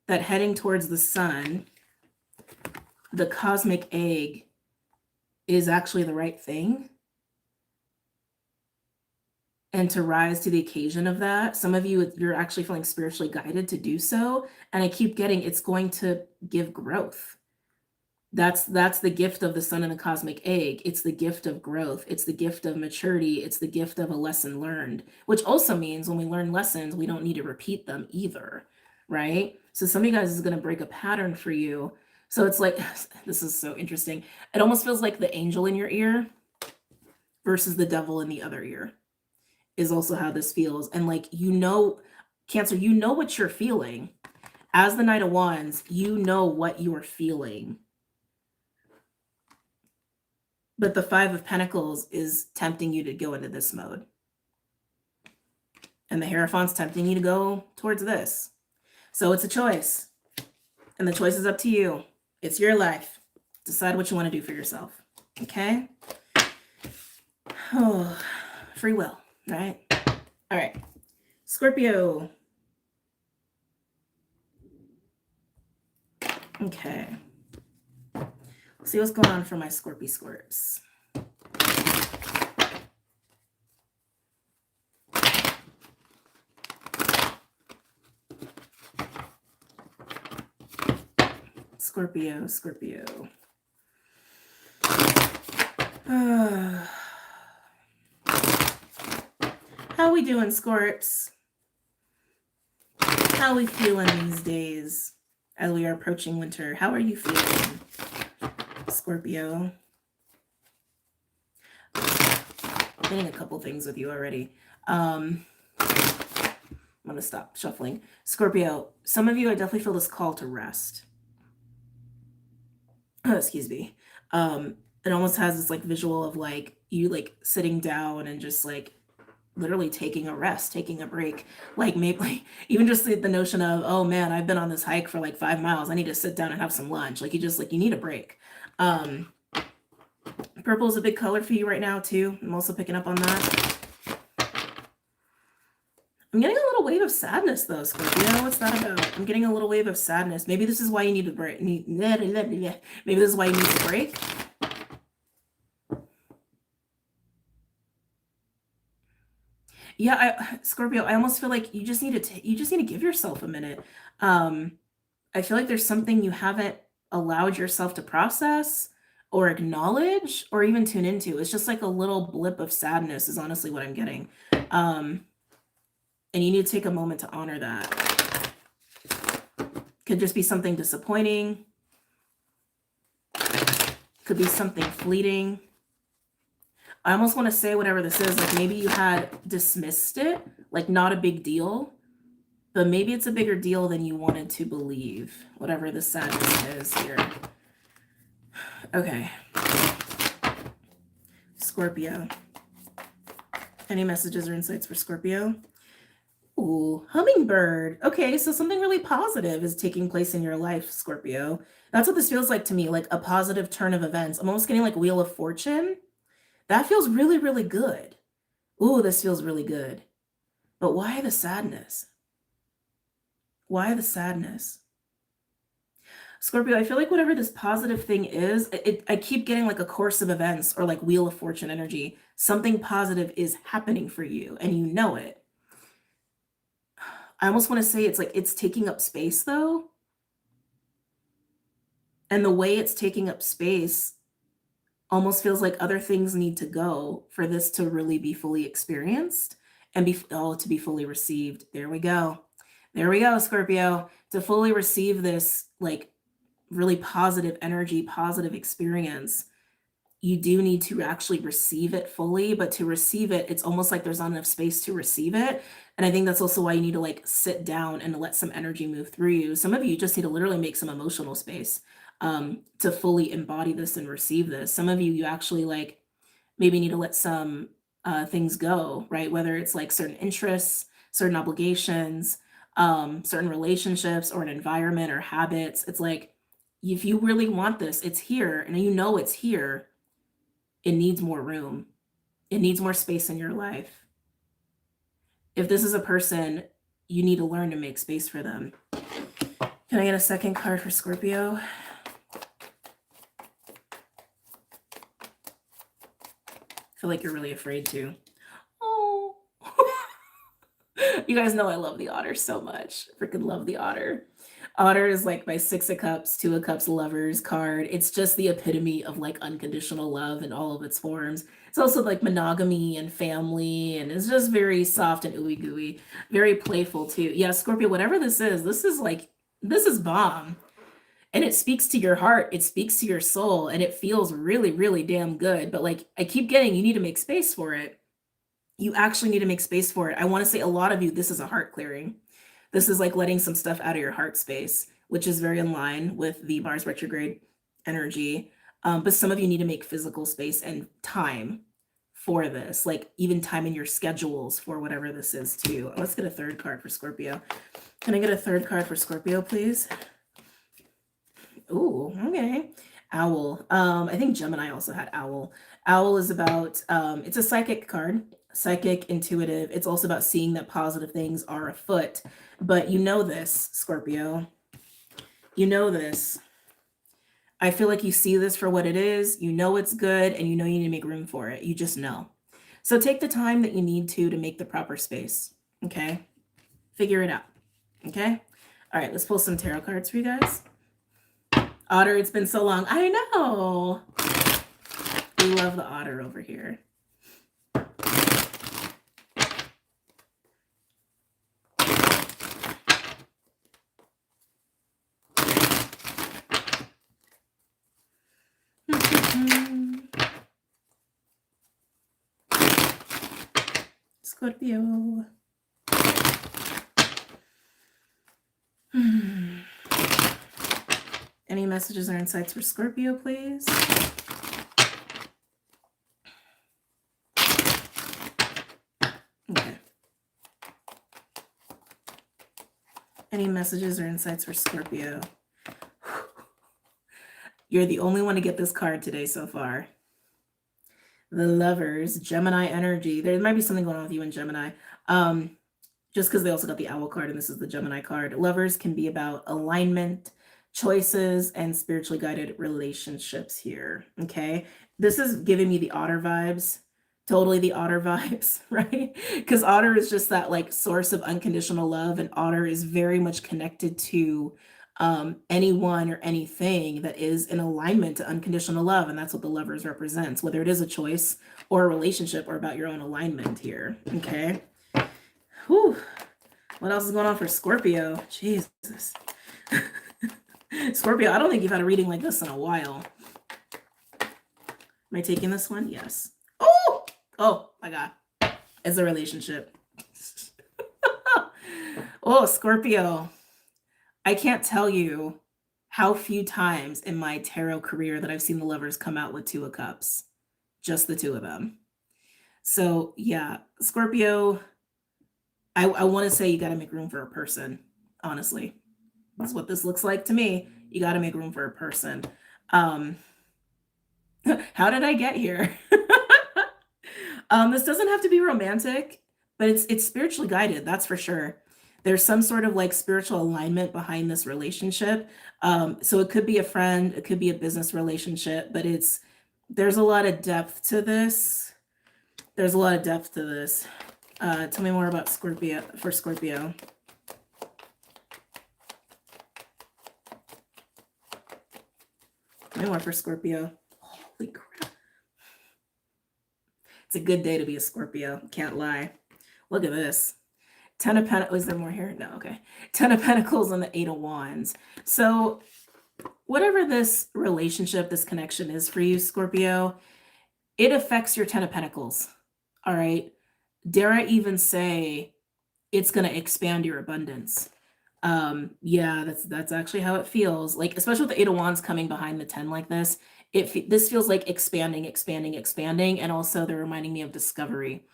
that heading towards the sun, the cosmic egg is actually the right thing. And to rise to the occasion of that, some of you, you're actually feeling spiritually guided to do so. And I keep getting, it's going to give growth. That's the gift of the sun and the cosmic egg. It's the gift of growth. It's the gift of maturity. It's the gift of a lesson learned, which also means when we learn lessons, we don't need to repeat them either, right? So some of you guys is going to break a pattern for you. So it's like, this is so interesting. It almost feels like the angel in your ear versus the devil in the other ear is also how this feels. And like, you know, Cancer, you know what you're feeling. As the Knight of Wands, you know what you are feeling. But the 5 of Pentacles is tempting you to go into this mode. And the Hierophant's tempting you to go towards this. So it's a choice. And the choice is up to you. It's your life. Decide what you want to do for yourself. Okay? Oh, free will, right? All right. Scorpio. Okay. See what's going on for my Scorpio Scorps. Scorpio. How we doing, Scorps? How we feeling these days as we are approaching winter? How are you feeling, Scorpio? I'm getting a couple things with you already. I'm gonna stop shuffling. Scorpio, some of you, I definitely feel this call to rest. Excuse me. It almost has this like visual of like you like sitting down and just like literally taking a rest, taking a break. Like maybe like, even just the notion of, oh man, I've been on this hike for like 5 miles. I need to sit down and have some lunch. Like you just like, you need a break. Purple is a big color for you right now too. I'm also picking up on that. I'm getting a little wave of sadness though, Scorpio. What's that about? I'm getting a little wave of sadness. Maybe this is why you need a break. Maybe this is why you need a break. Yeah, Scorpio, I almost feel like you just need to give yourself a minute. I feel like there's something you haven't allowed yourself to process or acknowledge or even tune into. It's just like a little blip of sadness is honestly what I'm getting. And you need to take a moment to honor that. Could just be something disappointing. Could be something fleeting. I almost want to say whatever this is, like maybe you had dismissed it, like not a big deal, but maybe it's a bigger deal than you wanted to believe, whatever the sadness is here. Okay. Scorpio. Any messages or insights for Scorpio? Ooh, hummingbird. Okay, so something really positive is taking place in your life, Scorpio. That's what this feels like to me, like a positive turn of events. I'm almost getting like Wheel of Fortune. That feels really, really good. Ooh, this feels really good. But why the sadness? Why the sadness? Scorpio, I feel like whatever this positive thing is, I keep getting like a course of events or like Wheel of Fortune energy. Something positive is happening for you and you know it. I almost want to say it's like it's taking up space though. And the way it's taking up space almost feels like other things need to go for this to really be fully experienced and to be fully received. There we go. There we go, Scorpio. To fully receive this like really positive energy, positive experience, you do need to actually receive it fully, but to receive it, it's almost like there's not enough space to receive it. And I think that's also why you need to like sit down and let some energy move through you. Some of you just need to literally make some emotional space to fully embody this and receive this. Some of you actually like maybe need to let some things go, right? Whether it's like certain interests, certain obligations, certain relationships or an environment or habits. It's like, if you really want this, it's here and you know it's here. It needs more room. It needs more space in your life. If this is a person, you need to learn to make space for them. Can I get a second card for Scorpio? I feel like you're really afraid to. Oh. You guys know I love the otter so much. Freaking love the otter. Otter is like my 6 of Cups, 2 of Cups lovers card. It's just the epitome of like unconditional love in all of its forms. It's also like monogamy and family, and it's just very soft and ooey gooey, very playful too. Yeah, Scorpio, whatever this is bomb. And it speaks to your heart, it speaks to your soul, and it feels really, really damn good. But like I keep getting, you need to make space for it. You actually need to make space for it. I want to say a lot of you, this is a heart clearing. This is like letting some stuff out of your heart space, which is very in line with the Mars retrograde energy. But some of you need to make physical space and time for this, like even time in your schedules for whatever this is too. Let's get a third card for Scorpio. Can I get a third card for Scorpio, please? Ooh, okay. Owl. I think Gemini also had owl. Owl is about, it's a psychic card, psychic, intuitive. It's also about seeing that positive things are afoot. But you know this, Scorpio. You know this. I feel like you see this for what it is. You know it's good, and you know you need to make room for it. You just know. So take the time that you need to make the proper space. Okay? Figure it out. Okay? All right, let's pull some tarot cards for you guys. Otter, it's been so long. I know. We love the otter over here. Scorpio. Any messages or insights for Scorpio, please? Okay. Any messages or insights for Scorpio? You're the only one to get this card today so far. The Lovers, Gemini energy. There might be something going on with you in Gemini. Just because they also got the Owl card and this is the Gemini card. Lovers can be about alignment, choices, and spiritually guided relationships here. Okay. This is giving me the otter vibes. Totally the otter vibes, right? Because otter is just that like source of unconditional love, and otter is very much connected to anyone or anything that is in alignment to unconditional love. And that's what the Lovers represents, whether it is a choice or a relationship or about your own alignment here. Okay. Whew. What else is going on for Scorpio? Jesus. Scorpio, I don't think you've had a reading like this in a while. Am I taking this one? Yes. Oh my God. It's a relationship. Oh, Scorpio. I can't tell you how few times in my tarot career that I've seen the Lovers come out with 2 of Cups. Just the 2 of them. So yeah, Scorpio, I want to say you got to make room for a person. Honestly, that's what this looks like to me. You got to make room for a person. How did I get here? This doesn't have to be romantic, but it's spiritually guided. That's for sure. There's some sort of like spiritual alignment behind this relationship. So it could be a friend, it could be a business relationship, but there's a lot of depth to this. There's a lot of depth to this. Tell me more about Scorpio, for Scorpio. Tell me more for Scorpio. Holy crap. It's a good day to be a Scorpio. Can't lie. Look at this. 10 of Pentacles. Is there more here? No, okay. 10 of Pentacles and the 8 of Wands. So whatever this relationship, this connection is for you, Scorpio, it affects your 10 of Pentacles. All right. Dare I even say it's going to expand your abundance. Yeah, that's actually how it feels. Like, especially with the 8 of Wands coming behind the 10 like this, this feels like expanding. And also they're reminding me of discovery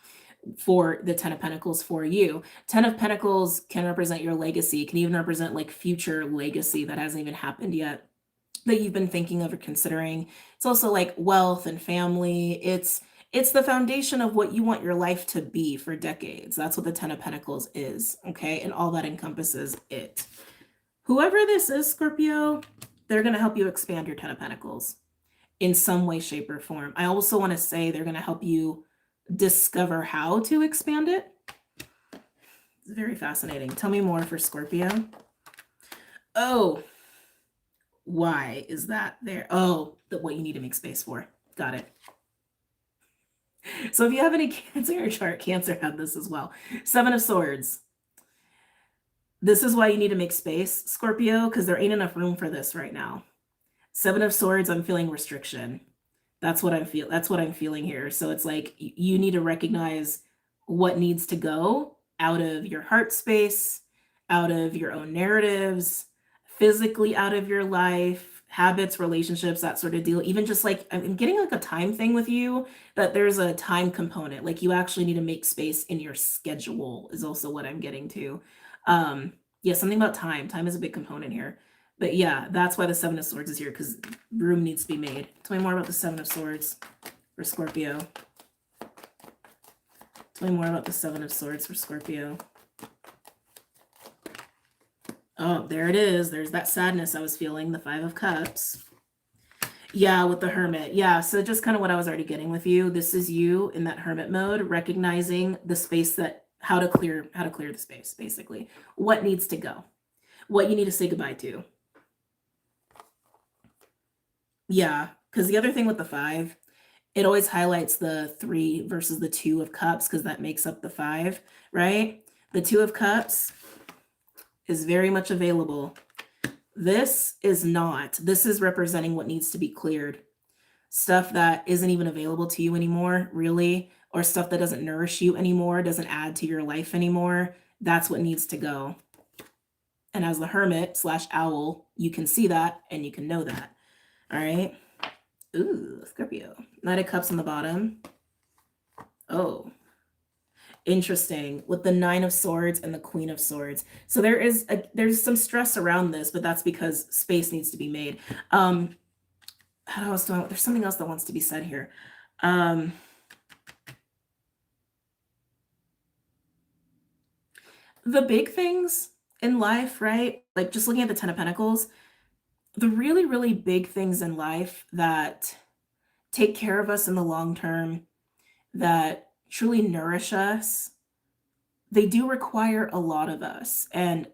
for the 10 of Pentacles for you. 10 of Pentacles can represent your legacy, can even represent like future legacy that hasn't even happened yet, that you've been thinking of or considering. It's also like wealth and family. It's the foundation of what you want your life to be for decades. That's what the 10 of Pentacles is, okay? And all that encompasses it. Whoever this is, Scorpio, they're going to help you expand your 10 of Pentacles in some way, shape, or form. I also want to say they're going to help you discover how to expand it. It's very fascinating. Tell me more for Scorpio. Oh, why is that there? Oh, what you need to make space for. Got it. So if you have any Cancer in your chart, Cancer had this as well. 7 of Swords. This is why you need to make space, Scorpio, because there ain't enough room for this right now. 7 of Swords, I'm feeling restriction. That's what I'm feeling here. So it's like you need to recognize what needs to go out of your heart space, out of your own narratives, physically out of your life, habits, relationships, that sort of deal. Even just like I'm getting like a time thing with you, that there's a time component. Like you actually need to make space in your schedule is also what I'm getting to. Yeah, something about time. Time is a big component here. But yeah, that's why the 7 of Swords is here, because room needs to be made. Tell me more about the 7 of Swords for Scorpio. Tell me more about the 7 of Swords for Scorpio. Oh, there it is. There's that sadness I was feeling, the 5 of Cups. Yeah, with the Hermit. Yeah, so just kind of what I was already getting with you. This is you in that Hermit mode, recognizing the space how to clear the space, basically. What needs to go. What you need to say goodbye to. Yeah, because the other thing with the 5 it always highlights the 3 versus the 2 of cups because that makes up the 5, right? The 2 of cups is very much available. This is not. This is representing what needs to be cleared. Stuff that isn't even available to you anymore, really, or stuff that doesn't nourish you anymore, doesn't add to your life anymore. That's what needs to go. And as the hermit / owl, you can see that and you can know that. All right. Ooh, Scorpio. Knight of Cups on the bottom. Oh, interesting. With the 9 of Swords and the Queen of Swords. So there's some stress around this, but that's because space needs to be made. How else do I, there's something else that wants to be said here. The big things in life, right? Like just looking at the 10 of Pentacles, the really, really big things in life that take care of us in the long term, that truly nourish us, they do require a lot of us. And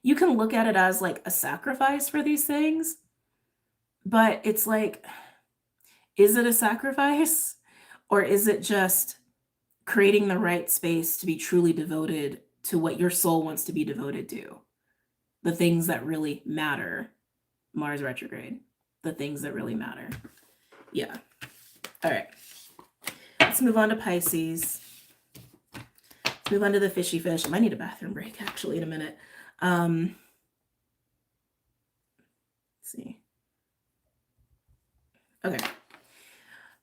you can look at it as like a sacrifice for these things, but it's like, is it a sacrifice or is it just creating the right space to be truly devoted to what your soul wants to be devoted to? The things that really matter. Mars retrograde. The things that really matter. Yeah. All right. Let's move on to Pisces. Let's move on to the fishy fish. I might need a bathroom break actually in a minute. Let's see. Okay.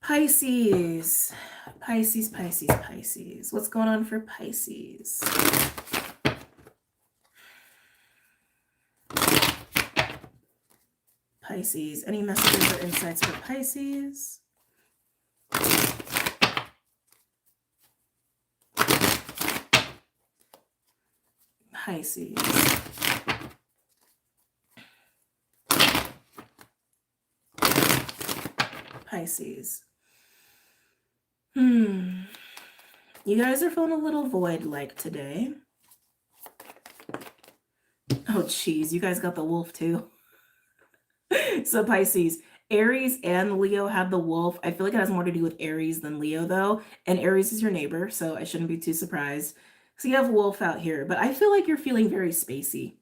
Pisces. Pisces, Pisces, Pisces. What's going on for Pisces? Pisces. Any messages or insights for Pisces? Pisces. Pisces. You guys are feeling a little void-like today. Oh, geez. You guys got the wolf too. So Pisces, Aries and Leo have the wolf. I feel like it has more to do with Aries than Leo though. And Aries is your neighbor, so I shouldn't be too surprised. So you have wolf out here, but I feel like you're feeling very spacey.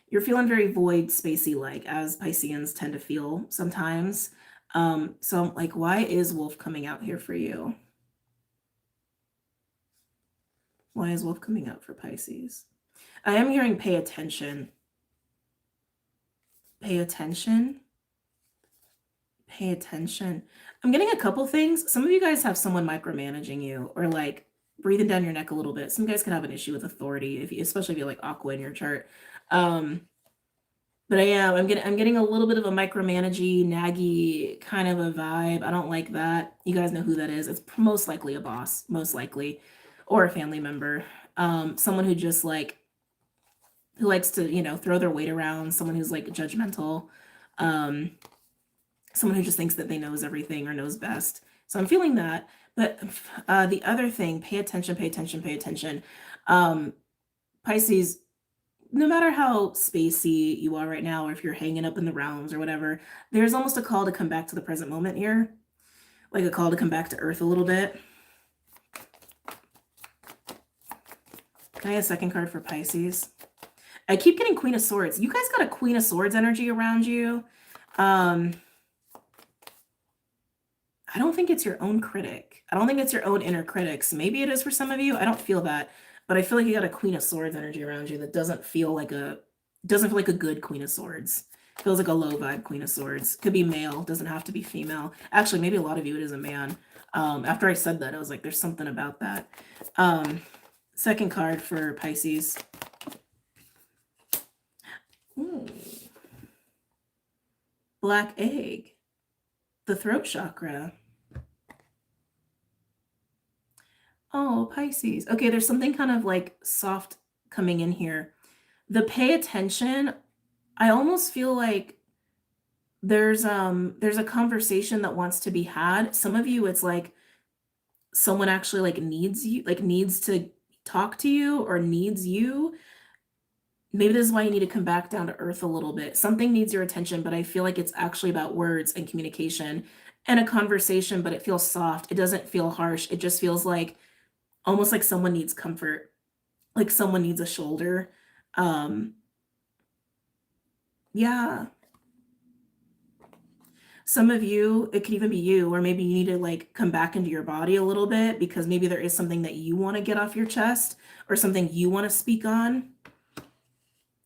You're feeling very void, spacey-like, as Pisceans tend to feel sometimes. So I'm like, why is wolf coming out here for you? Why is wolf coming out for Pisces? I am hearing pay attention. Pay attention. Pay attention. I'm getting a couple things. Some of you guys have someone micromanaging you or like breathing down your neck a little bit. Some guys can have an issue with authority, especially if you like Aqua in your chart. But I'm getting a little bit of a micromanagey, naggy kind of a vibe. I don't like that. You guys know who that is. It's most likely a boss, most likely, or a family member. Someone who just like, who likes to, throw their weight around, someone who's like judgmental, someone who just thinks that they knows everything or knows best. So I'm feeling that. But the other thing, pay attention, pay attention, pay attention. Pisces, no matter how spacey you are right now, or if you're hanging up in the realms or whatever, there's almost a call to come back to the present moment here. Like a call to come back to earth a little bit. Can I have a second card for Pisces? I keep getting Queen of Swords. You guys got a Queen of Swords energy around you. I don't think it's your own critic. I don't think it's your own inner critics. Maybe it is for some of you. I don't feel that. But I feel like you got a Queen of Swords energy around you that doesn't feel like a good Queen of Swords. Feels like a low vibe Queen of Swords. Could be male, doesn't have to be female. Actually, maybe a lot of you it is a man. After I said that, I was like, there's something about that. Second card for Pisces. Ooh. Black egg. The throat chakra. Oh, Pisces. Okay, there's something kind of like soft coming in here. The pay attention, I almost feel like there's a conversation that wants to be had. Some of you, it's like someone actually like needs you, like needs to talk to you or needs you. Maybe this is why you need to come back down to earth a little bit. Something needs your attention, but I feel like it's actually about words and communication. and a conversation, but it feels soft. It doesn't feel harsh. It just feels like almost like someone needs comfort, like someone needs a shoulder. Um, yeah. Some of you, it could even be you, or maybe you need to like come back into your body a little bit because maybe there is something that you want to get off your chest or something you want to speak on.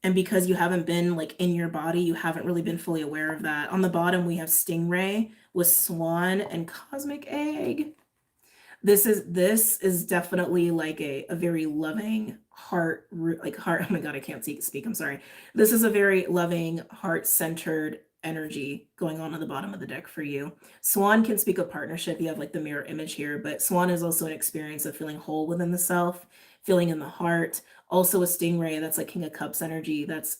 And because you haven't been like in your body, you haven't really been fully aware of that. On the bottom, we have Stingray with Swan and Cosmic Egg. This is definitely like a very loving heart, like heart. Oh my God, I can't speak. I'm sorry. This is a very loving, heart-centered energy going on the bottom of the deck for you. Swan can speak of partnership. You have like the mirror image here, but Swan is also an experience of feeling whole within the self, feeling in the heart. Also a Stingray, that's like King of Cups energy. That's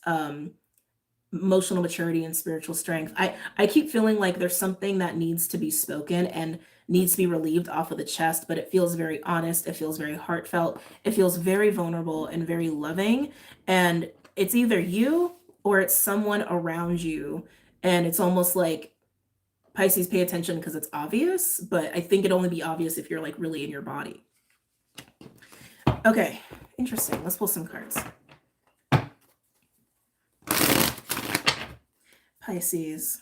emotional maturity and spiritual strength. I keep feeling like there's something that needs to be spoken and needs to be relieved off of the chest, but it feels very honest. It feels very heartfelt. It feels very vulnerable and very loving. And it's either you or it's someone around you. And it's almost like Pisces, pay attention because it's obvious, but I think it'd only be obvious if you're like really in your body. Okay, interesting. Let's pull some cards. Pisces.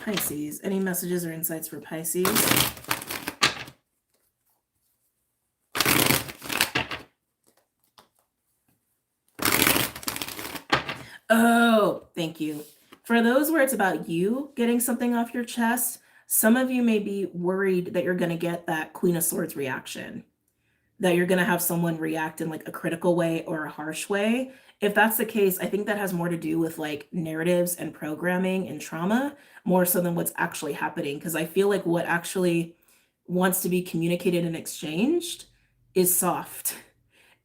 Pisces. Any messages or insights for Pisces? Oh, thank you. For those where it's about you getting something off your chest, some of you may be worried that you're going to get that Queen of Swords reaction, that you're going to have someone react in like a critical way or a harsh way. If that's the case, I think that has more to do with like narratives and programming and trauma more so than what's actually happening. Because I feel like what actually wants to be communicated and exchanged is soft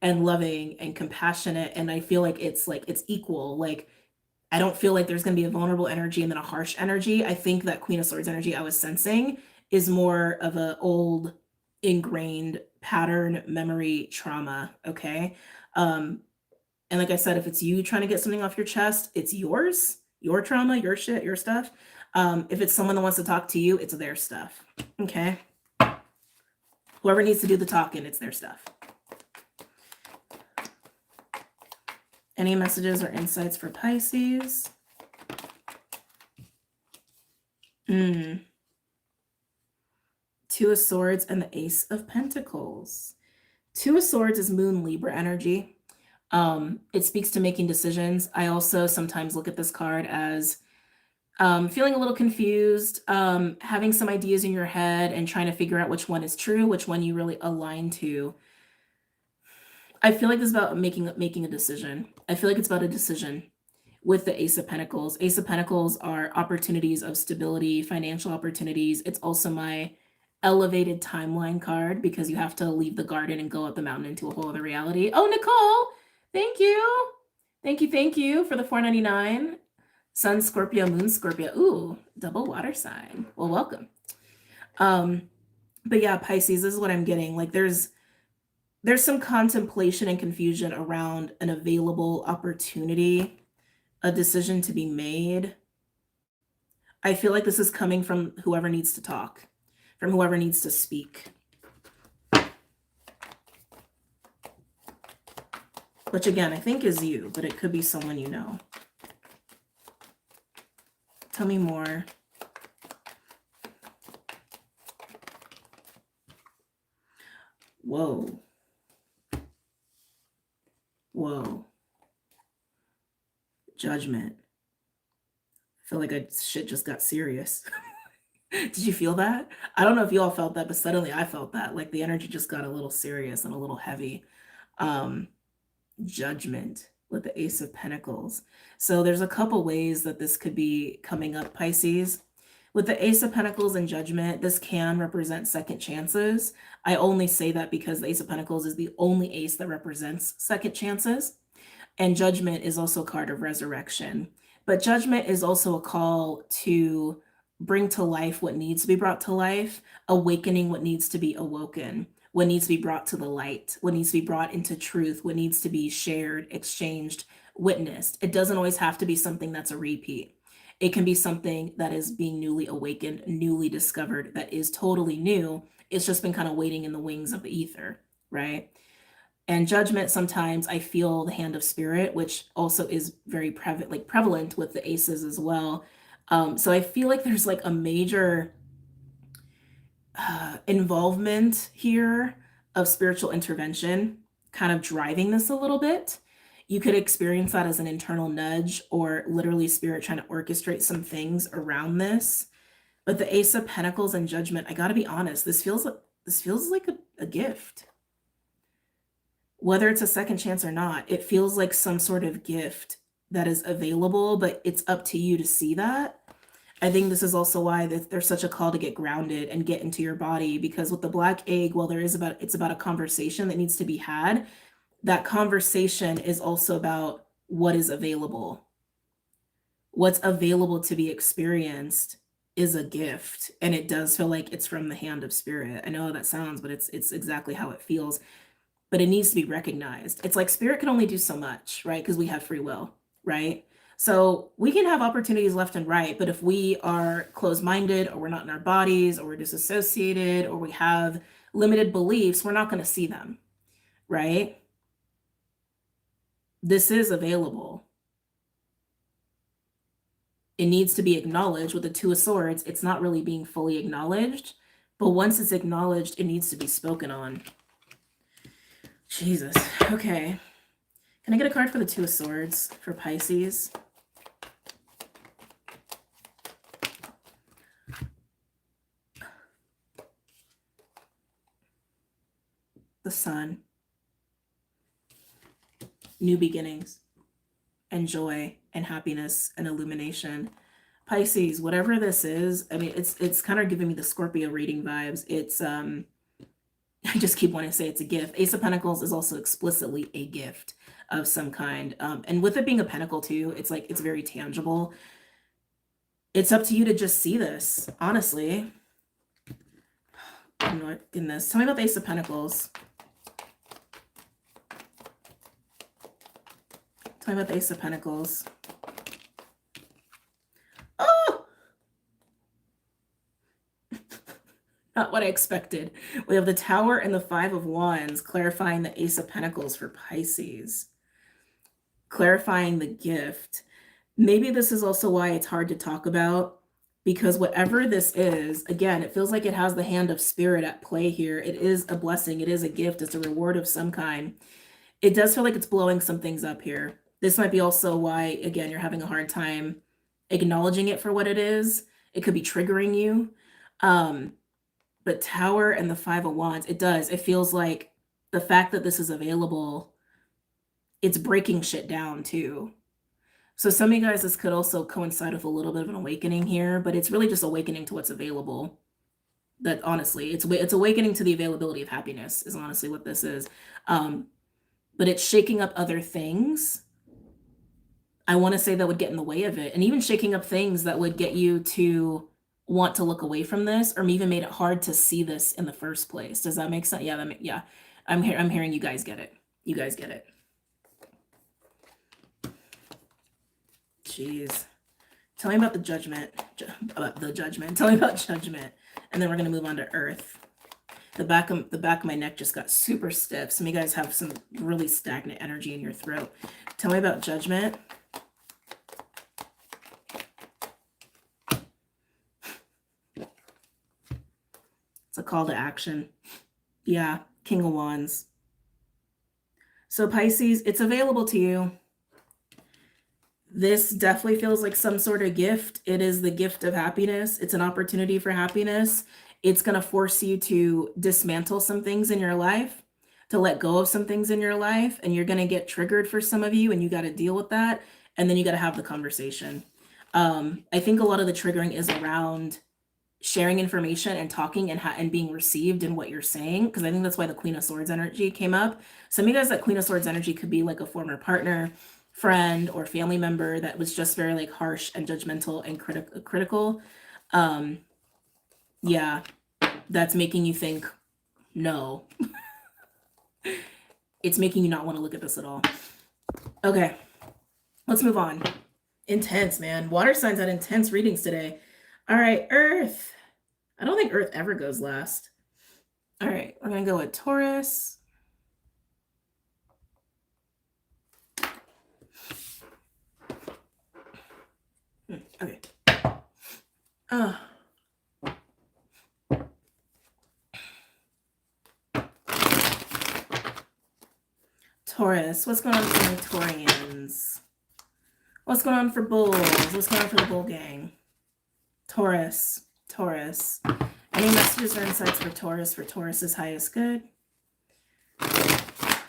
and loving and compassionate. And I feel like it's equal. Like, I don't feel like there's going to be a vulnerable energy and then a harsh energy. I think that Queen of Swords energy I was sensing is more of a old ingrained pattern memory trauma. Okay. And like I said, if it's you trying to get something off your chest, it's yours, your trauma, your shit, your stuff. If it's someone that wants to talk to you, it's their stuff. Okay. Whoever needs to do the talking, it's their stuff. Any messages or insights for Pisces? Two of Swords and the Ace of Pentacles. Two of Swords is Moon Libra energy. It speaks to making decisions. I also sometimes look at this card as feeling a little confused, having some ideas in your head and trying to figure out which one is true, which one you really align to. I feel like this is about making a decision. I feel like it's about a decision with the Ace of Pentacles. Ace of Pentacles are opportunities of stability, financial opportunities. It's also my elevated timeline card because you have to leave the garden and go up the mountain into a whole other reality. Oh, Nicole, thank you. Thank you for the $4.99. Sun Scorpio, Moon Scorpio. Ooh, double water sign. Well, welcome. But yeah, Pisces, this is what I'm getting. Like there's some contemplation and confusion around an available opportunity, a decision to be made. I feel like this is coming from whoever needs to talk, from whoever needs to speak. Which again, I think is you, but it could be someone you know. Tell me more. Whoa. Whoa. Judgment. I feel like shit just got serious. Did you feel that? I don't know if you all felt that, but suddenly I felt that. Like the energy just got a little serious and a little heavy. Judgment with the Ace of Pentacles. So there's a couple ways that this could be coming up, Pisces. With the Ace of Pentacles and Judgment, this can represent second chances. I only say that because the Ace of Pentacles is the only ace that represents second chances. And Judgment is also a card of resurrection. But Judgment is also a call to bring to life what needs to be brought to life, awakening what needs to be awoken, what needs to be brought to the light, what needs to be brought into truth, what needs to be shared, exchanged, witnessed. It doesn't always have to be something that's a repeat. It can be something that is being newly awakened, newly discovered, that is totally new. It's just been kind of waiting in the wings of the ether, right? And judgment, sometimes I feel the hand of spirit, which also is very prevalent with the aces as well. So I feel like there's like a major involvement here of spiritual intervention kind of driving this a little bit. You could experience that as an internal nudge, or literally spirit trying to orchestrate some things around this. But the Ace of Pentacles and Judgment, I gotta be honest, this feels like a gift. Whether it's a second chance or not, it feels like some sort of gift that is available, but it's up to you to see that. I think this is also why there's such a call to get grounded and get into your body, because with the Black Egg, while it's about a conversation that needs to be had, that conversation is also about what is available. What's available to be experienced is a gift, and it does feel like it's from the hand of spirit. I know how that sounds, but it's exactly how it feels. But it needs to be recognized. It's like spirit can only do so much, right? Because we have free will, right? So we can have opportunities left and right, but if we are closed-minded, or we're not in our bodies, or we're disassociated, or we have limited beliefs, we're not going to see them, right? This is available. It needs to be acknowledged. With the Two of Swords, it's not really being fully acknowledged, but once it's acknowledged, it needs to be spoken on. Jesus. Okay. Can I get a card for the Two of Swords for Pisces? The Sun. New beginnings and joy and happiness and illumination. Pisces, whatever this is, I mean, it's kind of giving me the Scorpio reading vibes. It's I just keep wanting to say it's a gift. Ace of Pentacles is also explicitly a gift of some kind. And with it being a pentacle too, it's like, it's very tangible. It's up to you to just see this, honestly. Oh my goodness. Tell me about the Ace of Pentacles. Tell me about the Ace of Pentacles. Oh! Not what I expected. We have the Tower and the Five of Wands, clarifying the Ace of Pentacles for Pisces. Clarifying the gift. Maybe this is also why it's hard to talk about, because whatever this is, again, it feels like it has the hand of spirit at play here. It is a blessing. It is a gift. It's a reward of some kind. It does feel like it's blowing some things up here. This might be also why, again, you're having a hard time acknowledging it for what it is. It could be triggering you. But Tower and the Five of Wands, it feels like the fact that this is available, it's breaking shit down too. So some of you guys, this could also coincide with a little bit of an awakening here, but it's really just awakening to what's available. That honestly, it's awakening to the availability of happiness is honestly what this is. But it's shaking up other things, I want to say, that would get in the way of it, and even shaking up things that would get you to want to look away from this, or even made it hard to see this in the first place. Does that make sense? Yeah, yeah. I'm hearing you guys get it. You guys get it. Jeez. Tell me about the judgment. Tell me about judgment, and then we're gonna move on to Earth. The back of my neck just got super stiff. Some of you guys have some really stagnant energy in your throat. Tell me about judgment. It's a call to action. Yeah, King of Wands. So Pisces, it's available to you. This definitely feels like some sort of gift. It is the gift of happiness. It's an opportunity for happiness. It's going to force you to dismantle some things in your life, to let go of some things in your life, and you're going to get triggered for some of you, and you got to deal with that, and then you got to have the conversation. I think a lot of the triggering is around sharing information and talking and being received in what you're saying, because I think that's why the Queen of Swords energy came up. Some of you guys, that Queen of Swords energy could be like a former partner, friend, or family member that was just very like harsh and judgmental and critical. Yeah, that's making you think, No. It's making you not want to look at this at all. Okay, let's move on. Intense, man. Water signs had intense readings today. All right, Earth. I don't think Earth ever goes last. All right, we're going to go with Taurus. Okay. Taurus. What's going on for my Taurians? What's going on for bulls? What's going on for the bull gang? Taurus. Taurus. Any messages or insights for Taurus for Taurus's highest good?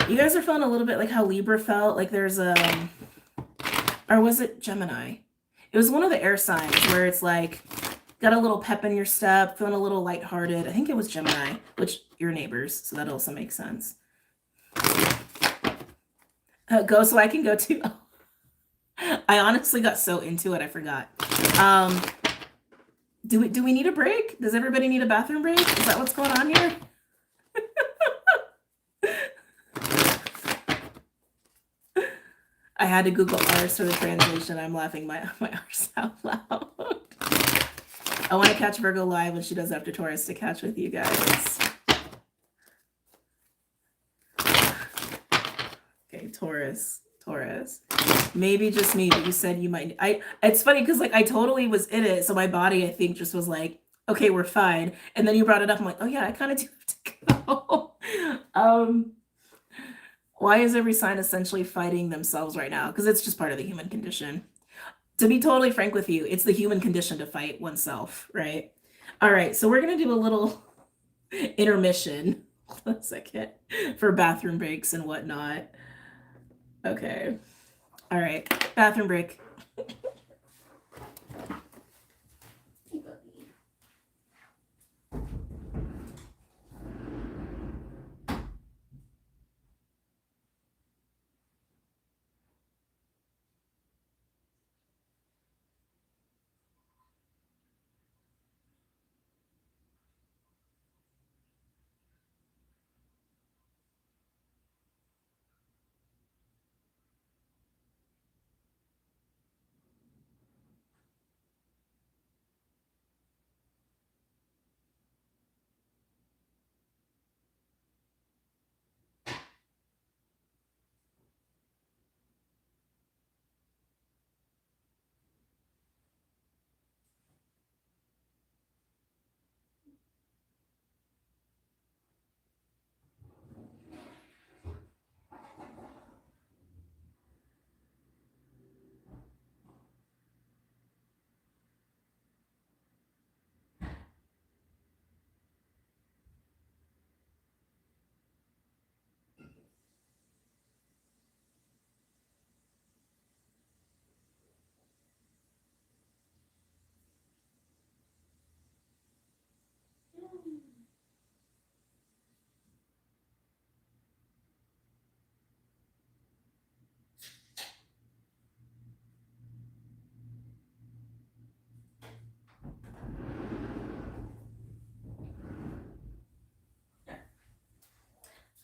You guys are feeling a little bit like how Libra felt. Like there's a... Or was it Gemini? It was one of the air signs where it's like, got a little pep in your step, feeling a little lighthearted. I think it was Gemini, which you're neighbors, so that also makes sense. Go so I can go too. I honestly got so into it, I forgot. Do we need a break? Does everybody need a bathroom break? Is that what's going on here? I had to Google Rs for the translation. I'm laughing my arse out loud. I want to catch Virgo live when she does After Taurus to catch with you guys. Okay, Taurus. Maybe just me, but you said you might. It's funny because like I totally was in it, so my body I think just was like, okay, we're fine. And then you brought it up. I'm like, oh yeah, I kind of do have to go. Why is every sign essentially fighting themselves right now? Because it's just part of the human condition. To be totally frank with you, it's the human condition to fight oneself, right? All right, so we're going to do a little intermission. Hold on a second. For bathroom breaks and whatnot. Okay. All right, bathroom break.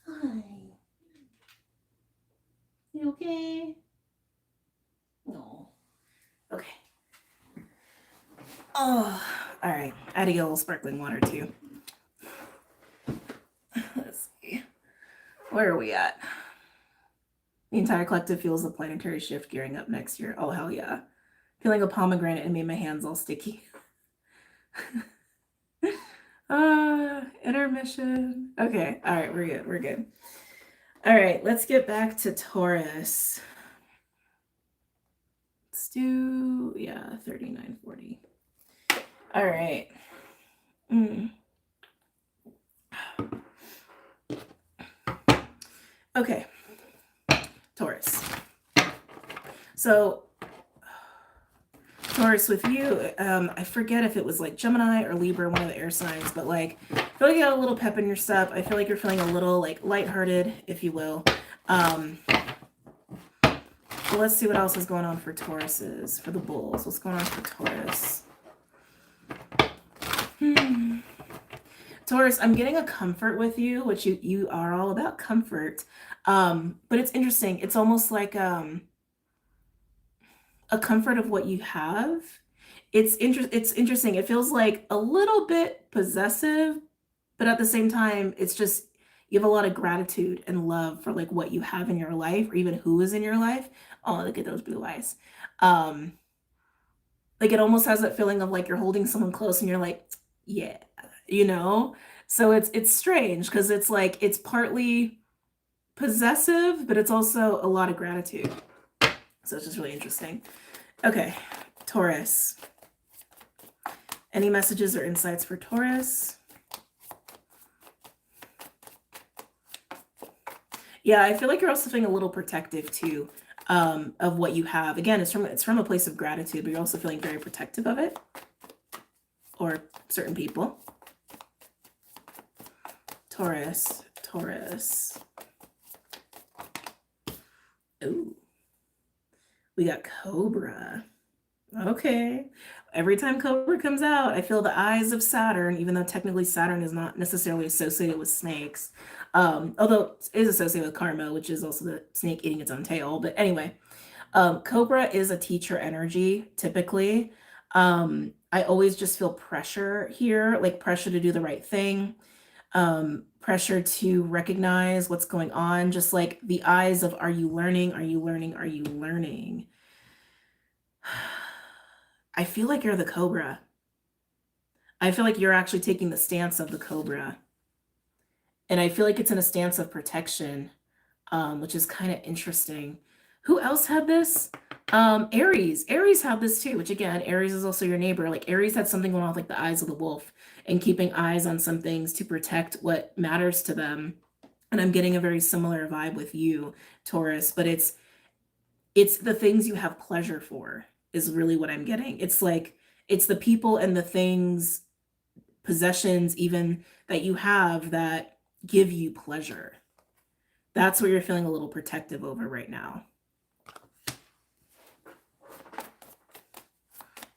Hi. You okay? No. Okay. Oh, all right. I had to get a little sparkling water too. Let's see. Where are we at? The entire collective feels the planetary shift gearing up next year. Oh, hell yeah. Feeling a pomegranate and made my hands all sticky. Intermission. Okay. All right. We're good. We're good. All right. Let's get back to Taurus. Let's do, 3940. All right. Okay. Taurus. So Taurus with you, I forget if it was like Gemini or Libra, one of the air signs, but like I feel like you got a little pep in your step. I feel like you're feeling a little like lighthearted, if you will. So let's see what else is going on for Tauruses, for the bulls. What's going on for Taurus? Taurus, I'm getting a comfort with you, which you are all about comfort. But it's interesting. It's almost like a comfort of what you have. It's interesting. It feels like a little bit possessive, but at the same time, it's just you have a lot of gratitude and love for like what you have in your life or even who is in your life. Oh, look at those blue eyes. Um, like it almost has that feeling of like you're holding someone close and you're like, yeah, you know? So it's strange because it's like it's partly possessive, but it's also a lot of gratitude. So it's just really interesting. Okay, Taurus. Any messages or insights for Taurus? Yeah, I feel like you're also feeling a little protective too, of what you have. Again, it's from a place of gratitude, but you're also feeling very protective of it or certain people. Taurus, Taurus. Ooh, we got Cobra. Okay. Every time Cobra comes out, I feel the eyes of Saturn, even though technically Saturn is not necessarily associated with snakes. Although it is associated with karma, which is also the snake eating its own tail. But anyway, Cobra is a teacher energy, typically. I always just feel pressure here, like pressure to do the right thing, pressure to recognize what's going on, just like the eyes of, are you learning? Are you learning? Are you learning? I feel like you're the Cobra. I feel like you're actually taking the stance of the Cobra. And I feel like it's in a stance of protection, which is kind of interesting. Who else had this? Aries. Aries had this too, which again, Aries is also your neighbor. Like Aries had something going on with like the eyes of the wolf and keeping eyes on some things to protect what matters to them. And I'm getting a very similar vibe with you, Taurus, but it's the things you have pleasure for is really what I'm getting. It's like it's the people and the things, possessions even that you have that give you pleasure. That's what you're feeling a little protective over right now.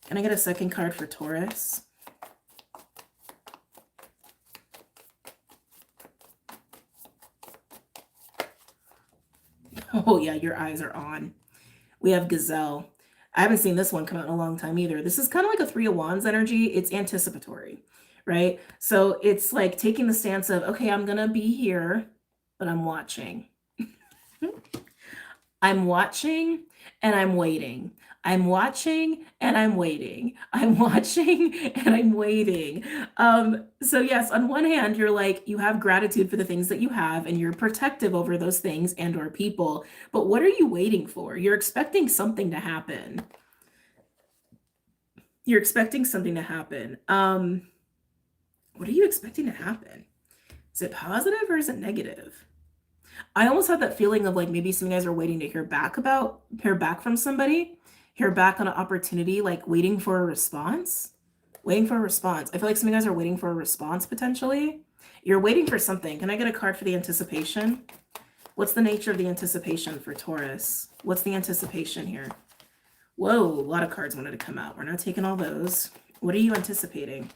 Can I get a second card for Taurus? Oh yeah, your eyes are on. We have Gazelle. I haven't seen this one come out in a long time either. This is kind of like a Three of Wands energy. It's anticipatory, right? So it's like taking the stance of, okay, I'm going to be here, but I'm watching. I'm watching and I'm waiting. I'm watching and I'm waiting. I'm watching and I'm waiting. So yes, on one hand, you're like, you have gratitude for the things that you have and you're protective over those things and or people. But what are you waiting for? You're expecting something to happen. You're expecting something to happen. What are you expecting to happen? Is it positive or is it negative? I almost had that feeling of like maybe some guys are waiting to hear back from somebody, hear back on an opportunity, like waiting for a response. Waiting for a response. I feel like some guys are waiting for a response potentially. You're waiting for something. Can I get a card for the anticipation? What's the nature of the anticipation for Taurus? What's the anticipation here? Whoa, a lot of cards wanted to come out. We're not taking all those. What are you anticipating?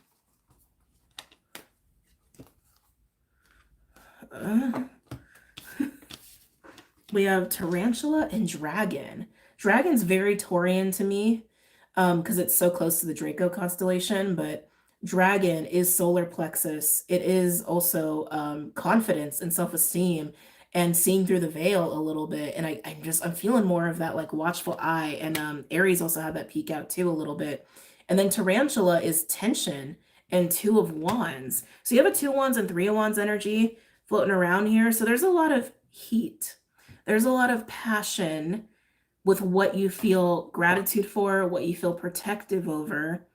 We have Tarantula and Dragon. Dragon's very Taurian to me because it's so close to the Draco constellation, but Dragon is solar plexus. It is also confidence and self-esteem and seeing through the veil a little bit. And I'm feeling more of that like watchful eye. And Aries also had that peek out too a little bit. And then Tarantula is tension and Two of Wands. So you have a Two of Wands and Three of Wands energy floating around here. So there's a lot of heat. There's a lot of passion with what you feel gratitude for, what you feel protective over,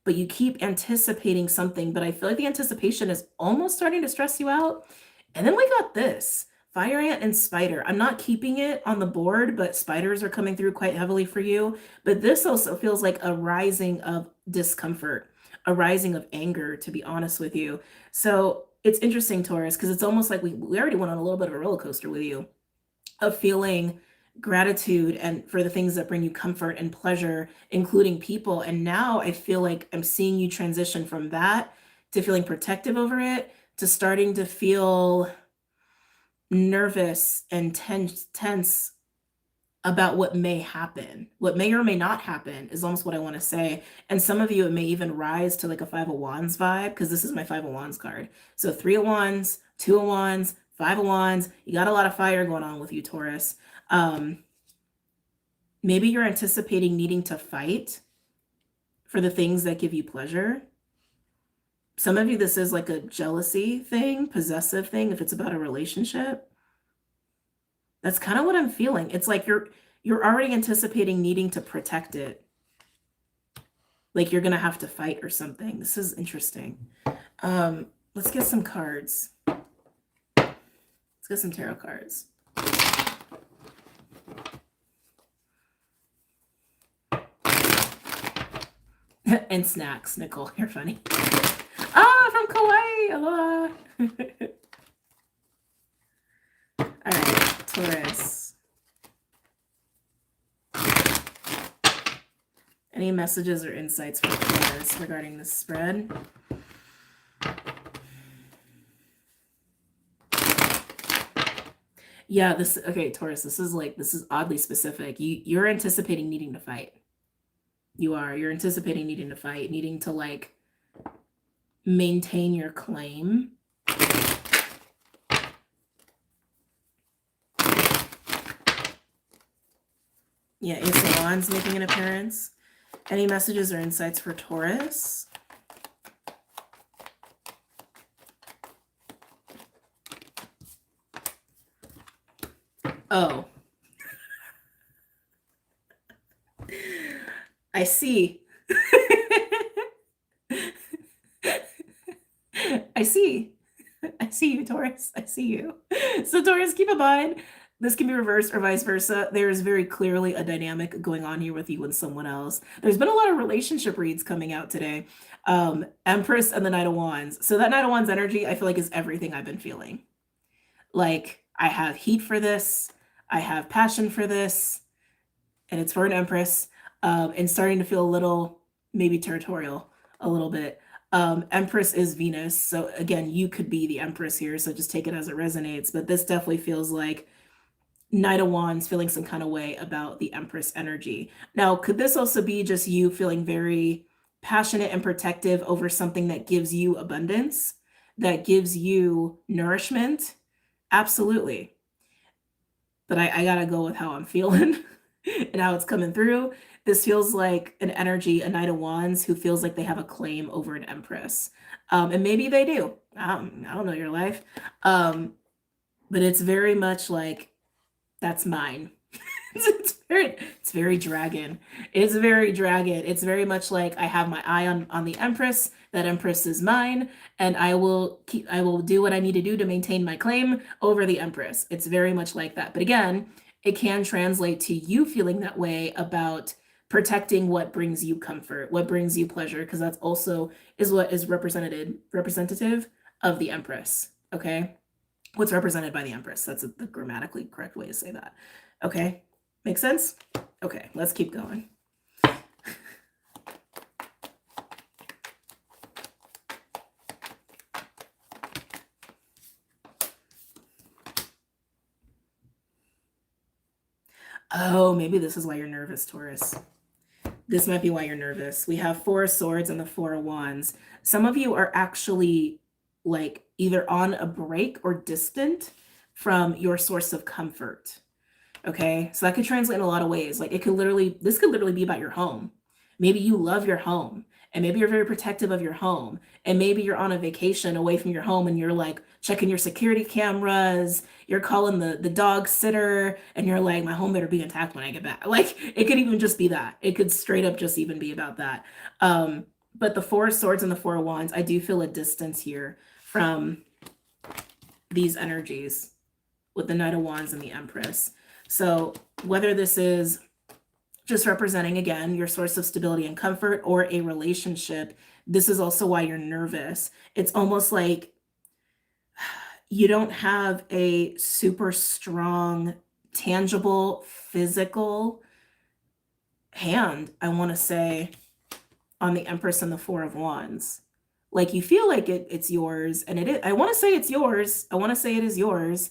but you keep anticipating something. But I feel like the anticipation is almost starting to stress you out. And then we got this, Fire Ant and Spider. I'm not keeping it on the board, but spiders are coming through quite heavily for you. But this also feels like a rising of discomfort, a rising of anger, to be honest with you. So it's interesting, Taurus, because it's almost like we already went on a little bit of a roller coaster with you of feeling gratitude and for the things that bring you comfort and pleasure, including people. And now I feel like I'm seeing you transition from that to feeling protective over it, to starting to feel nervous and tense about what may happen. What may or may not happen is almost what I want to say. And some of you, it may even rise to like a Five of Wands vibe, because this is my Five of Wands card. So Three of Wands, Two of Wands, Five of Wands. You got a lot of fire going on with you, Taurus. Maybe you're anticipating needing to fight for the things that give you pleasure. Some of you, this is like a jealousy thing, possessive thing, if it's about a relationship. That's kind of what I'm feeling. It's like you're already anticipating needing to protect it. Like you're going to have to fight or something. This is interesting. Let's get some cards. Let's get some tarot cards. And snacks. Nicole, you're funny. Ah, from Kauai. Aloha. All right, Taurus. Any messages or insights for Taurus regarding this spread? Yeah, okay, Taurus, this is oddly specific. You're anticipating needing to fight. You're anticipating needing to fight, needing to like maintain your claim. Yeah, Ace of Wands making an appearance. Any messages or insights for Taurus? Oh. I see. I see. I see you, Taurus. I see you. So Taurus, keep in mind, this can be reversed or vice versa. There is very clearly a dynamic going on here with you and someone else. There's been a lot of relationship reads coming out today. Empress and the Knight of Wands. So that Knight of Wands energy, I feel like, is everything I've been feeling. Like, I have heat for this. I have passion for this. And it's for an Empress. And starting to feel a little, maybe territorial, a little bit. Empress is Venus. So again, you could be the Empress here. So just take it as it resonates. But this definitely feels like Knight of Wands feeling some kind of way about the Empress energy. Now, could this also be just you feeling very passionate and protective over something that gives you abundance, that gives you nourishment? Absolutely. But I gotta go with how I'm feeling and how it's coming through. This feels like an energy, a Knight of Wands who feels like they have a claim over an Empress. And maybe they do. I don't know your life. But it's very much like, that's mine. It's very dragon. It's very dragon. It's very much like I have my eye on the Empress. That Empress is mine, and I will do what I need to do to maintain my claim over the Empress. It's very much like that. But again, it can translate to you feeling that way about protecting what brings you comfort, what brings you pleasure, because that's also is what is representative of the Empress. Okay. What's represented by the Empress. That's the grammatically correct way to say that. Okay. Make sense? Okay, let's keep going. Oh, maybe this is why you're nervous, Taurus. This might be why you're nervous. We have Four of Swords and the Four of Wands. Some of you are actually like either on a break or distant from your source of comfort. Okay, so that could translate in a lot of ways. Like this could literally be about your home. Maybe you love your home, and maybe you're very protective of your home, and maybe you're on a vacation away from your home and you're like checking your security cameras, you're calling the dog sitter, and you're like, my home better be intact when I get back. Like, it could even just be that. It could straight up just even be about that. But the Four of Swords and the Four of Wands, I do feel a distance here from these energies with the Knight of Wands and the Empress. So whether this is just representing, again, your source of stability and comfort or a relationship, this is also why you're nervous. It's almost like you don't have a super strong, tangible, physical hand, I want to say, on the Empress and the Four of Wands. Like you feel like it's yours, and it is. I want to say it's yours. I want to say it is yours,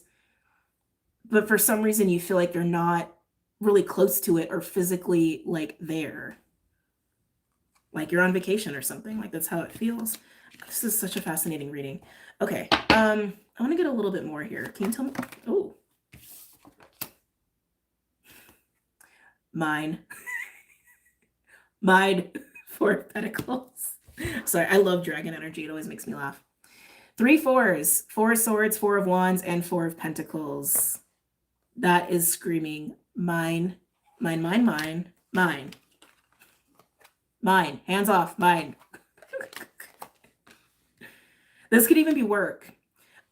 but for some reason you feel like you're not really close to it or physically like there. Like you're on vacation or something. Like that's how it feels. This is such a fascinating reading. Okay, I want to get a little bit more here. Can you tell me? Oh, mine. Mine. Four of Pentacles. Sorry, I love dragon energy. It always makes me laugh. 3 fours, 4 of Swords, 4 of Wands, and 4 of Pentacles. That is screaming mine, mine, mine, mine, mine. Mine. Hands off. Mine. This could even be work.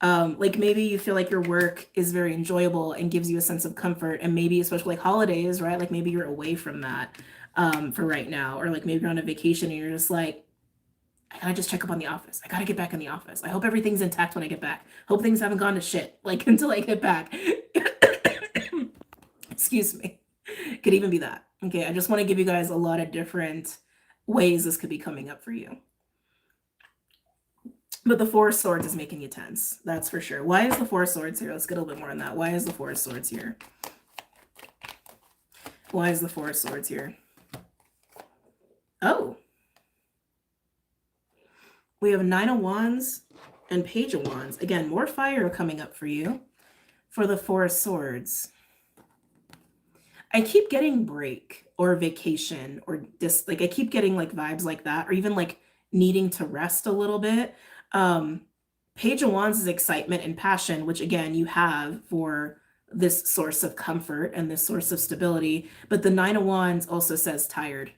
Like maybe you feel like your work is very enjoyable and gives you a sense of comfort, and maybe especially like holidays, right? Like maybe you're away from that for right now, or like maybe you're on a vacation and you're just like, I gotta just check up on the office. I gotta get back in the office. I hope everything's intact when I get back. Hope things haven't gone to shit like until I get back. Excuse me. Could even be that. Okay, I just want to give you guys a lot of different ways this could be coming up for you. But the 4 of Swords is making you tense. That's for sure. Why is the 4 of Swords here? Let's get a little bit more on that. Why is the 4 of Swords here? Why is the 4 of Swords here? Oh. We have 9 of Wands and Page of Wands. Again, more fire coming up for you for the 4 of Swords. I keep getting break or vacation or just like I keep getting like vibes like that, or even like needing to rest a little bit. Page of Wands is excitement and passion, which again you have for this source of comfort and this source of stability. But the 9 of Wands also says tired.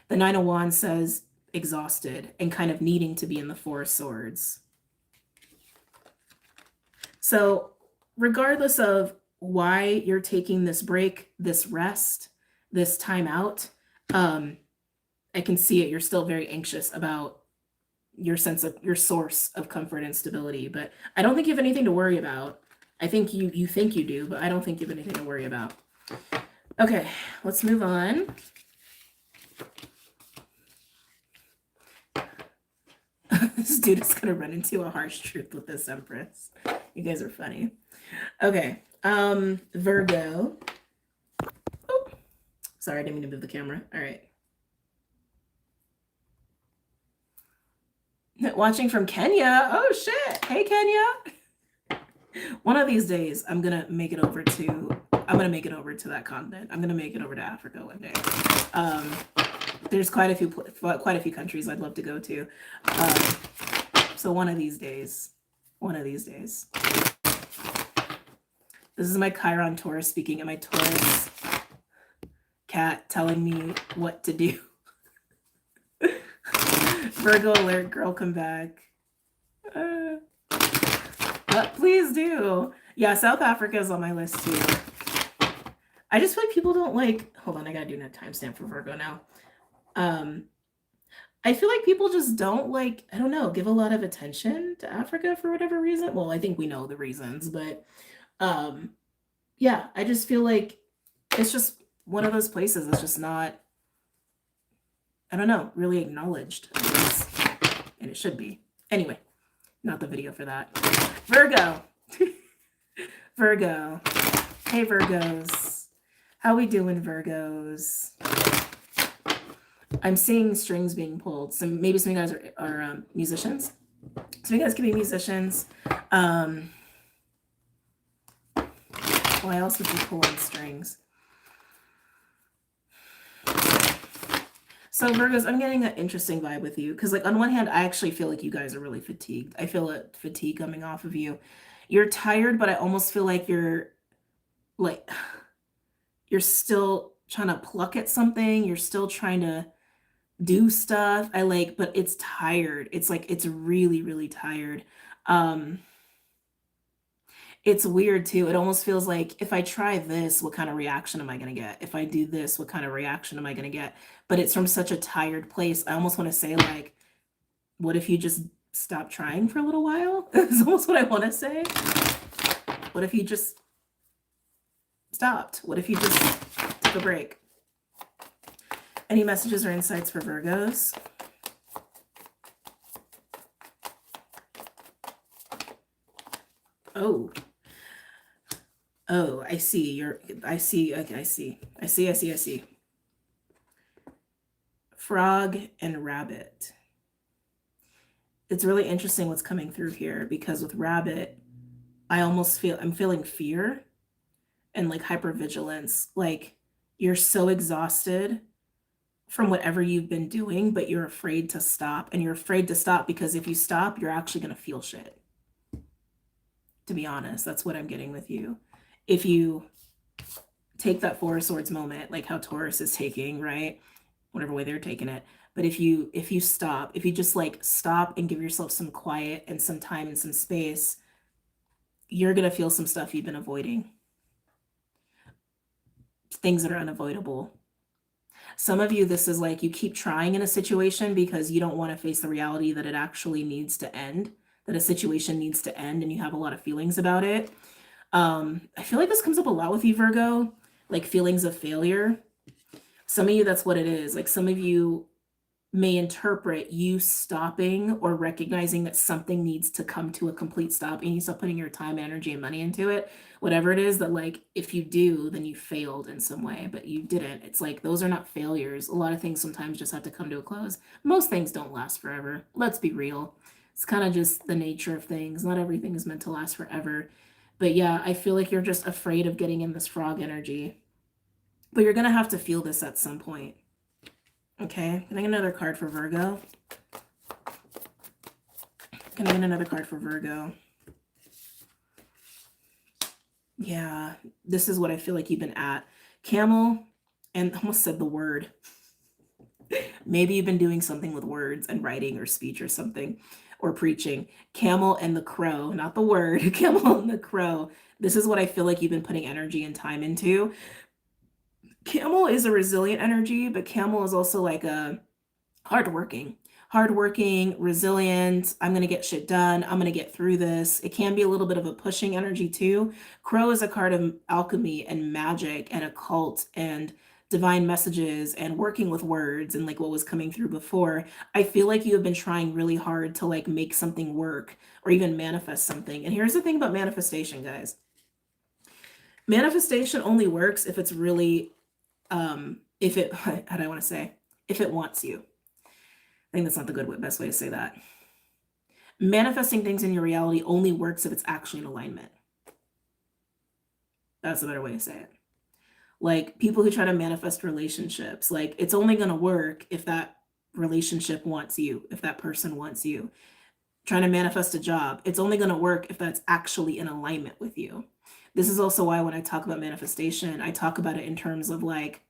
The 9 of Wands says exhausted and kind of needing to be in the 4 of Swords. So regardless of why you're taking this break, this rest, this time out, I can see it. You're still very anxious about your sense of your source of comfort and stability, but I don't think you have anything to worry about. I think you think you do, but I don't think you have anything to worry about. Okay, let's move on. This dude is gonna run into a harsh truth with this Empress. You guys are funny. Okay, Virgo. Oh, sorry, I didn't mean to move the camera. All right. Watching from Kenya. Oh shit. Hey Kenya. One of these days I'm gonna make it over to that continent. I'm gonna make it over to Africa one day. There's quite a few countries I'd love to go to. So one of these days. This is my Chiron Taurus speaking, and my Taurus cat telling me what to do. Virgo alert, girl, come back. Please do. Yeah, South Africa is on my list too. I just feel like people don't like, hold on, I gotta do a timestamp for Virgo now. I feel like people just don't like, I don't know, give a lot of attention to Africa for whatever reason. Well, I think we know the reasons, but yeah, I just feel like it's just one of those places that's just not, I don't know, really acknowledged, I guess. And it should be. Anyway, not the video for that. Virgo. Virgo. Hey, Virgos. How we doing, Virgos? I'm seeing strings being pulled. So maybe some of you guys are musicians. Some of you guys could be musicians. Why else would you pull on strings? So Virgos, I'm getting an interesting vibe with you because like on one hand, I actually feel like you guys are really fatigued. I feel a fatigue coming off of you. You're tired, but I almost feel like you're still trying to pluck at something. You're still trying to do stuff. But it's tired. It's like, it's really, really tired. It's weird too. It almost feels like if I try this, what kind of reaction am I going to get? If I do this, what kind of reaction am I going to get? But it's from such a tired place. I almost want to say like, what if you just stop trying for a little while? That's almost what I want to say. What if you just stopped? What if you just took a break? Any messages or insights for Virgos? Oh, oh, I see. I see. Okay, I see. Frog and rabbit. It's really interesting what's coming through here because with rabbit, I'm feeling fear and like hypervigilance. Like you're so exhausted from whatever you've been doing, but you're afraid to stop. And you're afraid to stop because if you stop, you're actually going to feel shit. To be honest, that's what I'm getting with you. If you take that Four of Swords moment, like how Taurus is taking, right? Whatever way they're taking it. But if you stop, if you just like stop and give yourself some quiet and some time and some space, you're going to feel some stuff you've been avoiding. Things that are unavoidable. Some of you, this is like you keep trying in a situation because you don't want to face the reality that it actually needs to end, that a situation needs to end, and you have a lot of feelings about it. I feel like this comes up a lot with you, Virgo, like feelings of failure. Some of you, that's what it is. Like some of you may interpret you stopping or recognizing that something needs to come to a complete stop and you stop putting your time, energy, and money into it, whatever it is, that like if you do, then you failed in some way, but you didn't. It's like those are not failures. A lot of things sometimes just have to come to a close. Most things don't last forever. Let's be real. It's kind of just the nature of things. Not everything is meant to last forever. But yeah, I feel like you're just afraid of getting in this frog energy. But you're going to have to feel this at some point. Okay, can I get another card for Virgo? Can I get another card for Virgo? Yeah, this is what I feel like you've been at. Camel, and almost said the word. Maybe you've been doing something with words and writing or speech or something, or preaching. Camel and the crow, not the word. Camel and the crow. This is what I feel like you've been putting energy and time into. Camel is a resilient energy, but Camel is also like a hardworking, resilient. I'm going to get shit done. I'm going to get through this. It can be a little bit of a pushing energy too. Crow is a card of alchemy and magic and occult and divine messages and working with words and like what was coming through before. I feel like you have been trying really hard to like make something work or even manifest something. And here's the thing about manifestation, guys. Manifestation only works if it's really if it, how do I want to say, if it wants you. I think that's not the best way to say that. Manifesting things in your reality only works if it's actually in alignment. That's a better way to say it. Like people who try to manifest relationships, like it's only going to work if that relationship wants you, if that person wants you. Trying to manifest a job, it's only going to work if that's actually in alignment with you. This is also why when I talk about manifestation, I talk about it in terms of like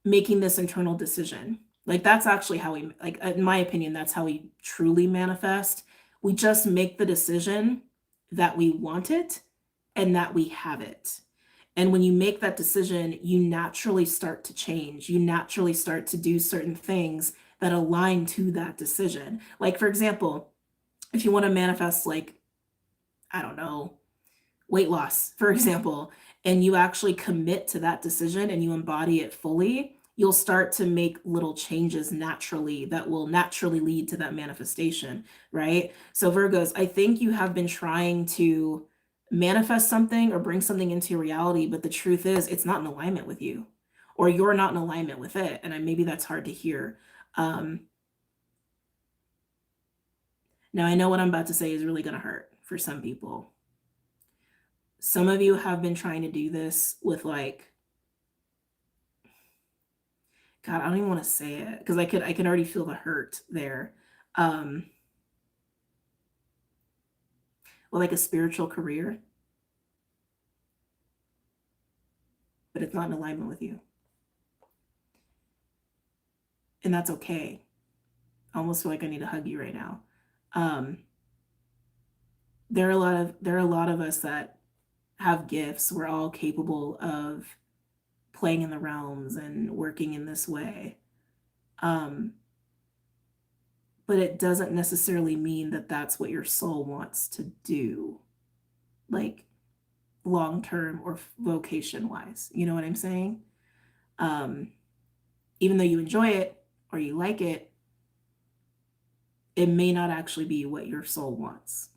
making this internal decision. Like that's actually how we, like in my opinion, that's how we truly manifest. We just make the decision that we want it and that we have it. And when you make that decision, you naturally start to change. You naturally start to do certain things that align to that decision. Like for example, if you want to manifest like, I don't know, weight loss, for example, and you actually commit to that decision and you embody it fully, you'll start to make little changes naturally that will naturally lead to that manifestation, right? So Virgos, I think you have been trying to manifest something or bring something into your reality, but the truth is it's not in alignment with you, or you're not in alignment with it. And maybe that's hard to hear. Now I know what I'm about to say is really going to hurt for some people. Some of you have been trying to do this with like, God, I don't even want to say it because I can already feel the hurt there. Well, like a spiritual career, but it's not in alignment with you. And that's okay. I almost feel like I need to hug you right now. There are a lot of us that have gifts. We're all capable of playing in the realms and working in this way. But it doesn't necessarily mean that that's what your soul wants to do, like long-term or vocation-wise. You know what I'm saying? Even though you enjoy it or you like it, it may not actually be what your soul wants.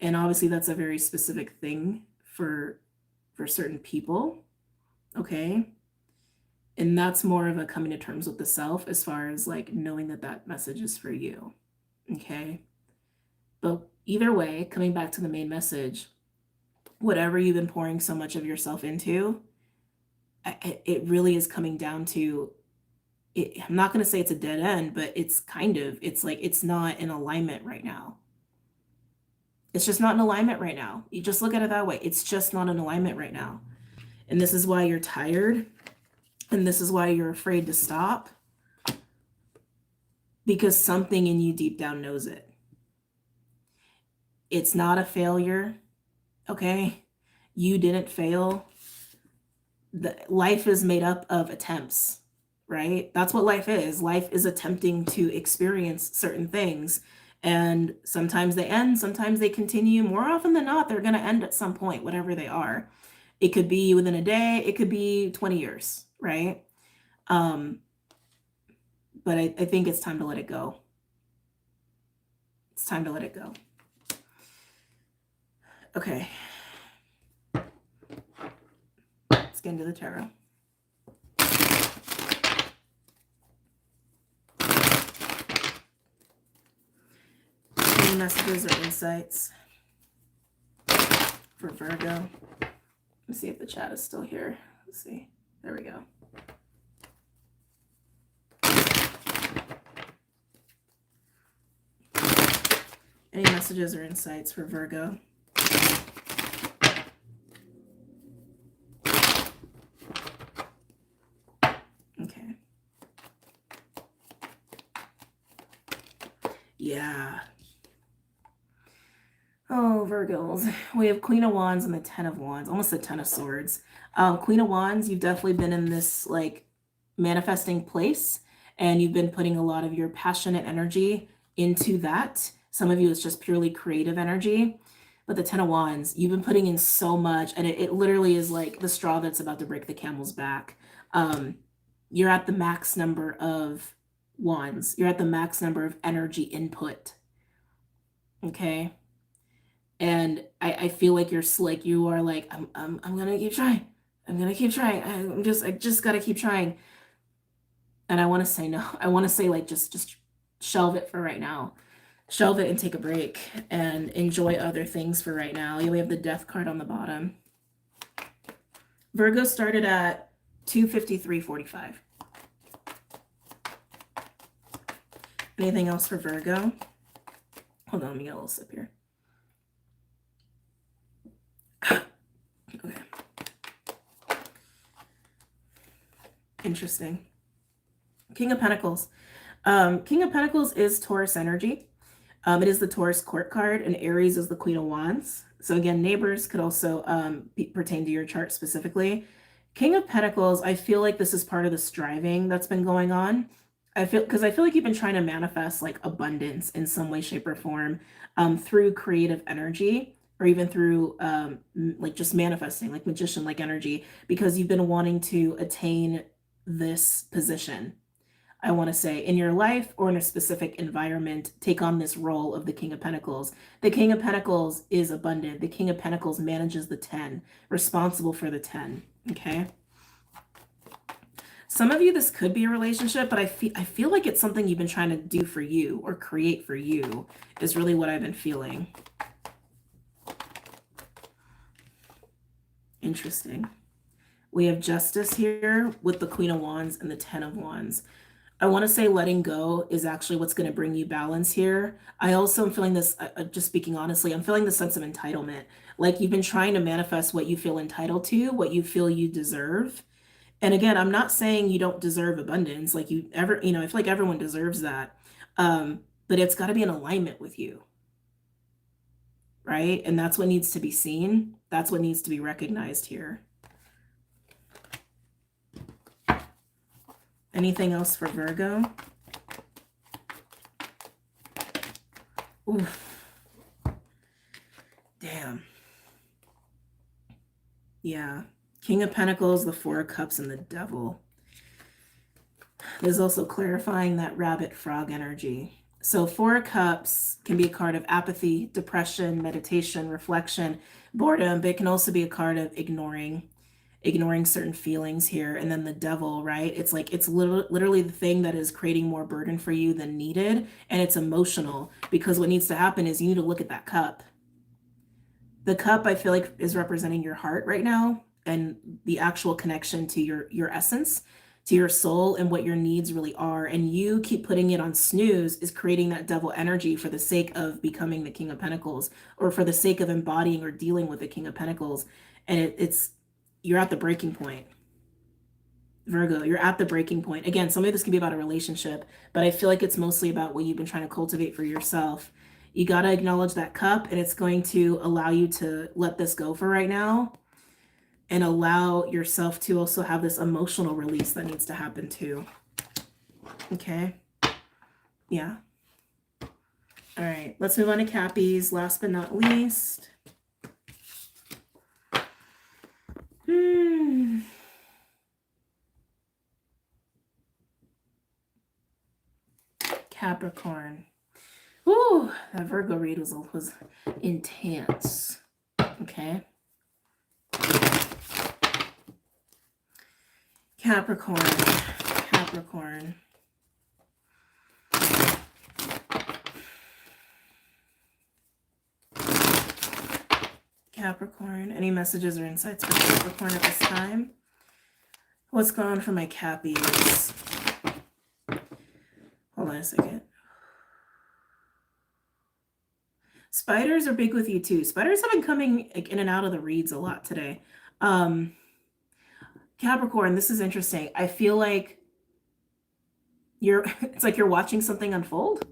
And obviously that's a very specific thing for certain people, okay? And that's more of a coming to terms with the self as far as like knowing that that message is for you, okay? But either way, coming back to the main message, whatever you've been pouring so much of yourself into, it really is coming down to it. I'm not going to say it's a dead end, but it's like it's not in alignment right now. It's just not in alignment right now. You just look at it that way. It's just not in alignment right now. And this is why you're tired. And this is why you're afraid to stop. Because something in you deep down knows it. It's not a failure. Okay? You didn't fail. Life is made up of attempts, right? That's what life is. Life is attempting to experience certain things. And sometimes they end, sometimes they continue. More often than not, they're going to end at some point, whatever they are. It could be within a day, it could be 20 years, right? But I think it's time to let it go. It's time to let it go. Okay. Let's get into the tarot. Any messages or insights for Virgo? Let's see if the chat is still here. Let's see. There we go. Any messages or insights for Virgo? Okay. Yeah. Oh, Virgos. We have Queen of Wands and the Ten of Wands, almost the Ten of Swords. Queen of Wands, you've definitely been in this like manifesting place, and you've been putting a lot of your passionate energy into that. Some of you, it's just purely creative energy. But the Ten of Wands, you've been putting in so much, and it literally is like the straw that's about to break the camel's back. You're at the max number of wands. You're at the max number of energy input. Okay. And I feel like you are like, I'm gonna keep trying. I'm gonna keep trying. I just gotta keep trying. And I want to say no. I want to say like just shelve it for right now. Shelve it and take a break and enjoy other things for right now. We have the Death card on the bottom. Virgo started at 253.45. Anything else for Virgo? Hold on, let me get a little sip here. Okay. Interesting. King of Pentacles. King of Pentacles is Taurus energy. It is the Taurus court card, and Aries is the Queen of Wands. So again, neighbors could also pertain to your chart specifically. King of Pentacles, I feel like this is part of the striving that's been going on. Because I feel like you've been trying to manifest like abundance in some way, shape, or form through creative energy, or even through like just manifesting, like magician-like energy, because you've been wanting to attain this position. I want to say in your life or in a specific environment, take on this role of the King of Pentacles. The King of Pentacles is abundant. The King of Pentacles manages the 10, responsible for the 10. Okay. Some of you, this could be a relationship, but I feel like it's something you've been trying to do for you or create for you is really what I've been feeling. Interesting. We have Justice here with the Queen of Wands and the Ten of Wands. I want to say letting go is actually what's going to bring you balance here. I also am feeling this, just speaking honestly, I'm feeling the sense of entitlement. Like you've been trying to manifest what you feel entitled to, what you feel you deserve. And again, I'm not saying you don't deserve abundance. Like I feel like everyone deserves that. But it's got to be in alignment with you. Right? And that's what needs to be seen. That's what needs to be recognized here. Anything else for Virgo? Oof. Damn. Yeah. King of Pentacles, the Four of Cups, and the Devil. There's also clarifying that rabbit frog energy. So Four of Cups can be a card of apathy, depression, meditation, reflection, boredom, but it can also be a card of ignoring certain feelings here. And then the Devil, right? It's like it's literally the thing that is creating more burden for you than needed, and it's emotional, because what needs to happen is you need to look at that cup. The cup, I feel like, is representing your heart right now, and the actual connection to your essence, to your soul, and what your needs really are. And you keep putting it on snooze is creating that devil energy for the sake of becoming the King of Pentacles, or for the sake of embodying or dealing with the King of Pentacles. And it's you're at the breaking point. Virgo, you're at the breaking point. Again, some of this can be about a relationship, but I feel like it's mostly about what you've been trying to cultivate for yourself. You got to acknowledge that cup, and it's going to allow you to let this go for right now, and allow yourself to also have this emotional release that needs to happen too. Okay. Yeah. All right. Let's move on to Cappies. Last but not least. Capricorn. Ooh, that Virgo read was intense. Okay. Capricorn. Capricorn. Capricorn. Any messages or insights for Capricorn at this time? What's going on for my Cappies? Hold on a second. Spiders are big with you too. Spiders have been coming like in and out of the reads a lot today. Capricorn, this is interesting. I feel like it's like you're watching something unfold.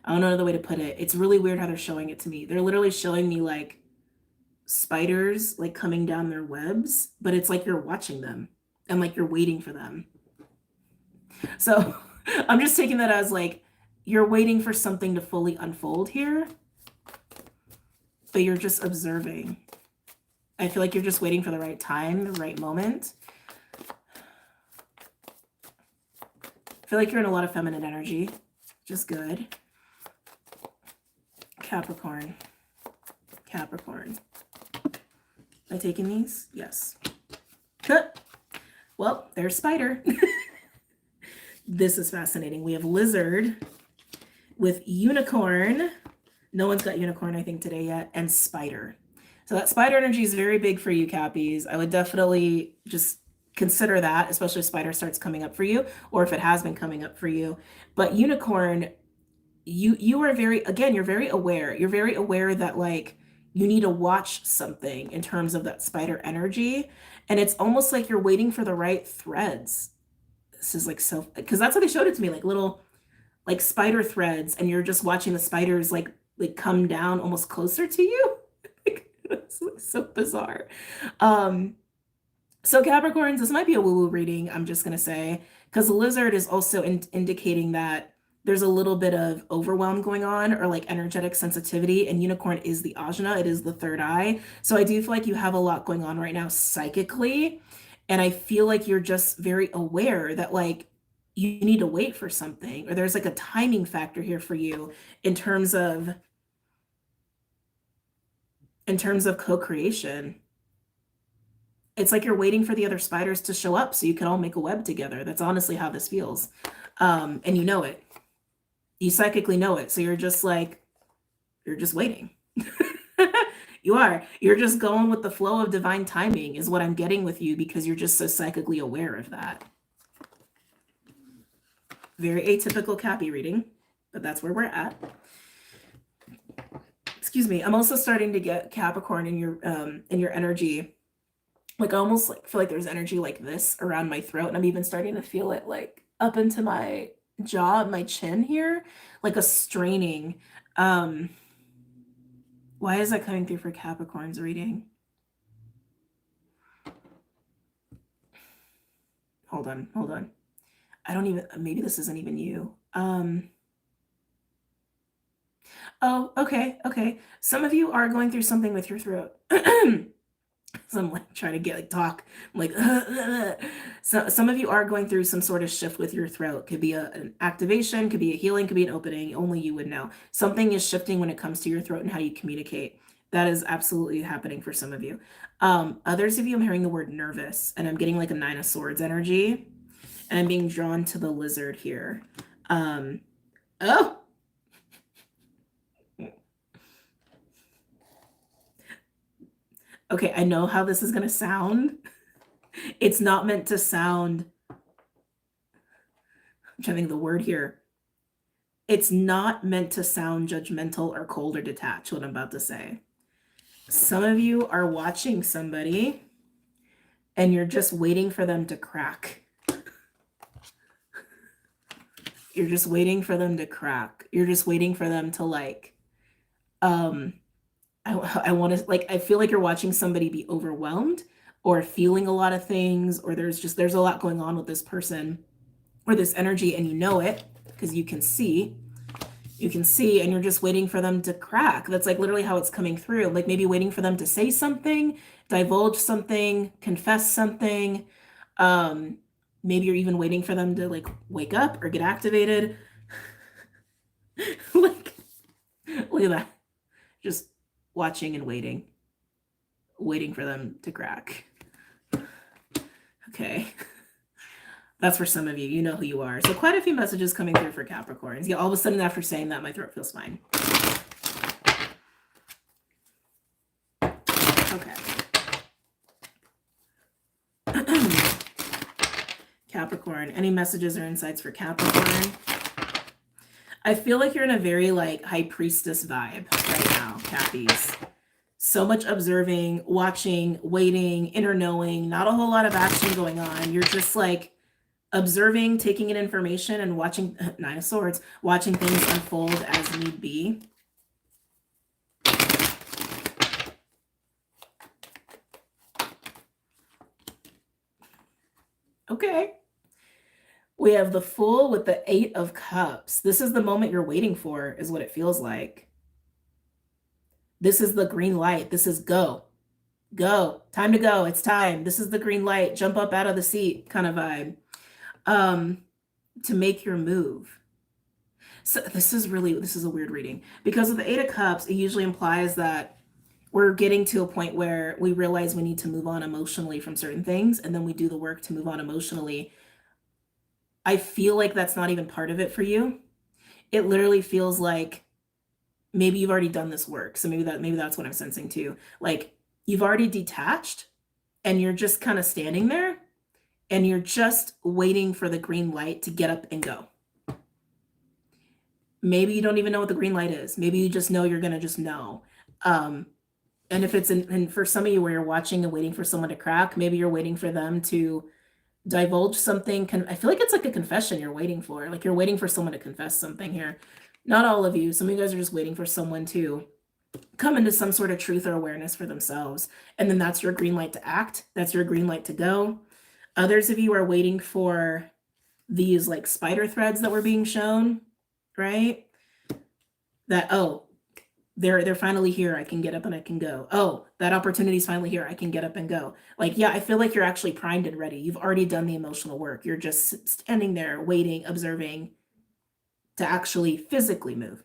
I don't know another way to put it. It's really weird how they're showing it to me. They're literally showing me like spiders like coming down their webs, but it's like you're watching them and like you're waiting for them. So I'm just taking that as like you're waiting for something to fully unfold here, but you're just observing. I feel like you're just waiting for the right time, the right moment. I feel like you're in a lot of feminine energy, which is good. Capricorn. Capricorn. Am I taking these? Yes. Well, there's spider. This is fascinating. We have lizard with unicorn. No one's got unicorn, I think, today yet. And spider. So that spider energy is very big for you, Cappies. I would definitely just consider that, especially if spider starts coming up for you, or if it has been coming up for you. But unicorn, you are very, again, you're very aware. You're very aware that like you need to watch something in terms of that spider energy. And it's almost like you're waiting for the right threads. This is like so, because that's how they showed it to me, like little like spider threads, and you're just watching the spiders like come down almost closer to you. It's like so bizarre. So Capricorns, this might be a woo-woo reading, I'm just gonna say, because the lizard is also indicating that there's a little bit of overwhelm going on, or like energetic sensitivity, and unicorn is the ajna, it is the third eye. So I do feel like you have a lot going on right now psychically, and I feel like you're just very aware that like you need to wait for something, or there's like a timing factor here for you in terms of co-creation. It's like you're waiting for the other spiders to show up so you can all make a web together. That's honestly how this feels. And you know it. You psychically know it. So you're just like, you're just waiting. You are. You're just going with the flow of divine timing is what I'm getting with you, because you're just so psychically aware of that. Very atypical Cappy reading, but that's where we're at. Excuse me. I'm also starting to get Capricorn in your energy. Like I almost like feel like there's energy like this around my throat, and I'm even starting to feel it like up into my jaw, my chin here, like a straining. Why is that coming through for Capricorn's reading? Hold on. I don't even, maybe this isn't even you. Oh, okay. Some of you are going through something with your throat. So I'm like trying to get like talk. I'm like, so some of you are going through some sort of shift with your throat. Could be an activation, could be a healing, could be an opening. Only you would know. Something is shifting when it comes to your throat and how you communicate. That is absolutely happening for some of you. Others of you, I'm hearing the word nervous, and I'm getting like a Nine of Swords energy, and I'm being drawn to the lizard here. Oh. Okay, I know how this is going to sound. It's not meant to sound, I'm trying to think of the word here. It's not meant to sound judgmental or cold or detached, what I'm about to say. Some of you are watching somebody and you're just waiting for them to crack. You're just waiting for them to crack. You're just waiting for them to like, I want to like, I feel like you're watching somebody be overwhelmed or feeling a lot of things, or there's a lot going on with this person or this energy, and you know it because you can see, and you're just waiting for them to crack. That's like literally how it's coming through. Like maybe waiting for them to say something, divulge something, confess something. Maybe you're even waiting for them to like wake up or get activated. Like, look at that. Just watching and waiting for them to crack. Okay. That's for some of you. You know who you are. So quite a few messages coming through for Capricorns. Yeah, all of a sudden after saying that, my throat feels fine. Okay. Capricorn. Any messages or insights for Capricorn? I feel like you're in a very like high priestess vibe right now, Cappies. So much observing, watching, waiting, inner knowing, not a whole lot of action going on. You're just like observing, taking in information, and watching, Nine of Swords, watching things unfold as need be. Okay. We have the Fool with the Eight of Cups. This is the moment you're waiting for, is what it feels like. This is the green light. This is go. Go. Time to go. It's time. This is the green light. Jump up out of the seat kind of vibe. To make your move. So this is a weird reading. Because of the Eight of Cups, it usually implies that we're getting to a point where we realize we need to move on emotionally from certain things, and then we do the work to move on emotionally. I feel like that's not even part of it for you. It literally feels like maybe you've already done this work. So maybe that's what I'm sensing too. Like you've already detached and you're just kind of standing there and you're just waiting for the green light to get up and go. Maybe you don't even know what the green light is. Maybe you just know you're going to just know. And if it's and for some of you where you're watching and waiting for someone to crack, maybe you're waiting for them to divulge something. I feel like it's like a confession you're waiting for. Like you're waiting for someone to confess something here. Not all of you. Some of you guys are just waiting for someone to come into some sort of truth or awareness for themselves. And then that's your green light to act. That's your green light to go. Others of you are waiting for these like spider threads that were being shown, right? That, oh, they're finally here. I can get up and I can go. Oh, that opportunity is finally here. I can get up and go. Like, yeah, I feel like you're actually primed and ready. You've already done the emotional work. You're just standing there waiting, observing to actually physically move.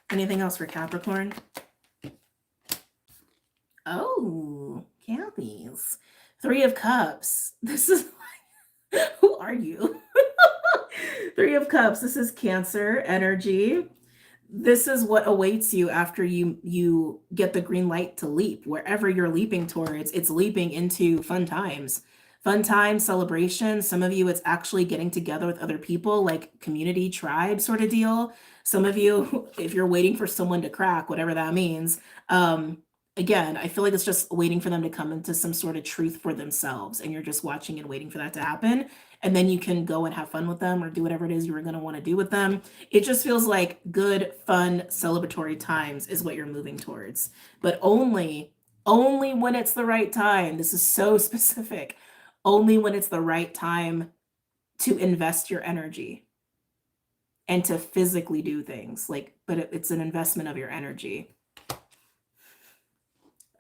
Anything else for Capricorn? Oh, Cappies. Three of Cups. This is like, who are you? Three of Cups. This is Cancer energy. This is what awaits you after you get the green light to leap. Wherever you're leaping towards, it's leaping into fun times. Fun time, celebration. Some of you, it's actually getting together with other people, like community, tribe sort of deal. Some of you, if you're waiting for someone to crack, whatever that means, again, I feel like it's just waiting for them to come into some sort of truth for themselves, and you're just watching and waiting for that to happen. And then you can go and have fun with them or do whatever it is you were going to want to do with them. It just feels like good, fun, celebratory times is what you're moving towards. But only when it's the right time. This is so specific. Only when it's the right time to invest your energy. and to physically do things. Like, but it's an investment of your energy.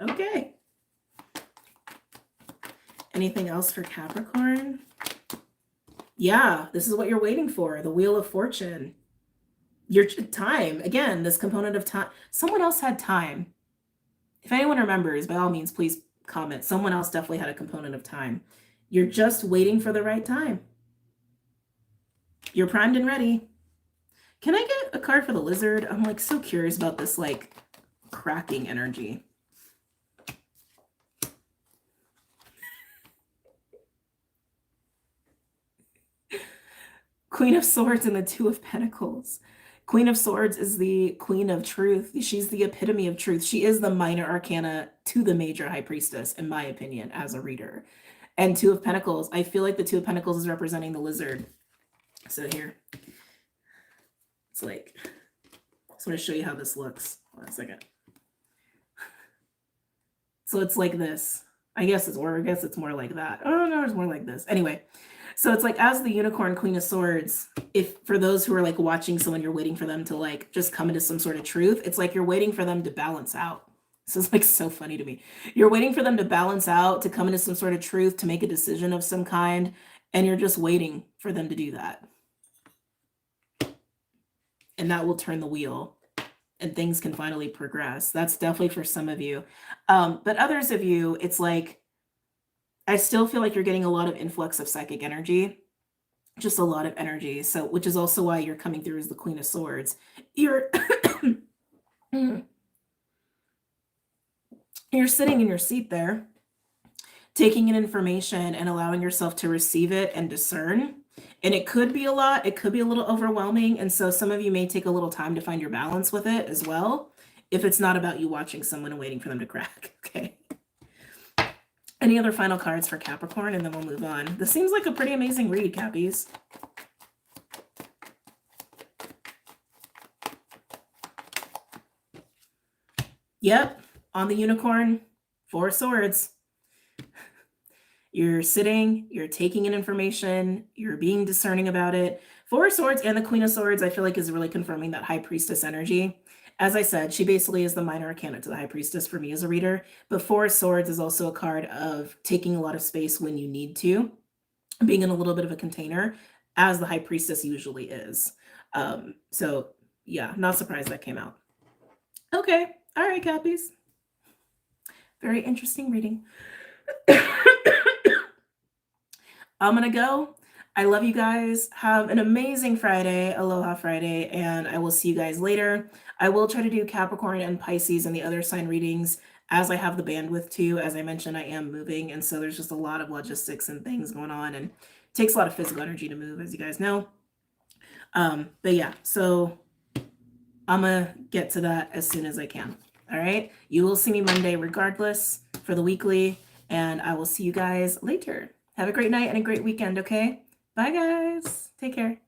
Okay. Anything else for Capricorn? Yeah, this is what you're waiting for. The Wheel of Fortune. Your time. Again, this component of time. Someone else had time. If anyone remembers, by all means, please comment. Someone else definitely had a component of time. You're just waiting for the right time. You're primed and ready. Can I get a card for the Lizard? I'm like so curious about this like cracking energy. Queen of Swords and the Two of Pentacles. Queen of Swords is the Queen of Truth. She's the epitome of truth. She is the minor arcana to the major High Priestess, in my opinion, as a reader. And Two of Pentacles, I feel like the Two of Pentacles is representing the Lizard. So here, it's like, I just want to show you how this looks. Hold on a second. So it's like this. I guess it's more like that. Oh no, it's more like this. Anyway, so it's like as the Unicorn Queen of Swords, if for those who are like watching someone, you're waiting for them to like just come into some sort of truth. It's like you're waiting for them to balance out. This is like so funny to me. You're waiting for them to balance out, to come into some sort of truth, to make a decision of some kind. And you're just waiting for them to do that. And that will turn the wheel and things can finally progress. That's definitely for some of you. But others of you, it's like, I still feel like you're getting a lot of influx of psychic energy, just a lot of energy. So, which is also why you're coming through as the Queen of Swords. You're sitting in your seat there, taking in information and allowing yourself to receive it and discern. And it could be a lot, it could be a little overwhelming. And so some of you may take a little time to find your balance with it as well, if it's not about you watching someone and waiting for them to crack. Okay. Any other final cards for Capricorn, and then we'll move on. This seems like a pretty amazing read, Cappies. Yep, on the Unicorn, 4 of Swords. You're sitting, you're taking in information, you're being discerning about it. 4 of Swords and the Queen of Swords, I feel like is really confirming that High Priestess energy. As I said, she basically is the minor arcana to the High Priestess for me as a reader. But 4 of Swords is also a card of taking a lot of space when you need to, being in a little bit of a container, as the High Priestess usually is. So yeah, not surprised that came out. Okay, all right, Cappies. Very interesting reading. I'm gonna go. I love you guys. Have an amazing Friday, Aloha Friday, and I will see you guys later. I will try to do Capricorn and Pisces and the other sign readings as I have the bandwidth to. As I mentioned, I am moving, and so there's just a lot of logistics and things going on, and it takes a lot of physical energy to move, as you guys know. But yeah, so I'm gonna get to that as soon as I can. All right, you will see me Monday regardless for the weekly, and I will see you guys later. Have a great night and a great weekend, okay? Bye, guys. Take care.